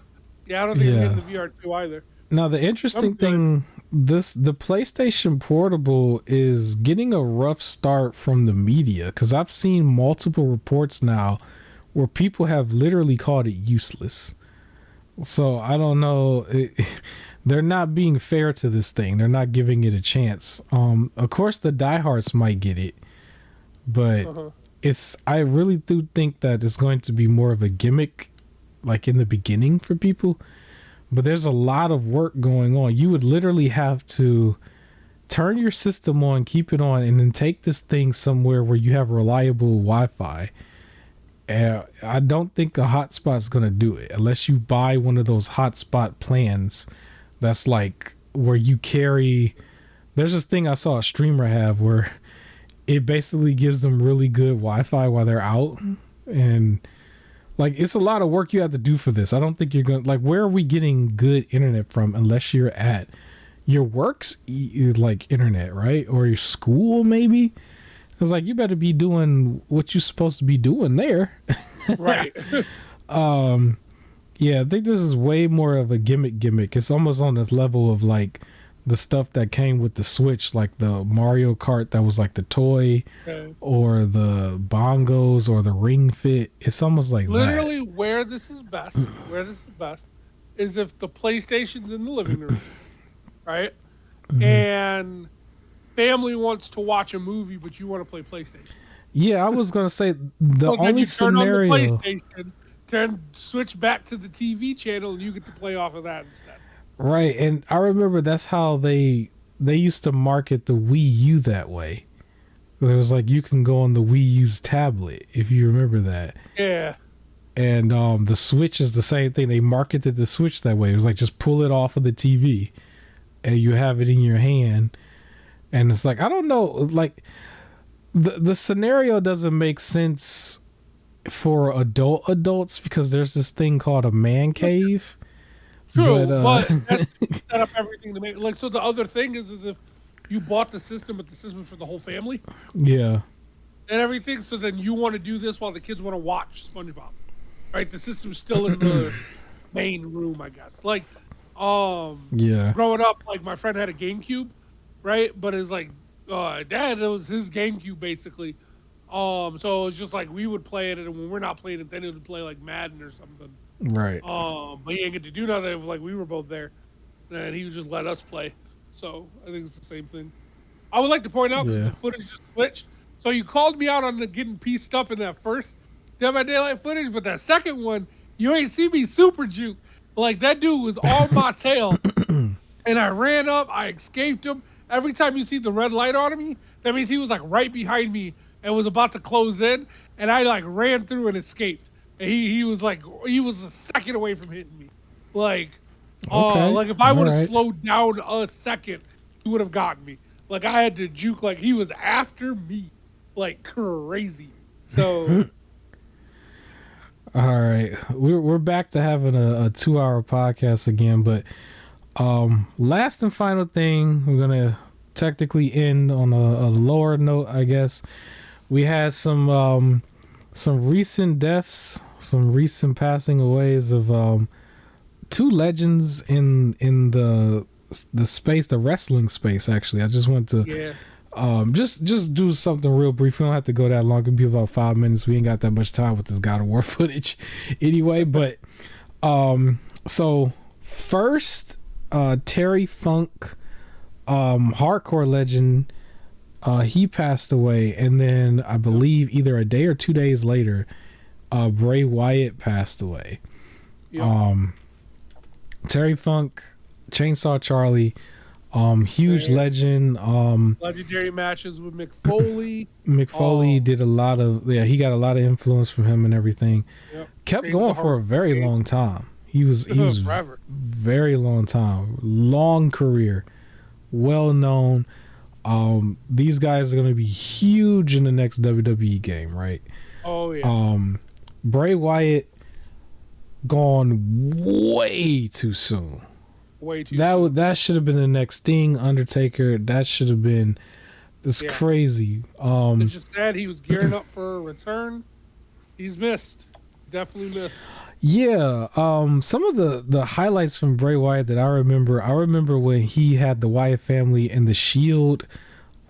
S2: don't think I'm getting the VR2 either.
S1: Now, the interesting thing, the PlayStation Portable is getting a rough start from the media, because I've seen multiple reports now where people have literally called it useless. So I don't know. They're not being fair to this thing. They're not giving it a chance. Of course, the diehards might get it, but I really do think that it's going to be more of a gimmick, like in the beginning for people. But there's a lot of work going on. You would literally have to turn your system on, keep it on, and then take this thing somewhere where you have reliable Wi-Fi. And I don't think a hotspot is going to do it unless you buy one of those hotspot plans. That's like where you carry. There's this thing I saw a streamer have where it basically gives them really good Wi-Fi while they're out. And like, it's a lot of work you have to do for this. I don't think you're going to, like, where are we getting good internet from unless you're at your work's like internet, right? Or your school, maybe. It's like, you better be doing what you're supposed to be doing there.
S2: Right.
S1: Yeah, I think this is way more of a gimmick. It's almost on this level of like the stuff that came with the Switch, like the Mario Kart that was like the toy, or the bongos or the Ring Fit. It's almost like
S2: literally that. Where this is best is if the PlayStation's in the living room, right? And family wants to watch a movie, but you want to play PlayStation.
S1: Yeah, I was gonna say the only scenario.
S2: Turn on the PlayStation, switch back to the TV channel, and you get to play off of that instead.
S1: Right, and I remember that's how they they used to market the Wii U that way. It was like you can go on the Wii U's tablet, if you remember that.
S2: Yeah.
S1: And the Switch is the same thing. They marketed the Switch that way. It was like just pull it off of the TV and you have it in your hand. And it's like, I don't know, like the scenario doesn't make sense for adults because there's this thing called a man cave.
S2: True, but that set up everything to make, like, so the other thing is if you bought the system, but the system's for the whole family.
S1: Yeah.
S2: And everything, so then you want to do this while the kids want to watch SpongeBob. Right? The system's still in the main room, I guess. Like,
S1: yeah.
S2: Growing up, like, my friend had a GameCube, right? But it's like, Dad, it was his GameCube, basically. So it was just like, we would play it, and when we're not playing it, then it would play, like, Madden or something.
S1: Right.
S2: But he didn't get to do nothing. It was like we were both there, and he would just let us play. So I think it's the same thing. I would like to point out because the footage just switched. So you called me out on the getting pieced up in that first Dead by Daylight footage, but that second one, you ain't see me super juke. Like, that dude was on my tail, and I ran up, I escaped him. Every time you see the red light on me, that means he was like right behind me and was about to close in, and I like ran through and escaped. And he was a second away from hitting me. Like, like if I would have slowed down a second, he would have gotten me. Like, I had to juke, like he was after me, like crazy. So,
S1: all right, we're back to having a 2-hour podcast again, but last and final thing, we're gonna technically end on a lower note, I guess. We had some recent deaths, some recent passing aways of two legends in the space, the wrestling space. Actually, I just want to just do something real brief. We don't have to go that long. It'll be about 5 minutes. We ain't got that much time with this God of War footage, anyway. But so first, Terry Funk, hardcore legend. He passed away, and then I believe either a day or 2 days later, Bray Wyatt passed away. Yep. Terry Funk, Chainsaw Charlie, huge legend.
S2: Legendary matches with Mick Foley.
S1: Mick Foley did a lot of, he got a lot of influence from him and everything. Yep. Kept going for a very long time. He was forever. Very long time, long career, well known. These guys are going to be huge in the next WWE game, right?
S2: Oh yeah.
S1: Bray Wyatt gone way too soon.
S2: Way too soon.
S1: That should have been the next Sting, Undertaker. That should have been. It's crazy.
S2: It's just sad he was gearing up for a return. He's missed. Definitely missed.
S1: Yeah. Some of the highlights from Bray Wyatt that I remember when he had the Wyatt family and the Shield.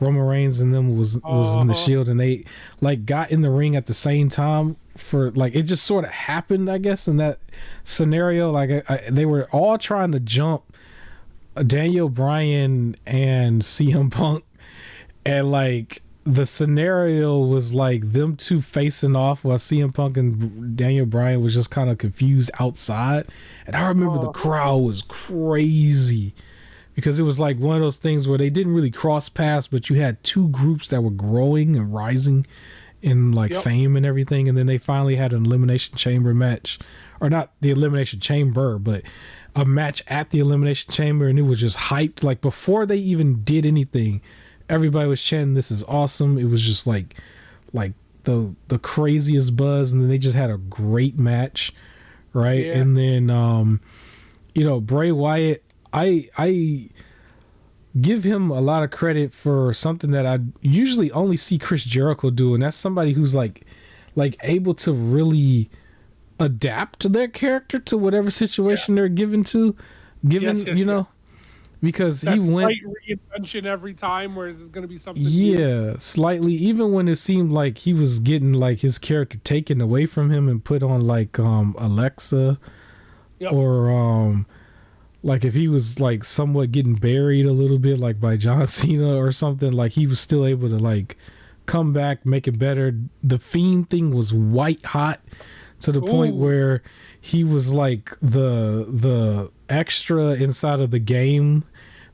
S1: Roman Reigns and them was in the Shield, and they like got in the ring at the same time. For like, it just sort of happened, I guess, in that scenario. Like they were all trying to jump Daniel Bryan and CM Punk, and like the scenario was like them two facing off while CM Punk and Daniel Bryan was just kind of confused outside. And I remember the crowd was crazy because it was like one of those things where they didn't really cross paths, but you had two groups that were growing and rising in like fame and everything. And then they finally had an Elimination Chamber match, or not the Elimination Chamber, but a match at the Elimination Chamber. And it was just hyped. Like before they even did anything, everybody was chanting, "This is awesome." It was just like the craziest buzz. And then they just had a great match. Right. Yeah. And then, Bray Wyatt, I give him a lot of credit for something that I usually only see Chris Jericho do, and that's somebody who's like able to really adapt their character to whatever situation they're given, because
S2: that's
S1: he went
S2: reinvention every time, where it's going to be something
S1: new. Slightly, even when it seemed like he was getting like his character taken away from him and put on like Alexa, or like if he was like somewhat getting buried a little bit like by John Cena or something, like he was still able to like come back, make it better. The Fiend thing was white hot to the point where he was like the extra inside of the game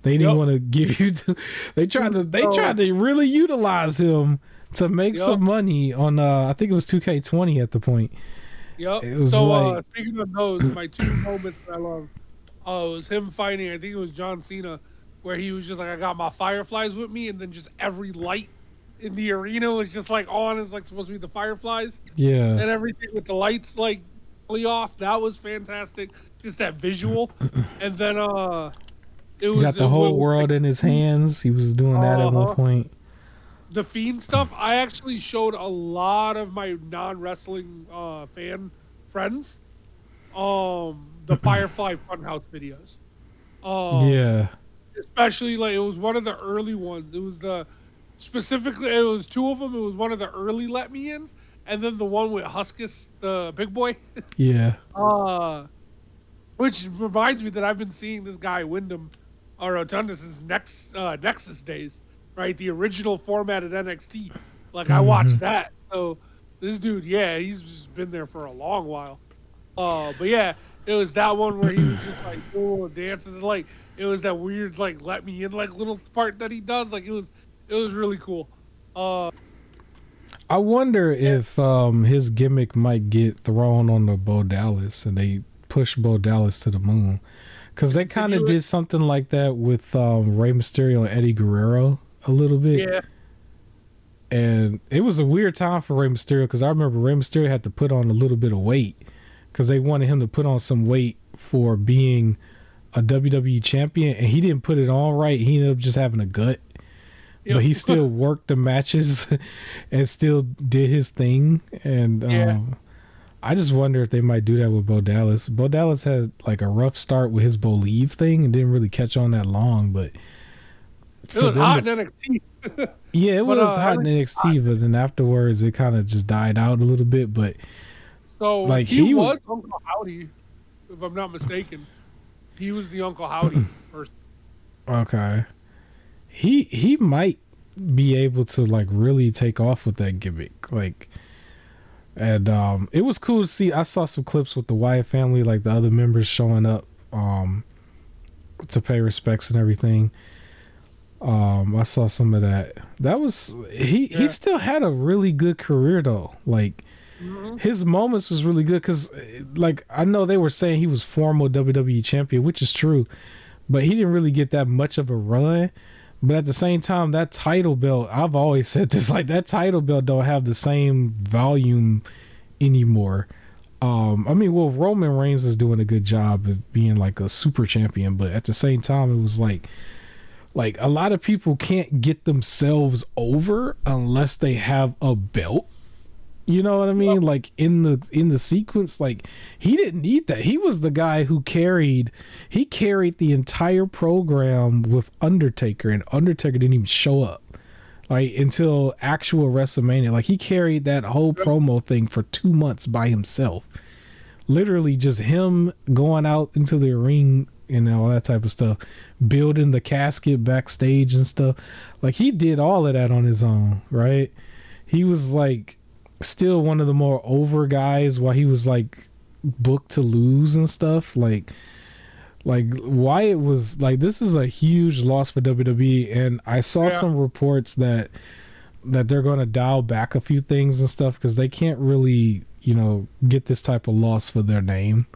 S1: They didn't want to give you. They tried to really utilize him to make some money on. I think it was 2K20 at the point.
S2: Yep.
S1: It was
S2: so speaking of those, my two moments I love. It was him fighting. I think it was John Cena, where he was just like, I got my fireflies with me, and then just every light in the arena was just like on. It's like supposed to be the fireflies.
S1: Yeah.
S2: And everything with the lights like off. That was fantastic. Just that visual. And then
S1: he got the whole world in his hands. He was doing that at one point.
S2: The Fiend stuff, I actually showed a lot of my non-wrestling fan friends the Firefly Funhouse videos.
S1: Yeah.
S2: Especially, like, it was one of the early ones. It was specifically, it was two of them. It was one of the early Let Me Ins, and then the one with Huskus, the big boy.
S1: Yeah.
S2: Which reminds me that I've been seeing this guy, Wyndham Rotundus' Nexus days. Right, the original formatted NXT. Like I watched that. So this dude, yeah, he's just been there for a long while. But yeah, it was that one where he was just like doing dances, and like it was that weird like let me in like little part that he does. Like it was really cool.
S1: I wonder if his gimmick might get thrown on the Bo Dallas and they push Bo Dallas to the moon, because they kind of did something like that with Rey Mysterio and Eddie Guerrero a little bit.
S2: Yeah.
S1: And it was a weird time for Rey Mysterio, because I remember Rey Mysterio had to put on a little bit of weight because they wanted him to put on some weight for being a WWE champion, and he didn't put it on right. He ended up just having a gut. Yep. But he still worked the matches and still did his thing. And I just wonder if they might do that with Bo Dallas. Bo Dallas had like a rough start with his Believe thing and didn't really catch on that long, but
S2: it was hot in NXT.
S1: Yeah, it was hot in NXT, but then afterwards it kind of just died out a little bit. But
S2: so like he was Uncle Howdy, if I'm not mistaken. He was the Uncle Howdy person.
S1: Okay. He might be able to like really take off with that gimmick. Like, and it was cool to see. I saw some clips with the Wyatt family, like the other members showing up to pay respects and everything. I saw some of that. That was he still had a really good career though. Like his moments was really good, because like I know they were saying he was former WWE champion, which is true, but he didn't really get that much of a run. But at the same time, that title belt, I've always said this, like that title belt don't have the same volume anymore. I mean, well, Roman Reigns is doing a good job of being like a super champion, but at the same time, it was like a lot of people can't get themselves over unless they have a belt. You know what I mean? Like in the sequence, like he didn't need that. He was the guy who carried the entire program with Undertaker, and Undertaker didn't even show up like until actual WrestleMania. Like he carried that whole promo thing for 2 months by himself. Literally just him going out into the ring and all that type of stuff, building the casket backstage and stuff. Like he did all of that on his own, right? He was like still one of the more over guys while he was like booked to lose and stuff. Like Wyatt was like, this is a huge loss for WWE, and I saw some reports that they're going to dial back a few things and stuff because they can't really, get this type of loss for their name,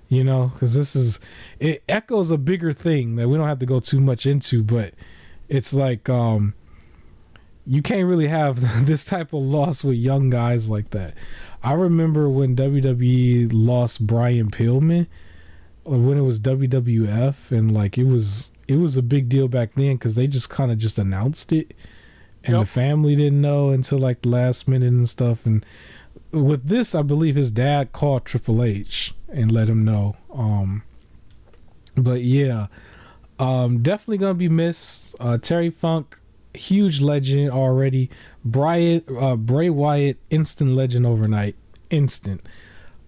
S1: because it echoes a bigger thing that we don't have to go too much into, but it's like you can't really have this type of loss with young guys like that. I remember when WWE lost Brian Pillman when it was WWF, and like it was a big deal back then because they just kind of just announced it, and the family didn't know until like the last minute and stuff. And with this, I believe his dad called Triple H and let him know. But yeah, definitely gonna be missed. Terry Funk, huge legend already. Bray Wyatt, instant legend overnight. Instant.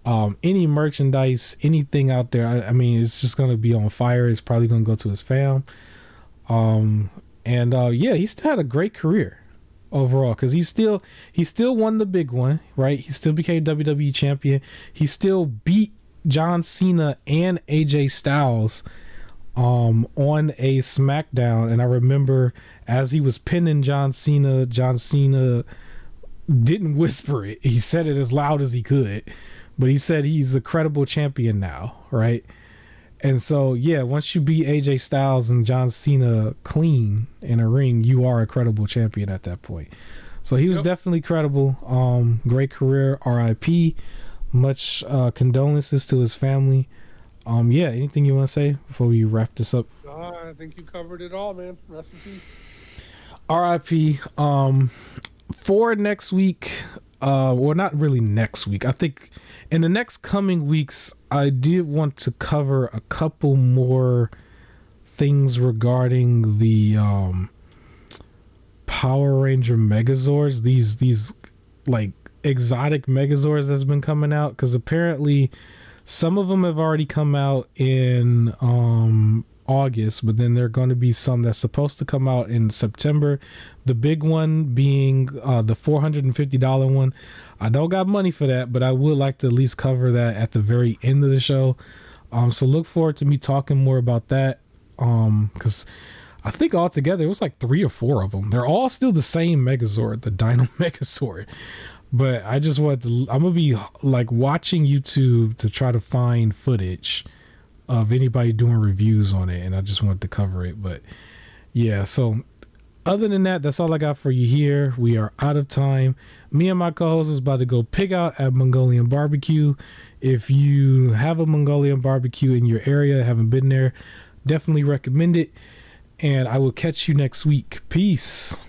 S1: Any merchandise, anything out there, I mean, it's just gonna be on fire. It's probably gonna go to his fam. He still had a great career overall, because he still won the big one, right? He still became WWE champion. He still beat John Cena and AJ Styles on a SmackDown, and I remember as he was pinning John Cena didn't whisper it. He said it as loud as he could, but he said he's a credible champion now, right? And so, yeah, once you beat AJ Styles and John Cena clean in a ring, you are a credible champion at that point. So he was definitely credible. Great career. RIP. Much condolences to his family. Yeah, anything you want to say before we wrap this up?
S2: I think you covered it all, man. Rest in peace.
S1: RIP. For next week, well, not really next week. I think in the next coming weeks, I did want to cover a couple more things regarding the Power Ranger Megazords. These like exotic Megazords that's been coming out, because apparently some of them have already come out in August, but then there are going to be some that's supposed to come out in September. The big one being the $450 one. I don't got money for that, but I would like to at least cover that at the very end of the show. So look forward to me talking more about that, because I think altogether it was like 3 or 4 of them. They're all still the same Megazord, the Dino Megazord. But I just want to, I'm going to be like watching YouTube to try to find footage of anybody doing reviews on it, and I just wanted to cover it. But yeah, so other than that, that's all I got for you here. We are out of time. Me and my co-host is about to go pig out at Mongolian Barbecue. If you have a Mongolian barbecue in your area, haven't been there, definitely recommend it. And I will catch you next week. Peace.